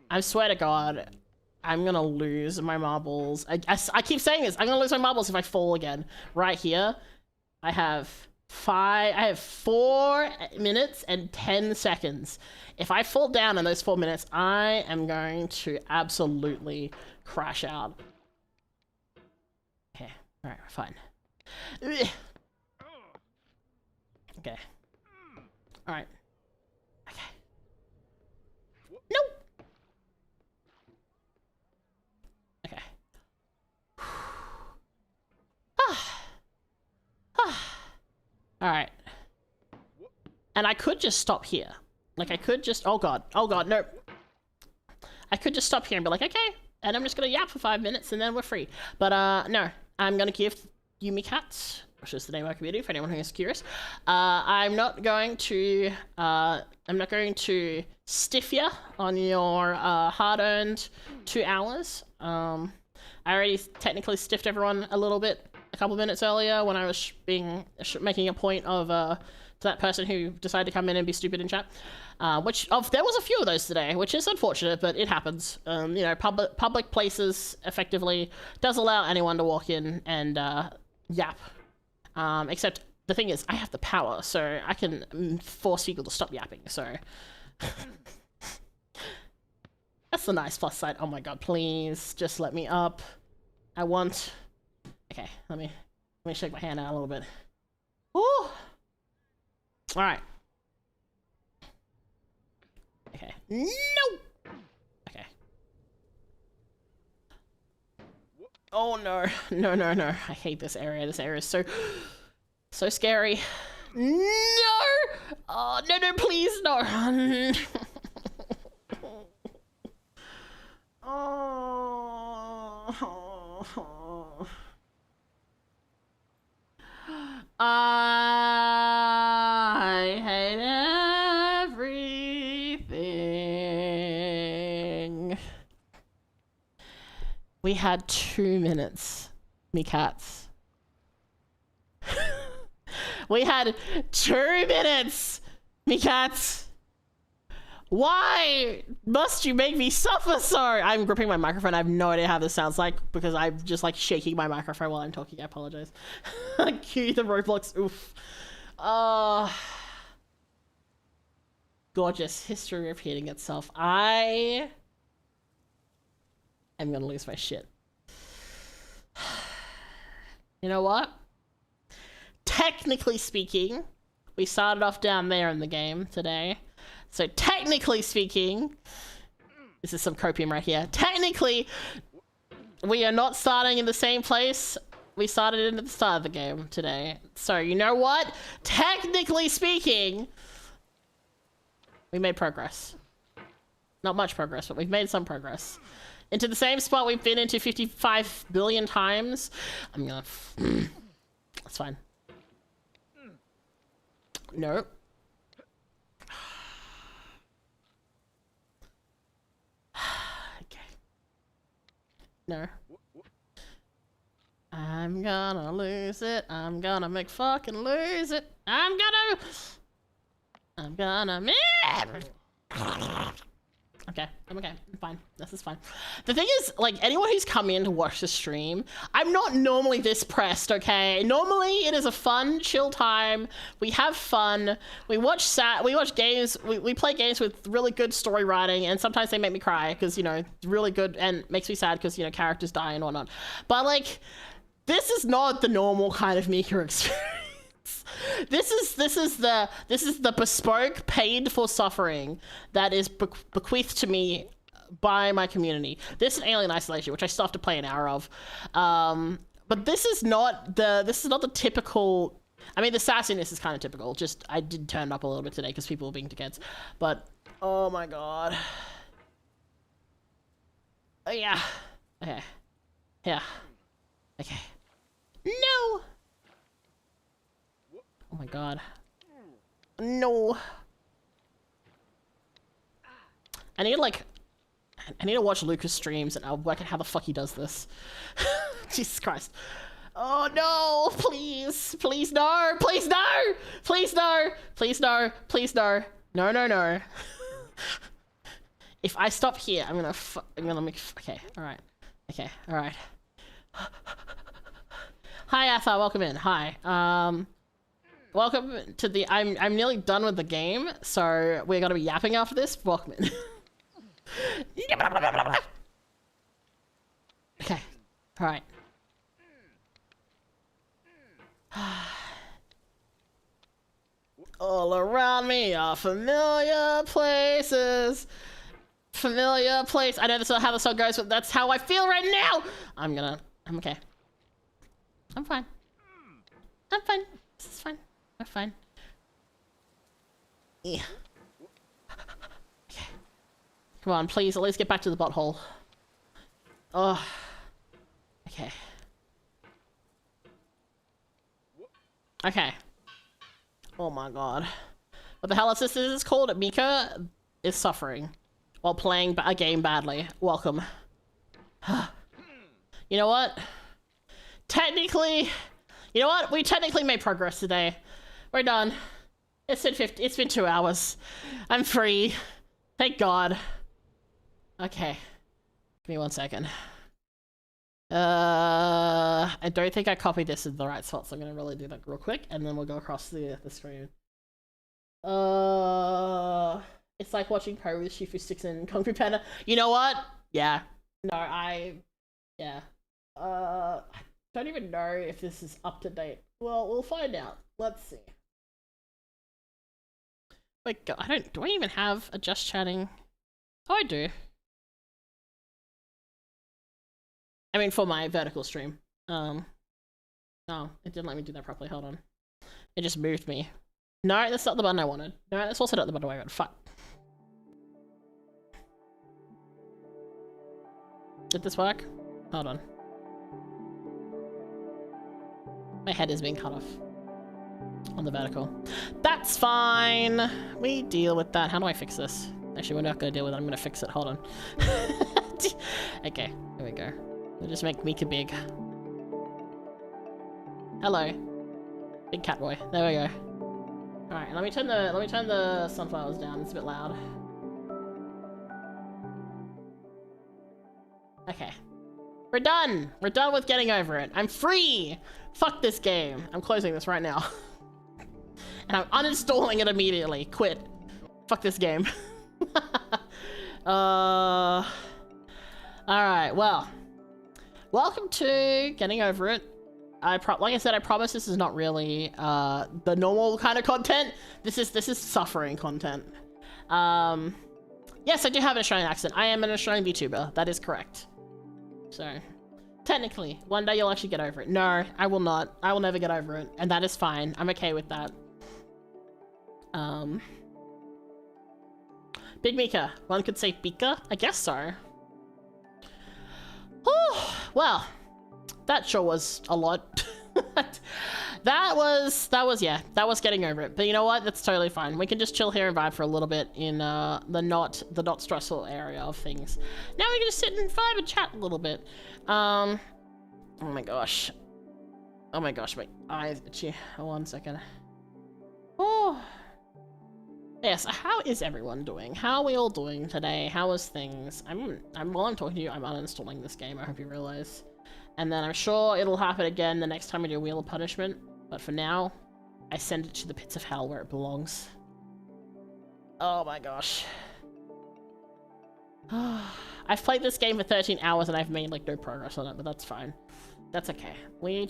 I swear to God, I'm gonna lose my marbles. I keep saying this. I'm gonna lose my marbles if I fall again. Right here, I have 4 minutes and 10 seconds. If I fall down in those 4 minutes, I am going to absolutely crash out. Okay, alright, fine. Okay. Alright. Okay. Nope! Okay. Alright. And I could just stop here. Like, I could just... Oh god, no. I could just stop here and be like, okay, and I'm just gonna yap for 5 minutes and then we're free. But, no. I'm gonna give Yumi Cats, which is the name of our community for anyone who is curious. I'm not going to stiff you on your hard-earned 2 hours. I already technically stiffed everyone a little bit a couple minutes earlier when I was making a point of to that person who decided to come in and be stupid in chat. There was a few of those today, which is unfortunate, but it happens. You know, public places effectively does allow anyone to walk in and yap. Except the thing is, I have the power, so I can force people to stop yapping. So that's the nice plus side. Oh my god, please just let me up. I want. Okay, let me shake my hand out a little bit. Woo! All right. Okay. No. Okay. Oh no. No. I hate this area. This area is so scary. No. Oh no, please no. Oh. I hate everything. We had 2 minutes, me cats. We had 2 minutes, me cats. Why must you make me suffer so? I'm gripping my microphone. I have no idea how this sounds like because I'm just like shaking my microphone while I'm talking. I apologize. Cue the Roblox. Oof. Gorgeous. History repeating itself. I am gonna lose my shit. You know what? Technically speaking, we started off down there in the game today. So technically speaking, this is some copium right here. Technically, we are not starting in the same place we started in at the start of the game today. So you know what? Technically speaking, we made progress. Not much progress, but we've made some progress. Into the same spot we've been into 55 billion times. I'm gonna... That's fine. No. No. I'm gonna lose it. I'm gonna make fucking lose it. I'm gonna Okay, I'm okay. I'm fine. This is fine. The thing is, like, anyone who's come in to watch the stream, I'm not normally this pressed, okay? Normally, it is a fun, chill time. We have fun. We watch games. We play games with really good story writing, and sometimes they make me cry because, you know, it's really good and makes me sad because, you know, characters die and whatnot. But, like, this is not the normal kind of Mika experience. This is the bespoke, paid for suffering that is bequeathed to me by my community. This and Alien Isolation, which I still have to play an hour of, but this is not the typical. I mean, the sassiness is kind of typical. Just I did turn it up a little bit today because people were being dickheads. But oh my god. Yeah. Okay. Yeah. Okay. No. Oh my god. No. I need to watch Lucas streams and I'll work out how the fuck he does this. Jesus Christ. Oh no, please. Please no. Please no. Please no. Please no. Please no. No. If I stop here, I'm gonna make okay, alright. Okay, alright. Hi Atha, welcome in. Hi. Welcome to the I'm nearly done with the game, so we're gonna be yapping after this. Welcome in. Okay. Alright. All around me are familiar places. Familiar place. I know that's not how the song goes, but that's how I feel right now. I'm okay. I'm fine. I'm fine. This is fine. I'm fine. Yeah. Okay. Come on, please, at least get back to the butthole. Oh. Okay. Okay. Oh my god. What the hell is this? This is called Mika is suffering while playing a game badly. Welcome. You know what? Technically, You know what? We technically made progress today. We're done. It's been 2 hours. I'm free. Thank God. Okay. Give me 1 second. I don't think I copied this in the right spot, so I'm gonna really do that real quick, and then we'll go across the screen. It's like watching Pro with Shifu Sticks and Kung Fu Panda. You know what? Yeah. No, yeah. I don't even know if this is up to date. Well, we'll find out. Let's see. Wait, do I even have a just chatting? Oh, I do. I mean, for my vertical stream. Oh, it didn't let me do that properly. Hold on. It just moved me. No, that's not the button I wanted. No, that's also not the button I wanted. Fuck. Did this work? Hold on. My head is being cut off. On the vertical. That's fine. We deal with that. How do I fix this? Actually, we're not going to deal with it. I'm going to fix it. Hold on. Okay, here we go. We'll just make Mika big. Hello. Big cat boy. There we go. Alright, let me turn the sunflowers down. It's a bit loud. Okay. We're done! We're done with getting over it. I'm free! Fuck this game. I'm closing this right now. And I'm uninstalling it immediately. Quit. Fuck this game. Alright, well. Welcome to getting over it. Like I said, I promise this is not really the normal kind of content. This is suffering content. Yes, I do have an Australian accent. I am an Australian VTuber. That is correct. So, technically, one day you'll actually get over it. No, I will not. I will never get over it, and that is fine. I'm okay with that. Big Mika. One could say Pika? I guess so. Oh, well, that sure was a lot. that was getting over it. But you know what? That's totally fine. We can just chill here and vibe for a little bit in the not stressful area of things. Now we can just sit and vibe and chat a little bit. Oh my gosh. Oh my gosh, my eyes itchy. 1 second. Oh. Yes, how is everyone doing? How are we all doing today? How is things? While I'm talking to you, I'm uninstalling this game, I hope you realize. And then I'm sure it'll happen again the next time we do Wheel of Punishment. But for now, I send it to the pits of hell where it belongs. Oh my gosh. I've played this game for 13 hours and I've made like no progress on it, but that's fine. That's okay. It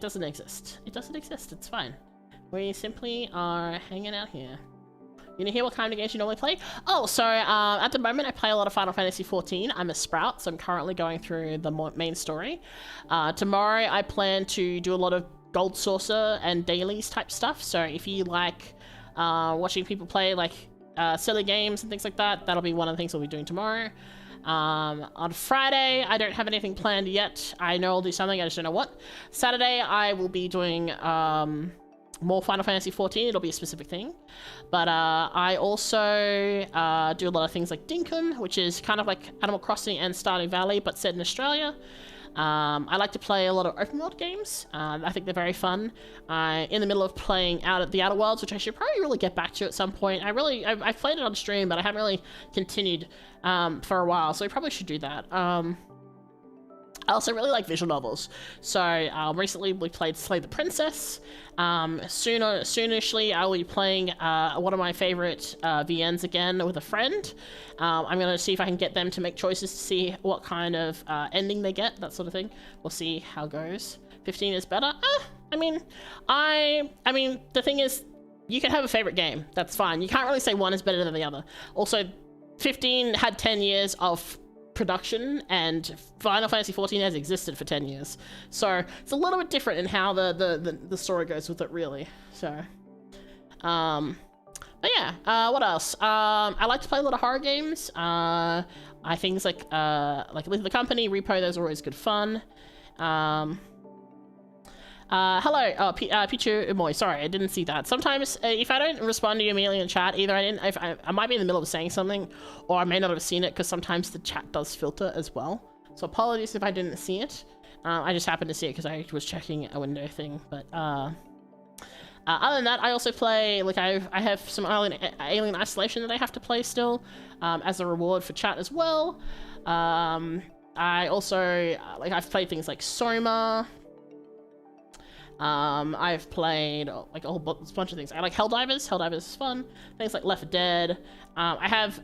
doesn't exist. It doesn't exist, it's fine. We simply are hanging out here. You know hear what kind of games you normally play? Oh, so at the moment I play a lot of Final Fantasy XIV. I'm a Sprout, so I'm currently going through the main story. Tomorrow I plan to do a lot of Gold Saucer and dailies type stuff. So if you like watching people play like silly games and things like that, that'll be one of the things we'll be doing tomorrow. On Friday, I don't have anything planned yet. I know I'll do something, I just don't know what. Saturday, I will be doing more Final Fantasy XIV. It'll be a specific thing. But I also do a lot of things like Dinkum, which is kind of like Animal Crossing and Stardew Valley, but set in Australia. I like to play a lot of open world games. I think they're very fun. I'm in the middle of playing out at the Outer Worlds, which I should probably really get back to at some point. I've played it on stream, but I haven't really continued for a while, so I probably should do that. I also really like visual novels. So recently we played Slay the Princess. Soonishly I will be playing one of my favorite VNs again with a friend. I'm going to see if I can get them to make choices to see what kind of ending they get, that sort of thing. We'll see how it goes. 15 is better? I mean, the thing is, you can have a favorite game. That's fine. You can't really say one is better than the other. Also, 15 had 10 years of production, and Final Fantasy XIV has existed for 10 years. So it's a little bit different in how the story goes with it, really. So, but yeah, what else? I like to play a lot of horror games. I things like Leave the Company, Repo, those are always good fun. Hello, Pichu Umoy, sorry, I didn't see that. Sometimes, if I don't respond to you immediately in chat, either I might be in the middle of saying something, or I may not have seen it, because sometimes the chat does filter as well. So apologies if I didn't see it. I just happened to see it because I was checking a window thing, but other than that, I also play, like, I have some Alien Isolation that I have to play still, as a reward for chat as well. I also, like, I've played things like Soma. I've played, like, a whole bunch of things. I like Helldivers. Helldivers is fun. Things like Left 4 Dead. I have,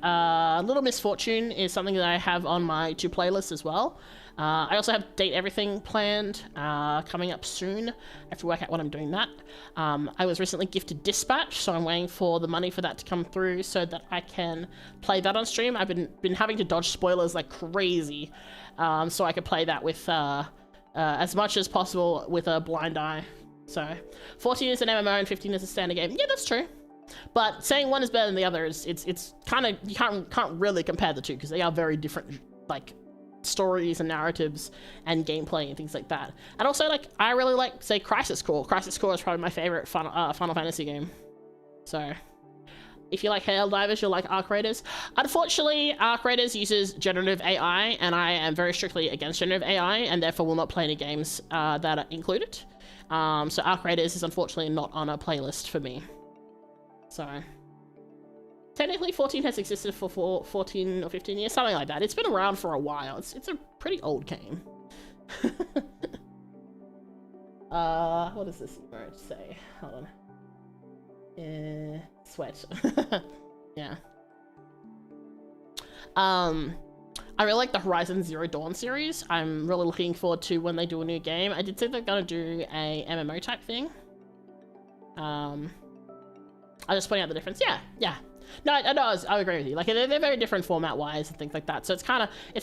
Little Misfortune is something that I have on my to playlist as well. I also have Date Everything planned, coming up soon. I have to work out when I'm doing that. I was recently gifted Dispatch, so I'm waiting for the money for that to come through so that I can play that on stream. I've been having to dodge spoilers like crazy, so I could play that with, as much as possible with a blind eye. So, 14 is an MMO and 15 is a standard game. Yeah, that's true. But saying one is better than the other is, it's kind of, you can't really compare the two because they are very different, like, stories and narratives and gameplay and things like that. And also, like, I really like, say, Crisis Core. Crisis Core is probably my favorite Final Fantasy game. So, if you like Helldivers, you'll like Arc Raiders. Unfortunately, Arc Raiders uses generative AI, and I am very strictly against generative AI, and therefore will not play any games that include it. So Arc Raiders is unfortunately not on a playlist for me. So, technically 14 has existed for 14 or 15 years, something like that. It's been around for a while. It's a pretty old game. What does this emote say? Hold on. Sweat. Yeah. I really like the Horizon Zero Dawn series. I'm really looking forward to when they do a new game. I did think they're gonna do a MMO type thing. I just pointing out the difference. Yeah. No, I agree with you. Like, they're very different format-wise and things like that. So it's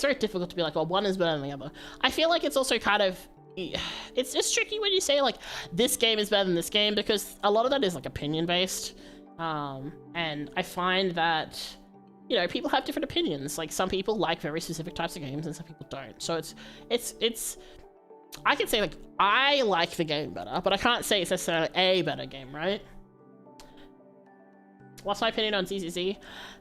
very difficult to be like, well, one is better than the other. I feel like it's also kind of, it's tricky when you say, like, this game is better than this game, because a lot of that is, like, opinion-based. And I find that, you know, people have different opinions. Like, some people like very specific types of games and some people don't. So it's I can say, like, I like the game better, but I can't say it's necessarily a better game, right? What's my opinion on ZZZ?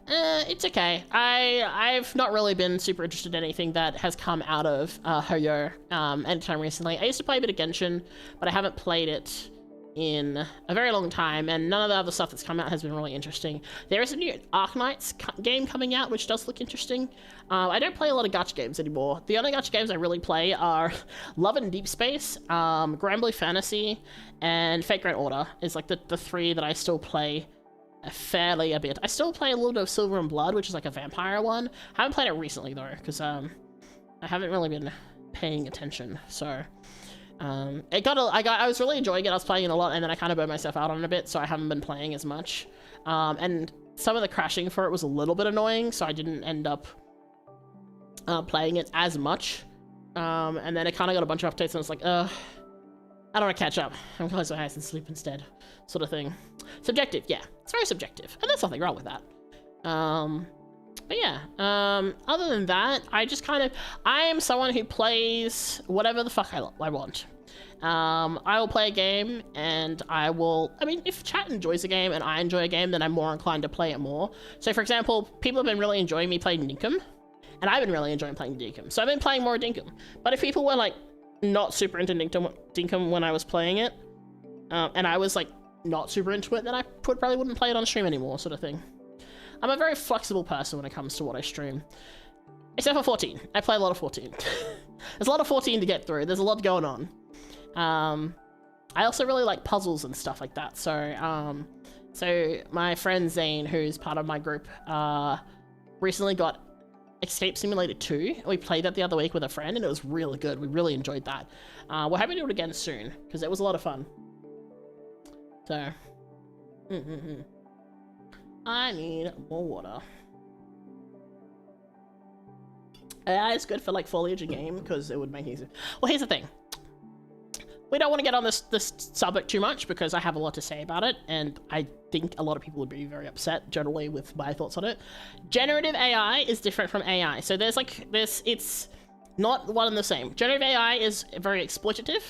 It's okay. I've not really been super interested in anything that has come out of Hoyo anytime recently. I used to play a bit of Genshin, but I haven't played it in a very long time, and none of the other stuff that's come out has been really interesting. There is a new Arknights game coming out, which does look interesting. I don't play a lot of gacha games anymore. The only gacha games I really play are Love and Deep Space, Granblue Fantasy, and Fate Grand Order is like the three that I still play fairly a bit. I still play a little bit of Silver and Blood, which is like a vampire one. I haven't played it recently though, because I haven't really been paying attention. So I was really enjoying it. I was playing it a lot, and then I kind of burned myself out on it a bit, so I haven't been playing as much. And some of the crashing for it was a little bit annoying, so I didn't end up playing it as much. And then it kind of got a bunch of updates, and it's like, I don't want to catch up. I'm close my eyes and sleep instead, sort of thing. Subjective, yeah. It's very subjective, and there's nothing wrong with that. But yeah, other than that, I am someone who plays whatever the fuck I want. I will play a game, and if chat enjoys a game and I enjoy a game, then I'm more inclined to play it more. So for example, people have been really enjoying me playing Dinkum, and I've been really enjoying playing Dinkum, so I've been playing more Dinkum. But if people were like not super into Dinkum when I was playing it, and I was like not super into it, then I probably wouldn't play it on stream anymore, sort of thing. I'm a very flexible person when it comes to what I stream. Except for 14. I play a lot of 14. There's a lot of 14 to get through. There's a lot going on. I also really like puzzles and stuff like that. So my friend Zane, who's part of my group, recently got Escape Simulator 2. We played that the other week with a friend, and it was really good. We really enjoyed that. We're hoping to do it again soon, because it was a lot of fun. So, I need more water. AI is good for like foliage and game, because it would make it easier. Well, here's the thing. We don't want to get on this subject too much, because I have a lot to say about it, and I think a lot of people would be very upset generally with my thoughts on it. Generative AI is different from AI. So there's like this, it's not one and the same. Generative AI is very exploitative.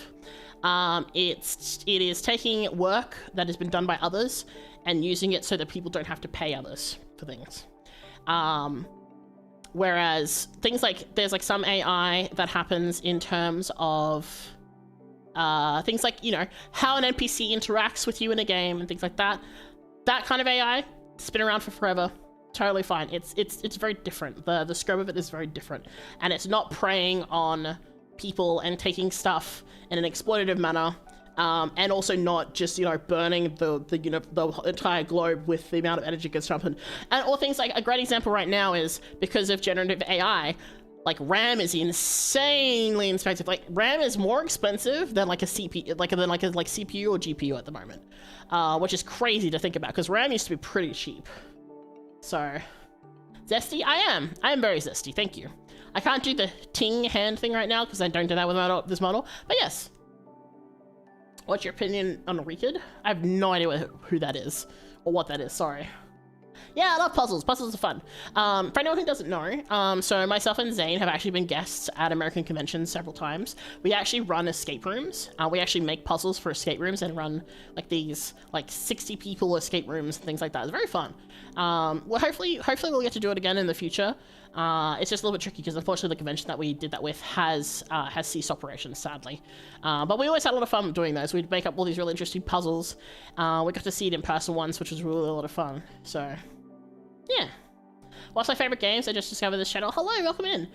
It is taking work that has been done by others and using it so that people don't have to pay others for things. Whereas things like, there's like some AI that happens in terms of things like, you know, how an NPC interacts with you in a game and things like that. That kind of AI, it's been around for forever. Totally fine. It's very different. The scope of it is very different. And it's not preying on people and taking stuff in an exploitative manner. And also not just, you know, burning the you know, the entire globe with the amount of energy consumption. And or things like, a great example right now is because of generative AI, like RAM is insanely expensive. Like RAM is more expensive than like a CPU, like CPU or GPU at the moment, which is crazy to think about because RAM used to be pretty cheap. So zesty, I am very zesty. Thank you. I can't do the ting hand thing right now because I don't do that with this model. But yes. What's your opinion on Wicked? I have no idea who that is or what that is. Sorry. Yeah, I love puzzles. Puzzles are fun. For anyone who doesn't know, so myself and Zane have actually been guests at American conventions several times. We actually run escape rooms. We actually make puzzles for escape rooms and run like these like 60 people escape rooms and things like that. It's very fun. Well, hopefully we'll get to do it again in the future. It's just a little bit tricky because unfortunately the convention that we did that with has ceased operations, sadly. But we always had a lot of fun doing those. We'd make up all these really interesting puzzles. We got to see it in person once, which was really a lot of fun. So, yeah. What's my favorite games? I just discovered this channel. Hello, welcome in.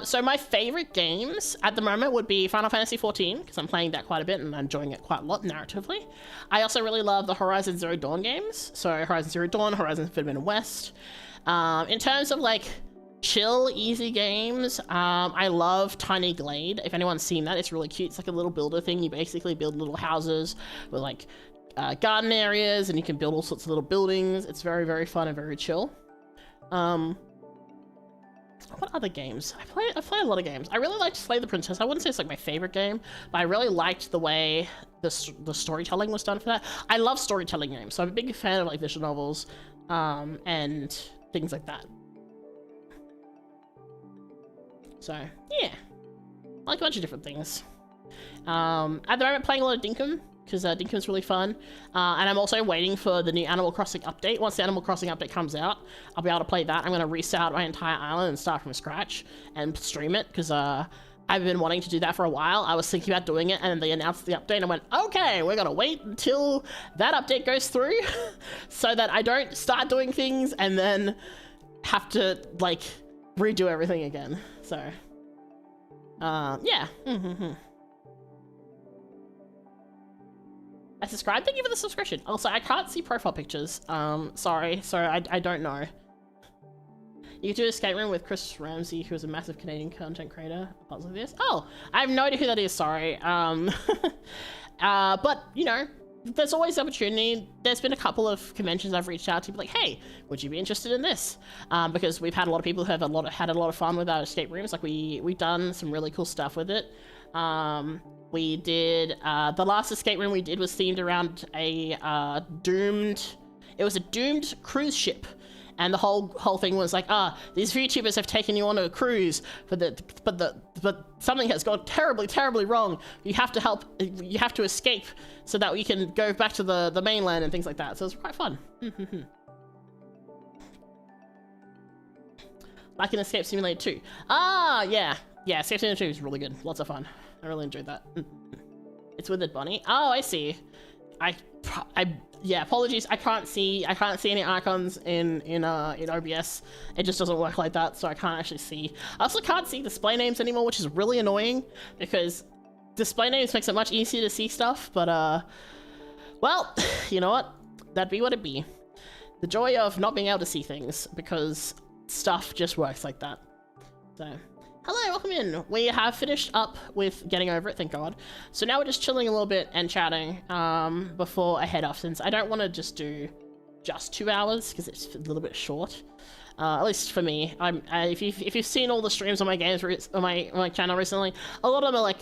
So my favorite games at the moment would be Final Fantasy XIV, because I'm playing that quite a bit and I'm enjoying it quite a lot narratively. I also really love the Horizon Zero Dawn games. So Horizon Zero Dawn, Horizon Forbidden West. In terms of like chill, easy games, I love Tiny Glade. If anyone's seen that, it's really cute. It's like a little builder thing. You basically build little houses with like garden areas and you can build all sorts of little buildings. It's very, very fun and very chill. What other games? I play a lot of games. I really liked Slay the Princess. I wouldn't say it's like my favorite game, but I really liked the way the storytelling was done for that. I love storytelling games, so I'm a big fan of like visual novels, and things like that. So yeah, I like a bunch of different things. At the moment, playing a lot of Dinkum, because Dinkum's really fun. And I'm also waiting for the new Animal Crossing update. Once the Animal Crossing update comes out, I'll be able to play that. I'm going to restart my entire island and start from scratch and stream it, because I've been wanting to do that for a while. I was thinking about doing it, and then they announced the update, and I went, okay, we're going to wait until that update goes through, so that I don't start doing things and then have to, like, redo everything again. So, yeah. I subscribe. Thank you for the subscription. Also, I can't see profile pictures. Sorry, I don't know. You could do a escape room with Chris Ramsey, who is a massive Canadian content creator. Puzzle this. Oh, I have no idea who that is. Sorry. But you know, there's always the opportunity. There's been a couple of conventions I've reached out to, be like, hey, would you be interested in this? Because we've had a lot of people who have had a lot of fun with our escape rooms. Like we've done some really cool stuff with it. We did, the last escape room we did was themed around a doomed cruise ship. And the whole thing was like, these VTubers have taken you on a cruise, but something has gone terribly, terribly wrong. You have to help, you have to escape so that we can go back to the mainland and things like that. So it's quite fun. Like in Escape Simulator 2. Yeah, Escape Simulator 2 is really good. Lots of fun. I really enjoyed that. It's with it, Bonnie. Oh, I see. Yeah, apologies. I can't see any icons in OBS. It just doesn't work like that, so I can't actually see. I also can't see display names anymore, which is really annoying because display names makes it much easier to see stuff. But well, you know what? That'd be what it be. The joy of not being able to see things because stuff just works like that. So. Hello, welcome in. We have finished up with getting over it, thank God. So now we're just chilling a little bit and chatting before I head off, since I don't want to just do 2 hours because it's a little bit short. At least for me. If you've seen all the streams on my games on my channel recently, a lot of them are like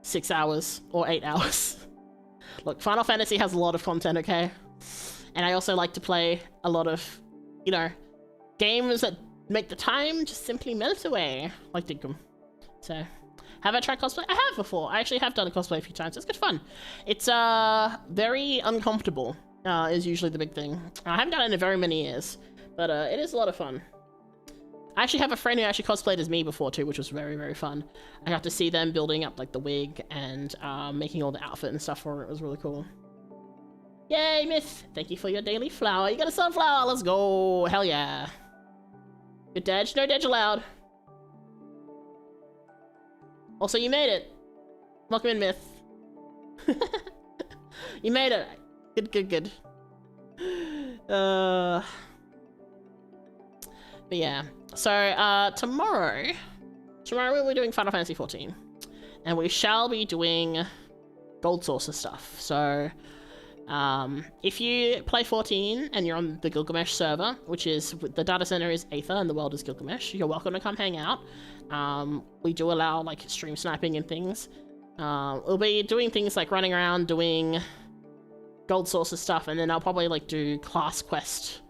6 hours or 8 hours. Look, Final Fantasy has a lot of content, okay? And I also like to play a lot of, you know, games that make the time just simply melt away, like Dinkum. So, have I tried cosplay? I have before. I actually have done a cosplay a few times. It's good fun. It's very uncomfortable, is usually the big thing. I haven't done it in very many years, but it is a lot of fun. I actually have a friend who actually cosplayed as me before too, which was very, very fun. I got to see them building up like the wig and making all the outfit and stuff for it. It was really cool. Yay, Myth! Thank you for your daily flower. You got a sunflower. Let's go. Hell yeah. Good dodge. No dodge allowed. Also, you made it. Welcome in, Myth. You made it. Good, good, good. But yeah. So, tomorrow we'll be doing Final Fantasy XIV. And we shall be doing gold sources stuff. So, if you play 14 and you're on the Gilgamesh server, which is, the data center is Aether and the world is Gilgamesh, you're welcome to come hang out. We do allow, like, stream sniping and things. We'll be doing things like running around doing gold sources stuff, and then I'll probably, like, do class quest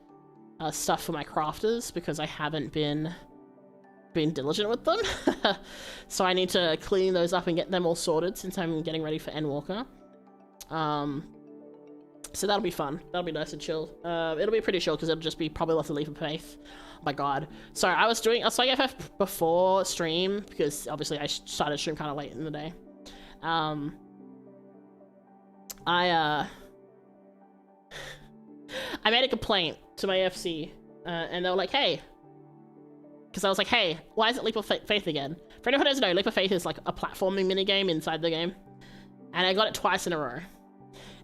stuff for my crafters, because I haven't been diligent with them. So I need to clean those up and get them all sorted since I'm getting ready for Endwalker. So that'll be fun. That'll be nice and chill. It'll be pretty chill because it'll just be probably lots of Leap of Faith. Oh my god. So I was doing FF before stream because obviously I started stream kind of late in the day. I made a complaint to my FC, and they were like, hey, because I was like, hey, why is it Leap of Faith again? For anyone who doesn't know, Leap of Faith is like a platforming minigame inside the game, and I got it twice in a row.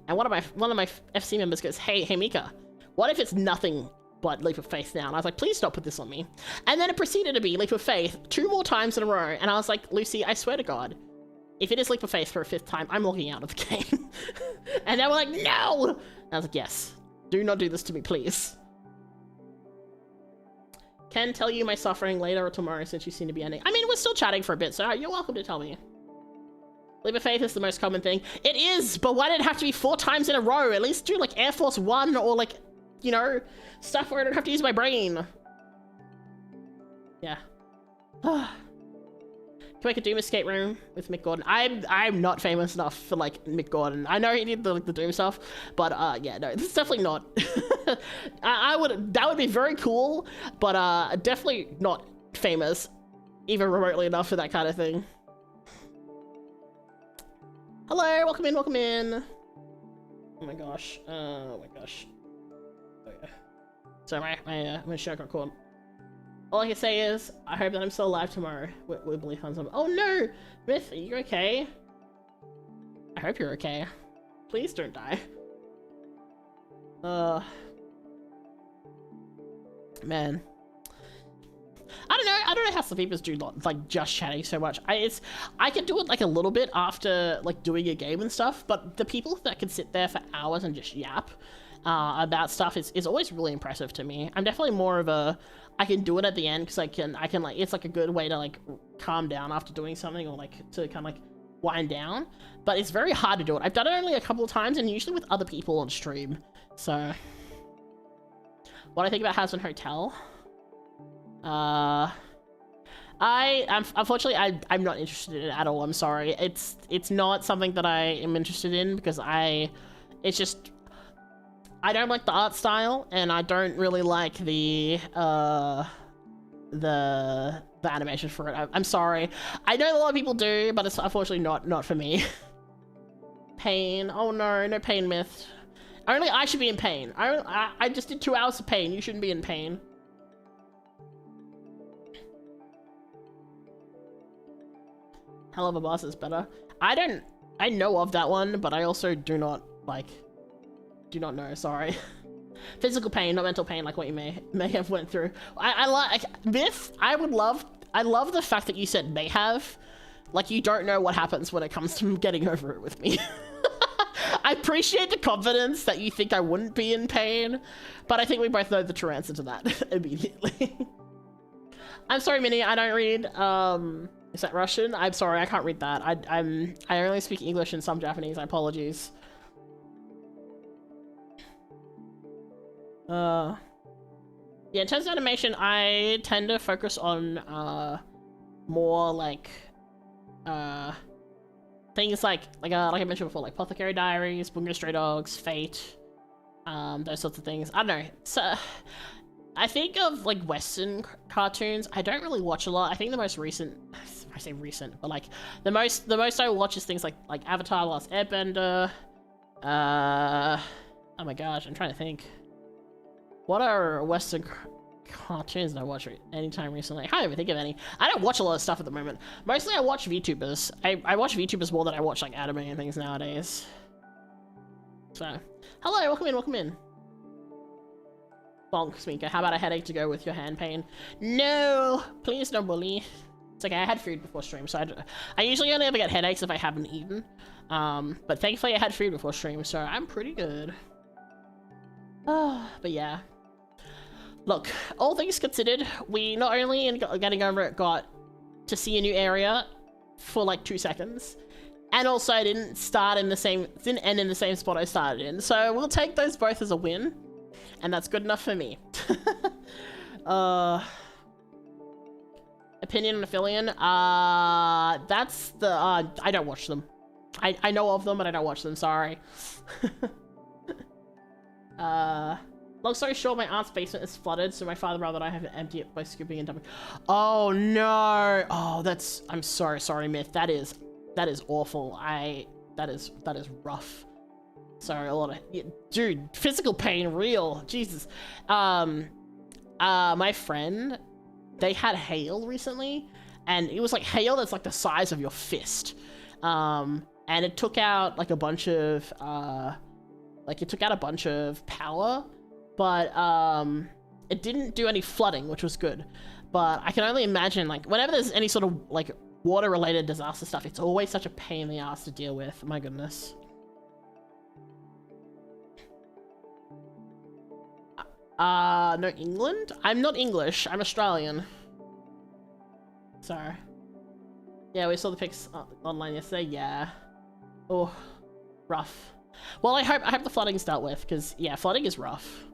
And one of my FC members goes, hey Mika, what if it's nothing but Leap of Faith now? And I was like, please don't put this on me. And then it proceeded to be Leap of Faith 2 more times in a row, and I was like, Lucy, I swear to God, if it is Leap of Faith for a 5th time, I'm logging out of the game. And they were like, no! And I was like, yes, do not do this to me, please. Can tell you my suffering later or tomorrow since you seem to be ending. I mean, we're still chatting for a bit, so you're welcome to tell me. Leap of Faith is the most common thing. It is, but why did it have to be 4 times in a row? At least do like Air Force 1 or like, you know, stuff where I don't have to use my brain. Yeah. Can make a Doom escape room with Mick Gordon. I'm not famous enough for like Mick Gordon. I know he did the Doom stuff, but yeah, no, this is definitely not. That would be very cool, but definitely not famous, even remotely enough for that kind of thing. Hello, welcome in, welcome in. Oh my gosh, oh my gosh. Okay. Sorry, my show got caught. All I can say is, I hope that I'm still alive tomorrow. We believe on some. Oh no! Myth, are you okay? I hope you're okay. Please don't die. Man. I don't know how some people do like just chatting so much. I can do it like a little bit after like doing a game and stuff, but the people that can sit there for hours and just yap about stuff is always really impressive to me. I'm definitely more of a, I can do it at the end because I can like, it's like a good way to like calm down after doing something, or like to kind of like wind down, but it's very hard to do it. I've done it only a couple of times and usually with other people on stream. So what I think about Hazbin Hotel, unfortunately I'm not interested in it at all. I'm sorry. It's not something that I am interested in because it's just, I don't like the art style, and I don't really like the animation for it. I'm sorry. I know a lot of people do, but it's unfortunately not for me. Pain. Oh no, no pain myth. Only I should be in pain. I just did 2 hours of pain. You shouldn't be in pain. Hell of a Boss is better. I know of that one, but I also do not know, sorry. Physical pain, not mental pain, like what you may have went through. I like Myth. I love the fact that you said may have. Like, you don't know what happens when it comes to getting over it with me. I appreciate the confidence that you think I wouldn't be in pain, but I think we both know the true answer to that immediately. I'm sorry, Minnie, I don't read, is that Russian? I'm sorry, I can't read that. I only speak English and some Japanese, apologies. Yeah, in terms of animation, I tend to focus on, more, like, things like I mentioned before, like Apothecary Diaries, Bungo Stray Dogs, Fate, those sorts of things. I don't know. So, I think of like Western cartoons. I don't really watch a lot. I think the most recent, I say recent, but like the most I watch is things like Avatar: The Last Airbender. Oh my gosh, I'm trying to think. What are Western cartoons that I watch anytime recently? I can't even think of any. I don't watch a lot of stuff at the moment. Mostly I watch VTubers. I watch VTubers more than I watch like anime and things nowadays. So, hello, welcome in, welcome in. Bonk, Mika. How about a headache to go with your hand pain? No, please don't bully. It's okay, I had food before stream, so I usually only ever get headaches if I haven't eaten. But thankfully I had food before stream, so I'm pretty good. But yeah. Look, all things considered, we not only in getting over it got to see a new area for like 2 seconds, and also I didn't end in the same spot I started in. So we'll take those both as a win. And that's good enough for me. Opinion on Aphelion? That's the, I don't watch them. I know of them, but I don't watch them, sorry. Long story short, my aunt's basement is flooded, so my father rather than I have to empty it by scooping and dumping. Oh no! Oh, I'm so sorry, Myth. That is awful. That is rough. Sorry, a lot of, dude, physical pain, real, Jesus. My friend, they had hail recently, and it was like hail that's like the size of your fist. And it took out like a bunch of, power, but, it didn't do any flooding, which was good. But I can only imagine, like, whenever there's any sort of, like, water-related disaster stuff, it's always such a pain in the ass to deal with, my goodness. No, England? I'm not English, I'm Australian. Sorry. Yeah, we saw the pics online yesterday, yeah. Oh, rough. Well, I hope the flooding's dealt with, because, yeah, flooding is rough.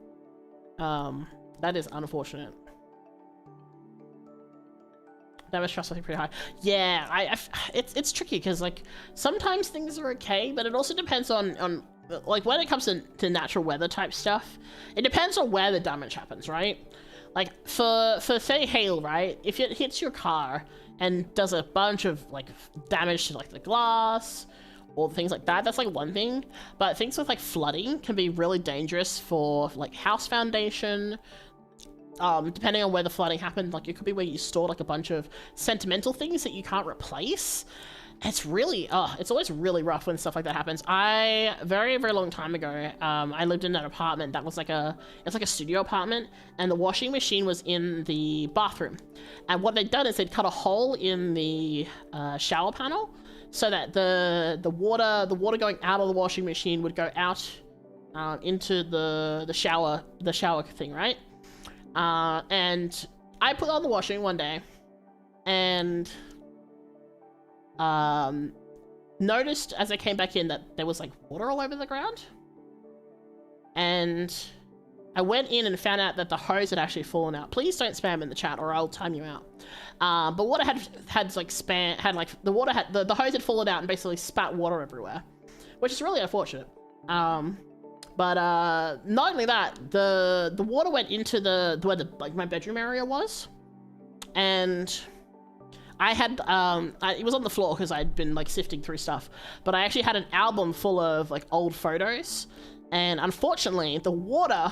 That is unfortunate. Damage trust, I think, pretty high. Yeah, it's tricky, because, like, sometimes things are okay, but it also depends on like, when it comes to natural weather type stuff, it depends on where the damage happens, right? Like, for say, hail, right? If it hits your car and does a bunch of, like, damage to, like, the glass or things like that, that's, like, one thing. But things with, like, flooding can be really dangerous for, like, house foundation. Depending on where the flooding happened, like, it could be where you stored, like, a bunch of sentimental things that you can't replace. It's really, it's always really rough when stuff like that happens. Very, very long time ago, I lived in an apartment that was like it's like a studio apartment, and the washing machine was in the bathroom. And what they'd done is they'd cut a hole in the shower panel so that the water going out of the washing machine would go out into the shower thing, right? And I put on the washing one day, and noticed as I came back in that there was like water all over the ground, and I went in and found out that the hose had actually fallen out. Please don't spam in the chat or I'll time you out. But water had like the hose had fallen out and basically spat water everywhere, which is really unfortunate. But not only that, the water went into where like my bedroom area was, and I had, it was on the floor because I'd been, like, sifting through stuff, but I actually had an album full of, like, old photos, and unfortunately, the water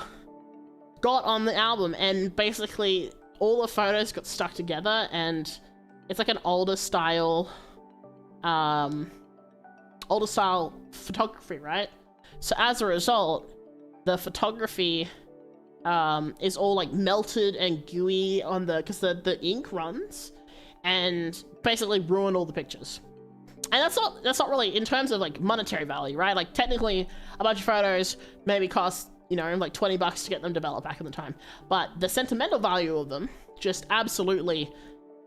got on the album, and basically, all the photos got stuck together, and it's, like, an older style photography, right? So as a result, the photography, is all, like, melted and gooey on because the ink runs, and basically ruin all the pictures. And that's not really in terms of like monetary value, right? Like technically a bunch of photos maybe cost, you know, like $20 to get them developed back in the time, but the sentimental value of them just absolutely,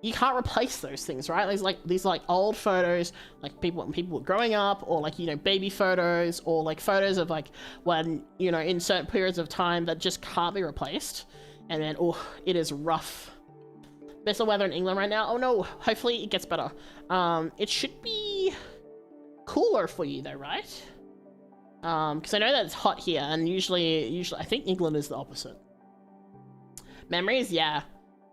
you can't replace those things, right? These like old photos, like when people were growing up, or like, you know, baby photos, or like photos of like when, you know, in certain periods of time that just can't be replaced. And then, oh, it is rough. Best of weather in England right now. Oh no, hopefully it gets better. It should be cooler for you though, right? Because I know that it's hot here, and usually I think England is the opposite. Memories, yeah.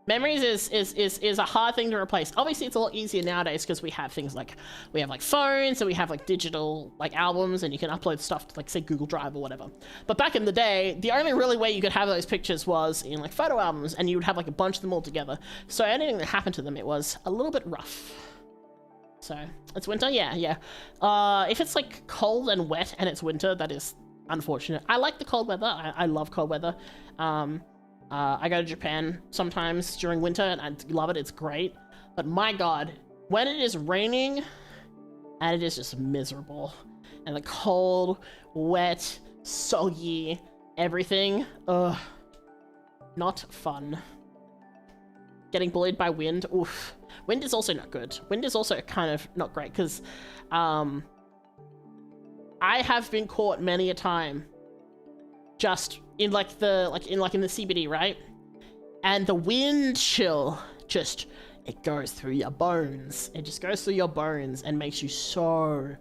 Memories is a hard thing to replace. Obviously, it's a lot easier nowadays because we have things like, we have like phones, and we have like digital like albums, and you can upload stuff to like say Google Drive or whatever. But back in the day, the only really way you could have those pictures was in like photo albums, and you would have like a bunch of them all together. So anything that happened to them, it was a little bit rough. So it's winter, yeah. If it's like cold and wet and it's winter, that is unfortunate. I like the cold weather. I love cold weather. I go to Japan sometimes during winter and I love it. It's great. But my God, when it is raining and it is just miserable and the cold, wet, soggy, everything, not fun. Getting bullied by wind, oof. Wind is also not good. Wind is also kind of not great because I have been caught many a time just in like in the CBD, right? And the wind chill just, it goes through your bones. It just goes through your bones and makes you so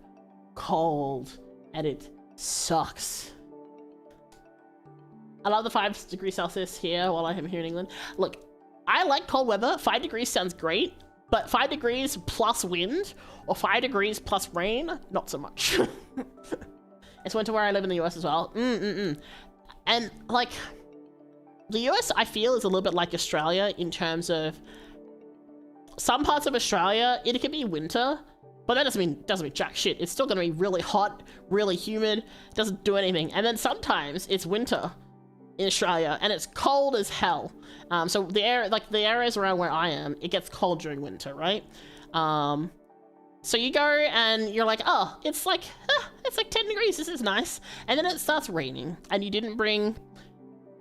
cold, and it sucks. I love the 5 degrees Celsius here while I am here in England. Look, I like cold weather. 5 degrees sounds great, but 5 degrees plus wind or 5 degrees plus rain, not so much. It's winter where I live in the US as well. And like, the US, I feel, is a little bit like Australia in terms of some parts of Australia, it can be winter, but that doesn't mean jack shit. It's still gonna be really hot, really humid, doesn't do anything. And then sometimes it's winter in Australia and it's cold as hell. So the areas around where I am, it gets cold during winter, right? So you go and you're like, oh, it's like 10 degrees, this is nice. And then it starts raining and you didn't bring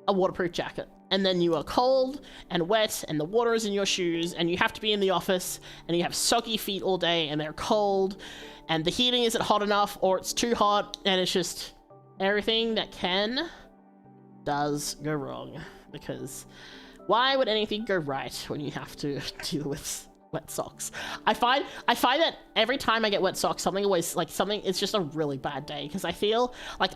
a waterproof jacket. And then you are cold and wet and the water is in your shoes and you have to be in the office and you have soggy feet all day and they're cold and the heating isn't hot enough or it's too hot and it's just everything that does go wrong. Because why would anything go right when you have to deal with wet socks? I find that every time I get wet socks, it's just a really bad day because I feel like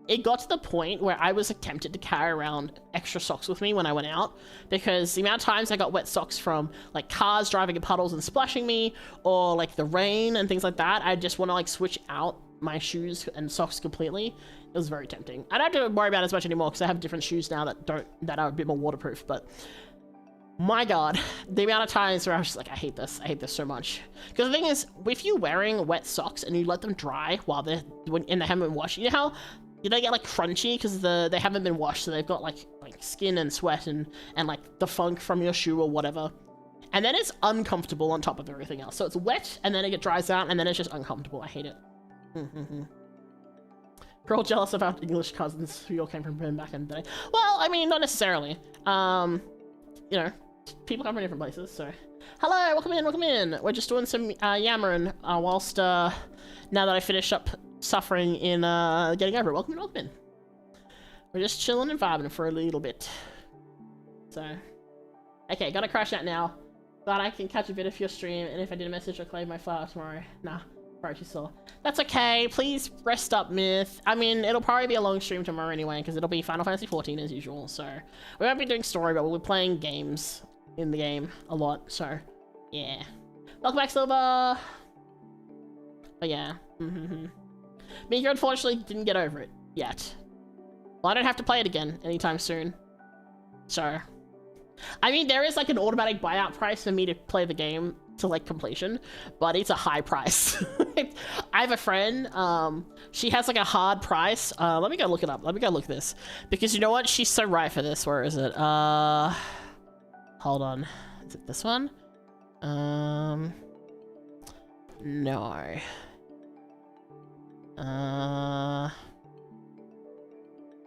it got to the point where I was tempted to carry around extra socks with me when I went out because the amount of times I got wet socks from like cars driving in puddles and splashing me or like the rain and things like that, I just want to like switch out my shoes and socks completely. It was very tempting. I don't have to worry about it as much anymore because I have different shoes now that are a bit more waterproof, but my God, the amount of times where I was just like, I hate this so much. Because the thing is, if you're wearing wet socks and you let them dry while they haven't been washed, you know how they get like crunchy because they haven't been washed, so they've got like skin and sweat and like the funk from your shoe or whatever. And then it's uncomfortable on top of everything else. So it's wet and then it dries out and then it's just uncomfortable. I hate it. We're all jealous of our English cousins who all came from Britain back in the day. Well, I mean, not necessarily. You know, people come from different places, so. Hello, welcome in. We're just doing some yammering whilst, now that I finished up suffering in getting over it. Welcome in. We're just chilling and vibing for a little bit. So, okay, gotta crash out now. But I can catch a bit of your stream, and if I did a message, I'll claim my file tomorrow. Nah, probably too sore. That's okay, please rest up, Myth. I mean, it'll probably be a long stream tomorrow anyway, because it'll be Final Fantasy 14 as usual, so. We won't be doing story, but we'll be playing games in the game a lot, so. Yeah. Welcome back, Silver! But yeah. Mika unfortunately didn't get over it yet. Well, I don't have to play it again anytime soon. So, I mean, there is like an automatic buyout price for me to play the game to like completion, but it's a high price. I have a friend, she has like a hard price. Let me go look it up. Let me go look this. Because you know what? She's so right for this. Where is it? Hold on. Is it this one? No.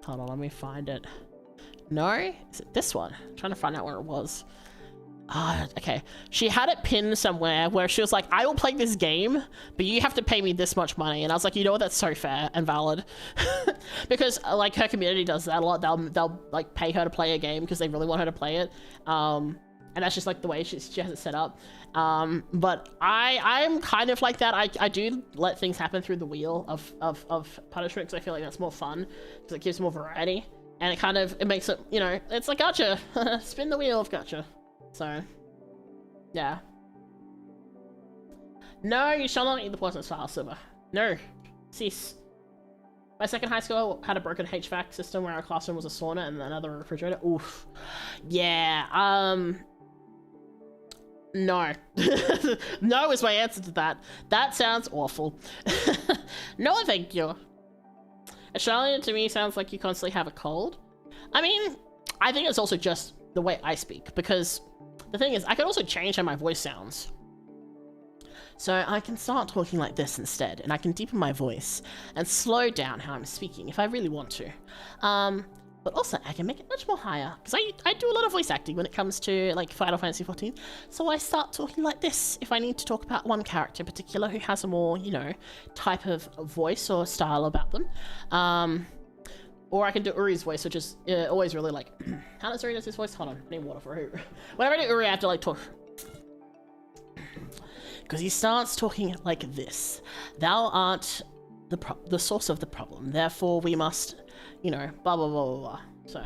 Hold on, let me find it. No? Is it this one? I'm trying to find out where it was. Okay. She had it pinned somewhere where she was like, I will play this game, but you have to pay me this much money. And I was like, you know what? That's so fair and valid. Because like her community does that a lot. They'll like pay her to play a game because they really want her to play it. And that's just like the way she has it set up. But I'm kind of like that. I do let things happen through the wheel of punishment because I feel like that's more fun because it gives more variety. And it kind of, it makes it, you know, it's like gotcha. Spin the wheel of gotcha. So, yeah. No, you shall not eat the poisonous flower, Silver. No. Cease. My second high school had a broken HVAC system where our classroom was a sauna and another refrigerator. Oof. Yeah, no. No is my answer to that. That sounds awful. No, thank you. Australian to me sounds like you constantly have a cold. I mean, I think it's also just the way I speak, because the thing is, I can also change how my voice sounds. So I can start talking like this instead, and I can deepen my voice and slow down how I'm speaking if I really want to. But also I can make it much more higher, because I do a lot of voice acting when it comes to like Final Fantasy XIV. So I start talking like this if I need to talk about one character in particular who has a more, you know, type of voice or style about them. Or I can do Uri's voice, which is always really like, how does Uri do his voice? Hold on, I need water for Uri. Whenever I do Uri, I have to like talk. Because he starts talking like this. Thou art the source of the problem, therefore we must, you know, blah blah blah blah blah. So,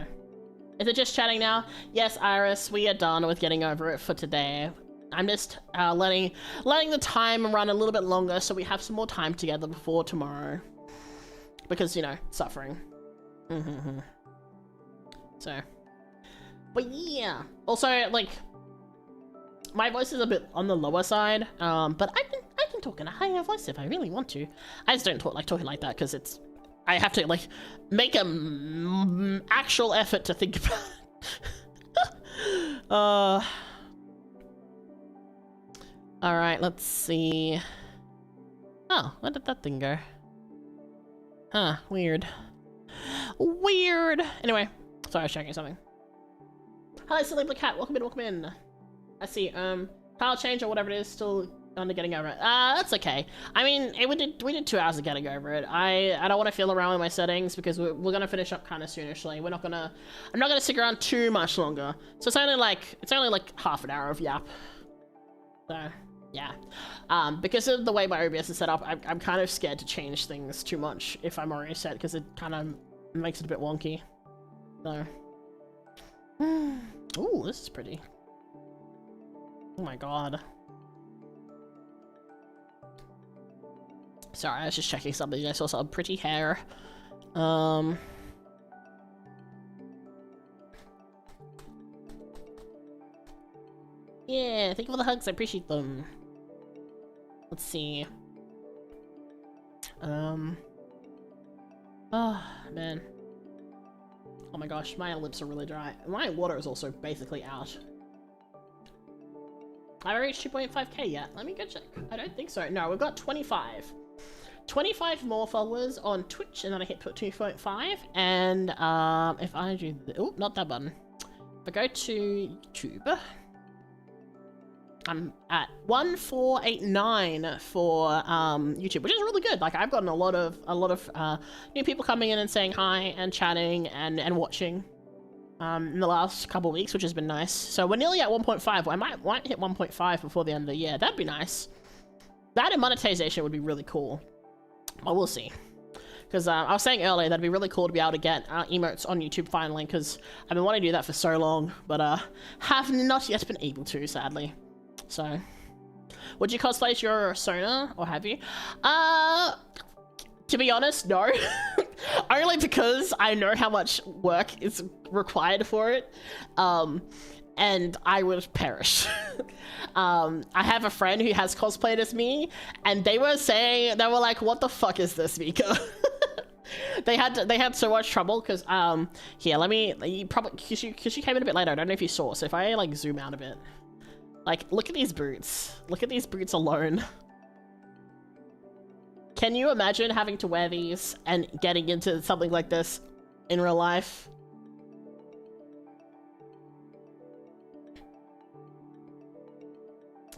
is it just chatting now? Yes, Iris, we are done with getting over it for today. I'm just letting the time run a little bit longer so we have some more time together before tomorrow. Because, you know, suffering. So, but yeah. Also, like, my voice is a bit on the lower side, but I can talk in a higher voice if I really want to. I just don't talking like that because it's, I have to like make a actual effort to think about it. All right, let's see. Oh, where did that thing go? Huh, weird. Weird. Anyway, sorry, I was checking something. Hello, Silly Black Cat. Welcome in, welcome in. I see, tile change or whatever it is, still under getting over it. That's okay. I mean, we did 2 hours of getting over it. I don't want to fiddle around with my settings because we're gonna finish up kind of soonishly. I'm not gonna stick around too much longer. So it's only like half an hour of yap. So, yeah. Because of the way my OBS is set up, I'm kind of scared to change things too much if I'm already set, because it kind of makes it a bit wonky. So. Ooh, this is pretty. Oh my god. Sorry, I was just checking something. I saw some pretty hair. Yeah, thank you for the hugs. I appreciate them. Let's see. Oh, man. Oh my gosh, my lips are really dry. My water is also basically out. I haven't reached 2.5k yet. Let me go check. I don't think so. No, we've got 25. 25 more followers on Twitch, and then I hit 2.5. And if I do, oh, not that button. If I go to YouTube, I'm at 1489 for YouTube, which is really good. Like, I've gotten a lot of new people coming in and saying hi and chatting and watching. In the last couple of weeks, which has been nice. So we're nearly at 1.5. I might hit 1.5 before the end of the year. That'd be nice. That and monetization would be really cool. But we'll see. Because I was saying earlier that'd be really cool to be able to get emotes on YouTube finally, because I've been wanting to do that for so long, but have not yet been able to, sadly. So, would you cosplay as your Sona, or have you? To be honest, no. Only because I know how much work is required for it, and I would perish. I have a friend who has cosplayed as me, and they were like, what the fuck is this, Mika? They had so much trouble, because, here, because she came in a bit later, I don't know if you saw, so if I, like, zoom out a bit. Like, look at these boots. Look at these boots alone. Can you imagine having to wear these and getting into something like this in real life?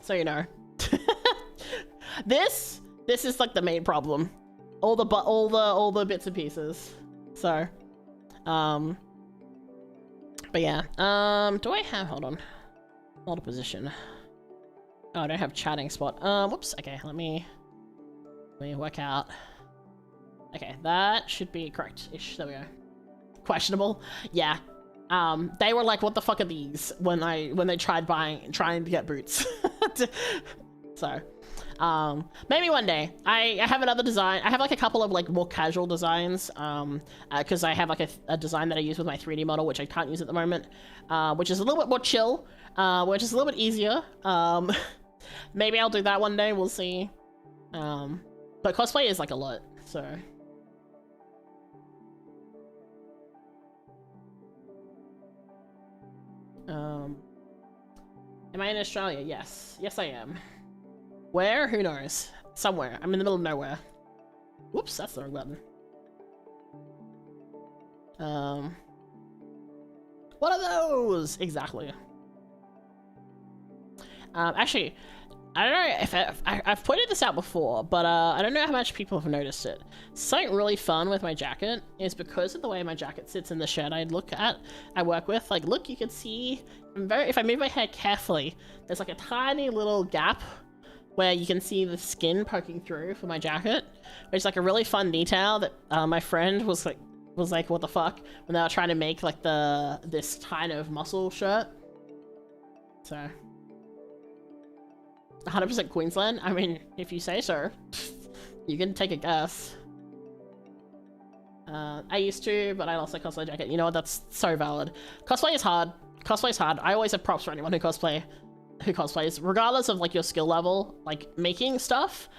So you know. This is like the main problem. All the bits and pieces. So, but yeah. Do I have, hold on. Hold a position. Oh, I don't have chatting spot. Whoops. Okay, let me work out. Okay, that should be correct-ish. There we go. questionable. Yeah. They were like, what the fuck are these when they tried trying to get boots. So, maybe one day. I have another design. I have like a couple of like more casual designs, because I have like a design that I use with my 3D model, which I can't use at the moment, which is a little bit more chill, which is a little bit easier. Maybe I'll do that one day, we'll see. But cosplay is like a lot, so. Am I in Australia? Yes. Yes, I am. Where? Who knows? Somewhere. I'm in the middle of nowhere. Whoops, that's the wrong button. What are those? Exactly. Actually, I don't know if I've pointed this out before, but I don't know how much people have noticed it. Something really fun with my jacket is because of the way my jacket sits in the shed I work with. Like, look, you can see, if I move my head carefully, there's like a tiny little gap where you can see the skin poking through for my jacket, which is like a really fun detail that my friend was like, what the fuck, when they were trying to make like this kind of muscle shirt. So 100% Queensland. I mean, if you say so, you can take a guess. I used to, but I lost my cosplay jacket. You know what? That's so valid. Cosplay is hard. Cosplay is hard. I always have props for anyone who cosplays, regardless of like your skill level. Like making stuff,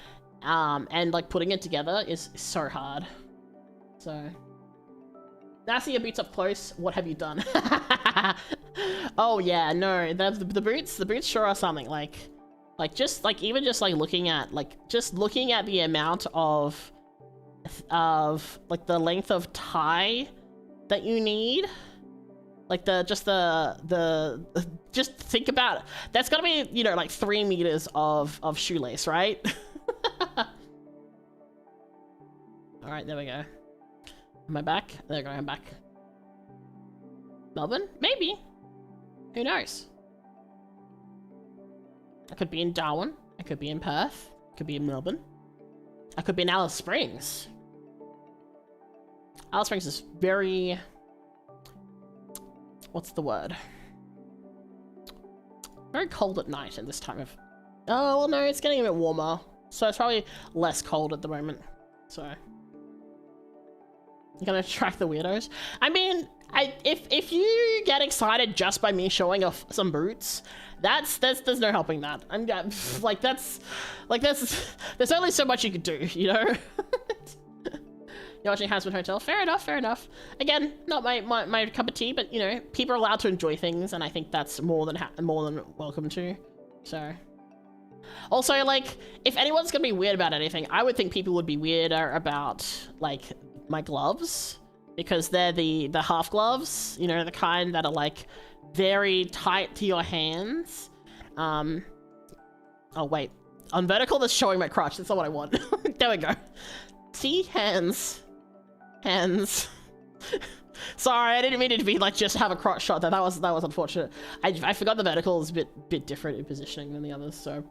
and like putting it together is so hard. So, now I see your boots up close. What have you done? Oh yeah, no, the boots sure are something. Like even just like looking at the amount of like the length of tie that you need, like just think about it. That's gotta be, you know, like 3 meters of shoelace, right? All right, there we go. Am I back? There we go, I'm back. Melbourne? Maybe. Who knows? I could be in Darwin. I could be in Perth. I could be in Melbourne. I could be in Alice Springs. Alice Springs is very... what's the word? Very cold at night at this time of... oh, well no, it's getting a bit warmer. So it's probably less cold at the moment. So... you're gonna attract the weirdos? I mean, if you get excited just by me showing off some boots, there's no helping that. There's only so much you could do, you know? You're watching Harassment Hotel? Fair enough, fair enough. Again, not my cup of tea, but you know, people are allowed to enjoy things, and I think that's more than welcome to. So, also, like, if anyone's gonna be weird about anything, I would think people would be weirder about like my gloves, because they're the half gloves, you know, the kind that are like very tight to your hands. Oh wait, on vertical that's showing my crotch. That's not what I want. There we go. See, hands. Sorry, I didn't mean it to be like just have a crotch shot there. That was unfortunate. I forgot the vertical is a bit different in positioning than the others, so.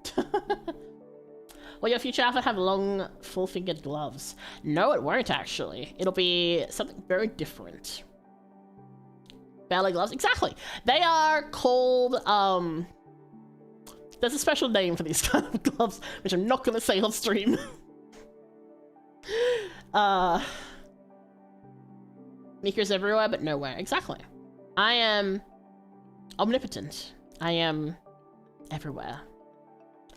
Will your future outfit have long, full-fingered gloves? No, it won't actually. It'll be something very different. Ballet gloves? Exactly. They are called, there's a special name for these kind of gloves, which I'm not gonna say on stream. Sneakers everywhere, but nowhere. Exactly. I am omnipotent. I am everywhere.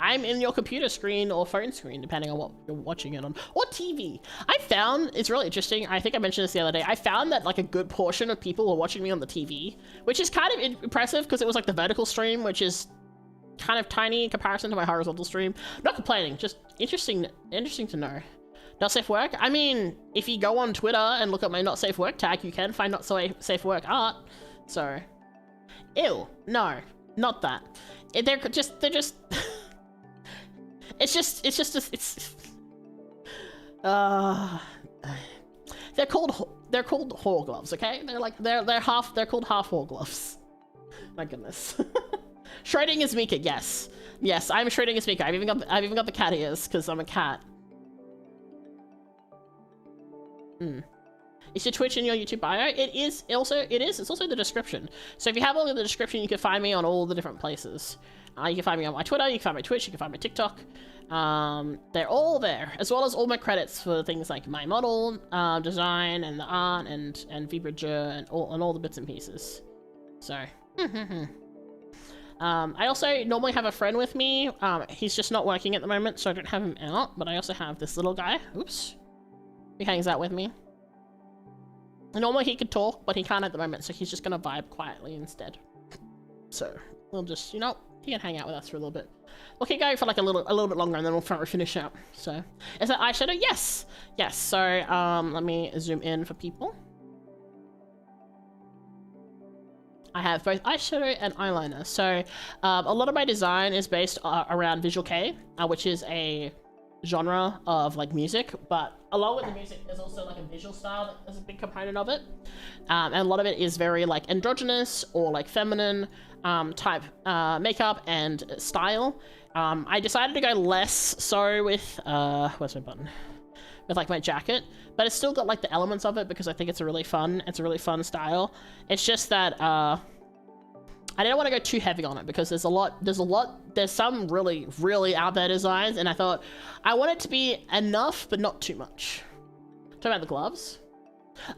I'm in your computer screen or phone screen, depending on what you're watching it on. Or TV. I found, it's really interesting, I think I mentioned this the other day, I found that like a good portion of people were watching me on the TV, which is kind of impressive because it was like the vertical stream, which is kind of tiny in comparison to my horizontal stream. Not complaining, just interesting to know. Not safe work? I mean, if you go on Twitter and look at my not safe work tag, you can find not so safe work art. So, ew, no, not that. They're just they're called whore gloves, okay? They're called half whore gloves. My goodness. Schrodinger's Mika, yes, I'm Schrodinger's Mika. I've even got the cat ears because I'm a cat. Is your Twitch in your YouTube bio? It is. It's also the description. So if you have all of the description, you can find me on all the different places. You can find me on my Twitter, you can find my Twitch, you can find my TikTok. They're all there, as well as all my credits for things like my model, design, and the art, and VTuber, and all the bits and pieces. So, I also normally have a friend with me. He's just not working at the moment, so I don't have him out, but I also have this little guy, oops, who hangs out with me. And normally he could talk, but he can't at the moment, so he's just gonna vibe quietly instead. So, we'll just, you know, he can hang out with us for a little bit. We'll keep going for like a little bit longer, and then we'll finish up. So, is that eyeshadow? Yes! Yes, so, let me zoom in for people. I have both eyeshadow and eyeliner. So, a lot of my design is based around Visual Kei, which is a genre of like music, but along with the music, there's also like a visual style that is a big component of it. And a lot of it is very like androgynous or like feminine type makeup and style. I decided to go less so with, where's my button? With like my jacket, but it's still got like the elements of it because I think it's a really fun style. It's just that I didn't want to go too heavy on it because there's some really out there designs, and I thought I want it to be enough but not too much. Talking about the gloves?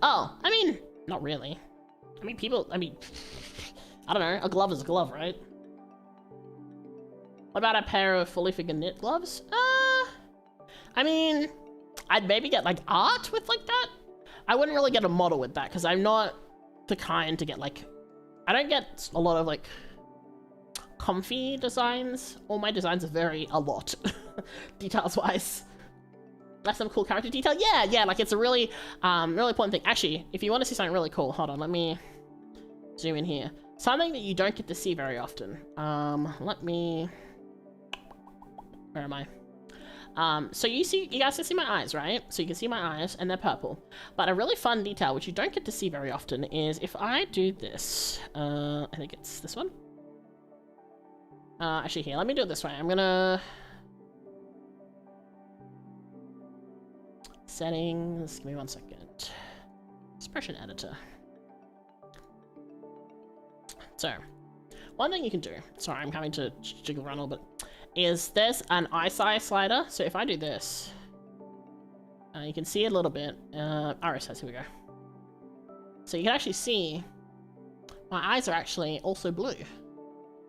Oh, I mean, not really. I mean, I don't know, a glove is a glove, right? What about a pair of fully figured knit gloves? I mean, I'd maybe get like art with like that. I wouldn't really get a model with that because I'm not the kind to get like, I don't get a lot of like comfy designs. All my designs are a lot details wise. That's some cool character detail. Yeah, like it's a really important thing. Actually, if you want to see something really cool, hold on, let me zoom in here. Something that you don't get to see very often. Where am I? So you guys can see my eyes, right? So you can see my eyes, and they're purple. But a really fun detail, which you don't get to see very often, is if I do this, I think it's this one. Actually here, let me do it this way. I'm gonna... Settings, give me 1 second. Expression editor. So, one thing you can do, sorry, I'm having to jiggle around a little bit, is there's an eye size slider. So if I do this, you can see it a little bit. Iris size, here we go. So you can actually see my eyes are actually also blue,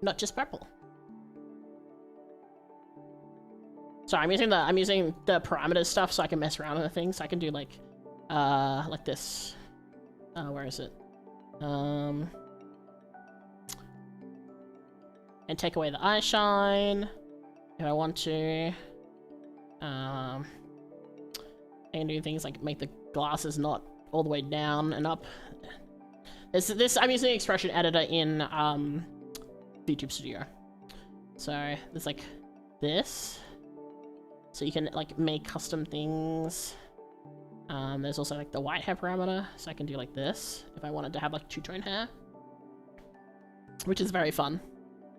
not just purple. So I'm using the parameter stuff so I can mess around with things. So I can do like this. Where is it? And take away the eye shine. If I want to, I can do things like make the glasses not all the way down and up. I'm using the expression editor in VTube Studio. So there's like this, so you can like make custom things. There's also like the white hair parameter, so I can do like this if I wanted to have like two-tone hair, which is very fun.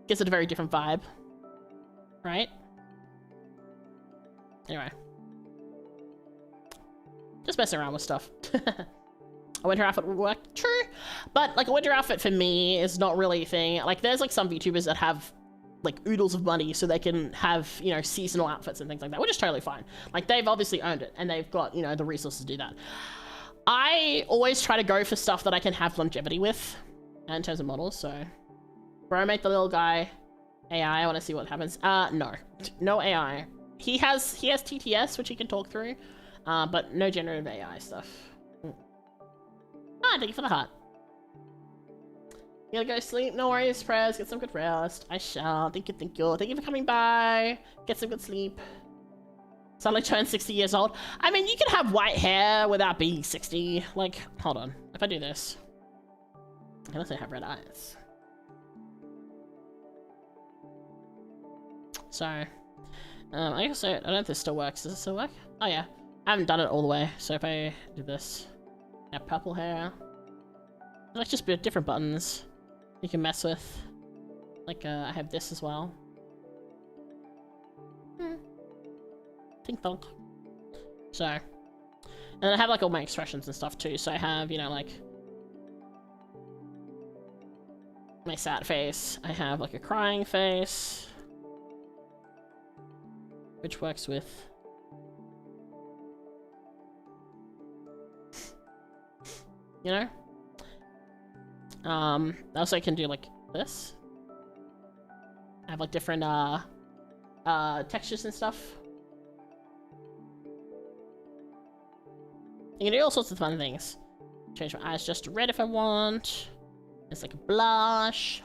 Gives it a very different vibe. Right? Anyway. Just messing around with stuff. A winter outfit would work, true. But like a winter outfit for me is not really a thing. Like there's like some VTubers that have like oodles of money so they can have, you know, seasonal outfits and things like that, which is totally fine. Like they've obviously earned it and they've got, you know, the resources to do that. I always try to go for stuff that I can have longevity with in terms of models, so. Bro, make the little guy. AI, I want to see what happens. No AI. He has TTS, which he can talk through, but no generative AI stuff. Thank you for the heart. You gotta go sleep? No worries, Prez. Get some good rest. I shall. Thank you. Thank you for coming by. Get some good sleep. Suddenly turned 60 years old. I mean, you can have white hair without being 60. Like, hold on. If I do this, I can also have red eyes. So, I don't know if this still works. Does it still work? Oh yeah, I haven't done it all the way. So if I do this, I have purple hair. Like just different buttons you can mess with. Like I have this as well. Tink thonk. So, And I have like all my expressions and stuff too, so I have, you know, like my sad face, I have like a crying face, which works with you know? I also can do like this. I have like different textures and stuff. You can do all sorts of fun things. Change my eyes just to red if I want. It's like a blush.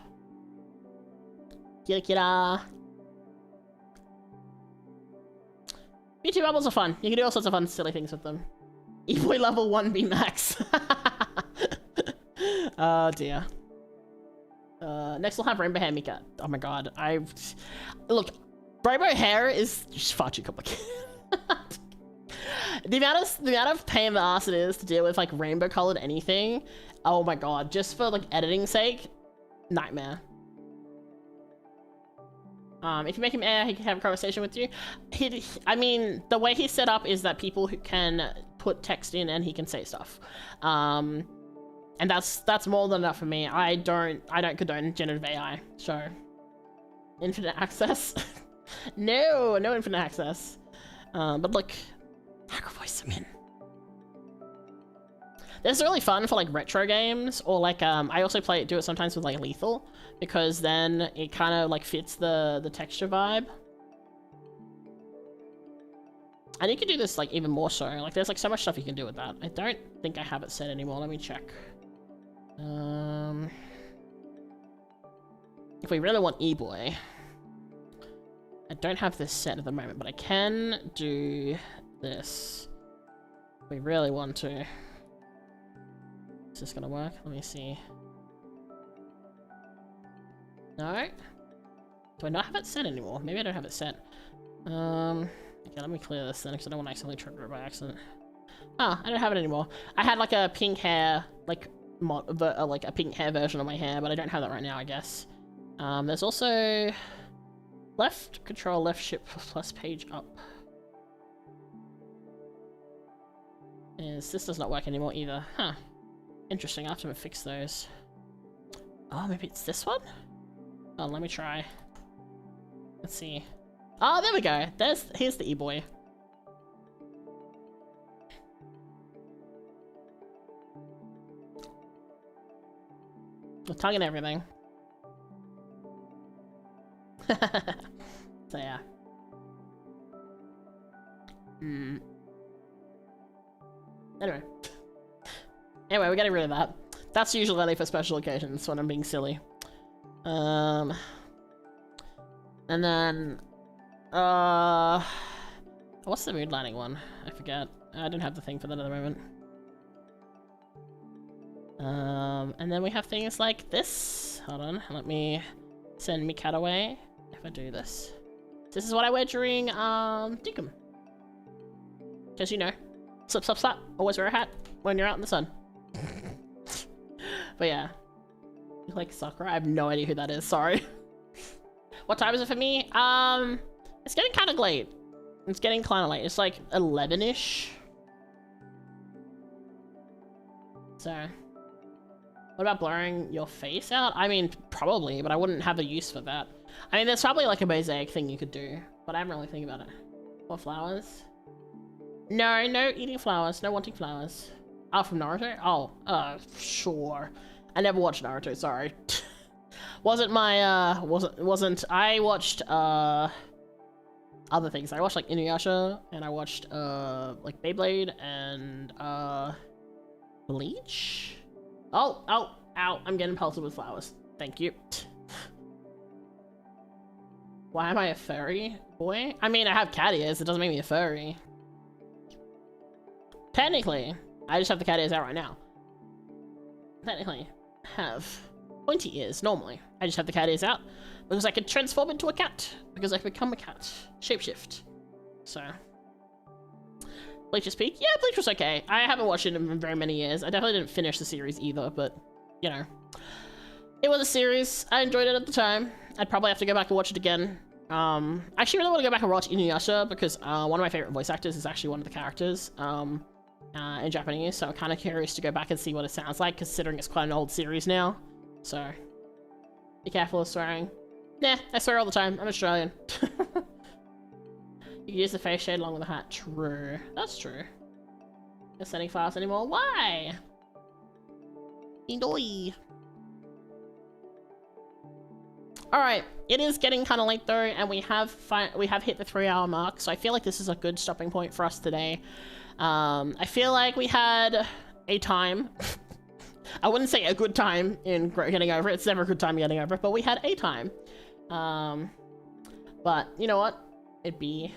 Kira kira. VTuber bubbles are fun. You can do all sorts of fun, silly things with them. E-boy level 1B max. Oh dear. Next we'll have rainbow hair Mika. Oh my god. Look, rainbow hair is just far too complicated. The amount of pain in the ass it is to deal with like rainbow colored anything. Oh my god, just for like editing sake, nightmare. If you make him air, he can have a conversation with you. I mean, the way he's set up is that people who can put text in and he can say stuff. And that's more than enough for me. I don't condone generative AI, so infinite access. No infinite access. But look, I can voice him in. This is really fun for like retro games, or like I also do it sometimes with like Lethal, because then it kind of like fits the texture vibe. And you can do this like even more so. Like there's like so much stuff you can do with that. I don't think I have it set anymore. Let me check. If we really want e-boy, I don't have this set at the moment, but I can do this if we really want to. Is this gonna work? Let me see. No? Do I not have it set anymore? Maybe I don't have it set. Okay, let me clear this then, because I don't want to accidentally trigger it by accident. Ah, I don't have it anymore. I had like a pink hair, like a pink hair version of my hair, but I don't have that right now, I guess. There's also left control, left shift plus page up. This does not work anymore either. Huh. Interesting, I have to fix those. Oh, maybe it's this one? Oh, let me try. Let's see. Oh, there we go. Here's the e-boy. With tongue and everything. So yeah. Anyway, we're getting rid of that. That's usually only for special occasions when I'm being silly. And then what's the mood lighting one? I forget. I don't have the thing for that at the moment. And then we have things like this. Hold on, let me send Mika away if I do this. This is what I wear during Deacon. Because you know, slip, slap, slap. Always wear a hat when you're out in the sun. But yeah. You like Sakura? I have no idea who that is, sorry. What time is it for me? It's getting kind of late. It's getting kind of late. It's like 11-ish. So, what about blurring your face out? I mean, probably, but I wouldn't have a use for that. I mean, there's probably like a mosaic thing you could do, but I haven't really think about it. What flowers? No eating flowers. No wanting flowers. Oh, from Naruto? Oh, sure. I never watched Naruto, sorry. Wasn't my, I watched, other things. I watched, like, Inuyasha, and I watched, like, Beyblade, and, Bleach? Oh, ow, I'm getting pelted with flowers. Thank you. Why am I a furry boy? I mean, I have cat ears, it doesn't make me a furry. Technically, I just have the cat ears out right now. Technically, have pointy ears normally. I just have the cat ears out because I could transform into a cat because I could become a cat. Shapeshift. So, Bleach's Peak? Yeah, Bleach was okay. I haven't watched it in very many years. I definitely didn't finish the series either, but, you know. It was a series. I enjoyed it at the time. I'd probably have to go back and watch it again. I actually really want to go back and watch Inuyasha because one of my favorite voice actors is actually one of the characters. in Japanese, so I'm kind of curious to go back and see what it sounds like, considering it's quite an old series now. So, be careful of swearing. Nah, I swear all the time. I'm Australian. You can use the face shade along with the hat. True. That's true. Not sending files anymore. Why? Indoi. Alright, it is getting kind of late though, and we have hit the 3-hour mark, so I feel like this is a good stopping point for us today. I feel like we had a time. I wouldn't say a good time in getting over it. It's never a good time getting over it, but we had a time. But you know what? It'd be...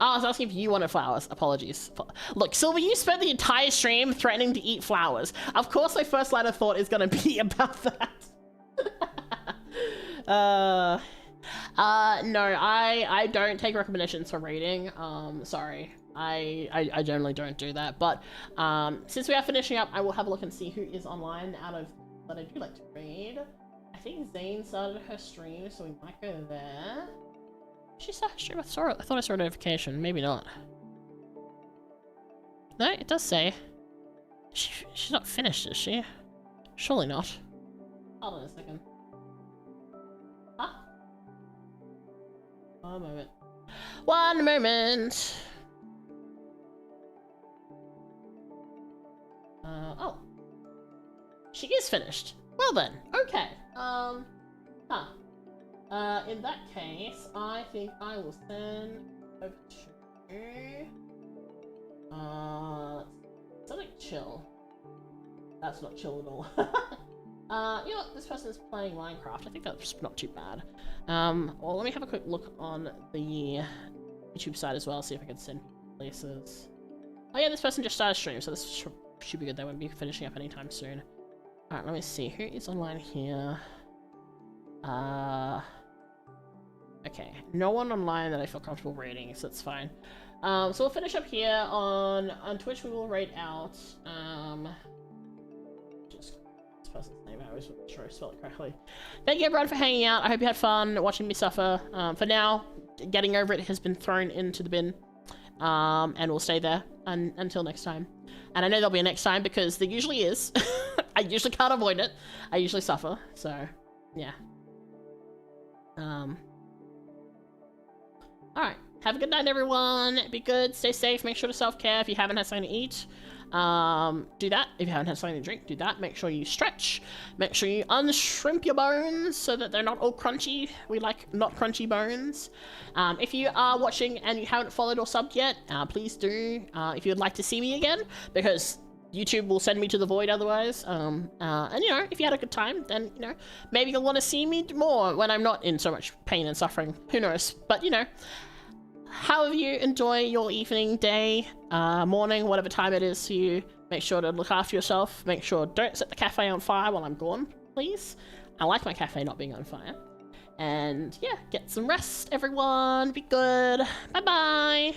Oh, I was asking if you wanted flowers. Apologies. Look, Silver, you spent the entire stream threatening to eat flowers. Of course my first line of thought is gonna be about that. No, I don't take recommendations for reading. Sorry. I generally don't do that. But since we are finishing up, I will have a look and see who is online out of that I do like to read. I think Zane started her stream, so we might go there. She started her stream? I thought I saw a notification. Maybe not. No, it does say. She's not finished, is she? Surely not. Hold on a second. Huh? One moment. One moment! Oh. She is finished. Well then, okay. In that case, I think I will send over to... something chill. That's not chill at all. You know what? This person is playing Minecraft. I think that's not too bad. Well, let me have a quick look on the YouTube side as well, see if I can send places. Oh yeah, this person just started stream, so this should be good. They won't be finishing up anytime soon. Alright, let me see. Who is online here? Okay. No one online that I feel comfortable rating, so that's fine. So we'll finish up here on Twitch. We will rate out, just this person's name. I always want to make sure I spell it correctly. Thank you everyone for hanging out. I hope you had fun watching me suffer. For now, getting over it has been thrown into the bin. And we'll stay there until next time. And I know there'll be a next time because there usually is. I usually can't avoid it. I usually suffer. So, yeah. Alright. Have a good night, everyone. Be good. Stay safe. Make sure to self-care. If you haven't had something to eat, do that. If you haven't had something to drink, do that. Make sure you stretch. Make sure you unshrimp your bones so that they're not all crunchy. We like not crunchy bones. If you are watching and you haven't followed or subbed yet, please do. If you'd like to see me again, because YouTube will send me to the void otherwise. And you know, if you had a good time, then you know, maybe you'll want to see me more when I'm not in so much pain and suffering. Who knows? But you know, however you enjoy your evening, day, morning, whatever time it is for you, make sure to look after yourself. Make sure don't set the cafe on fire while I'm gone, please. I like my cafe not being on fire. And yeah, get some rest, everyone. Be good. Bye-bye.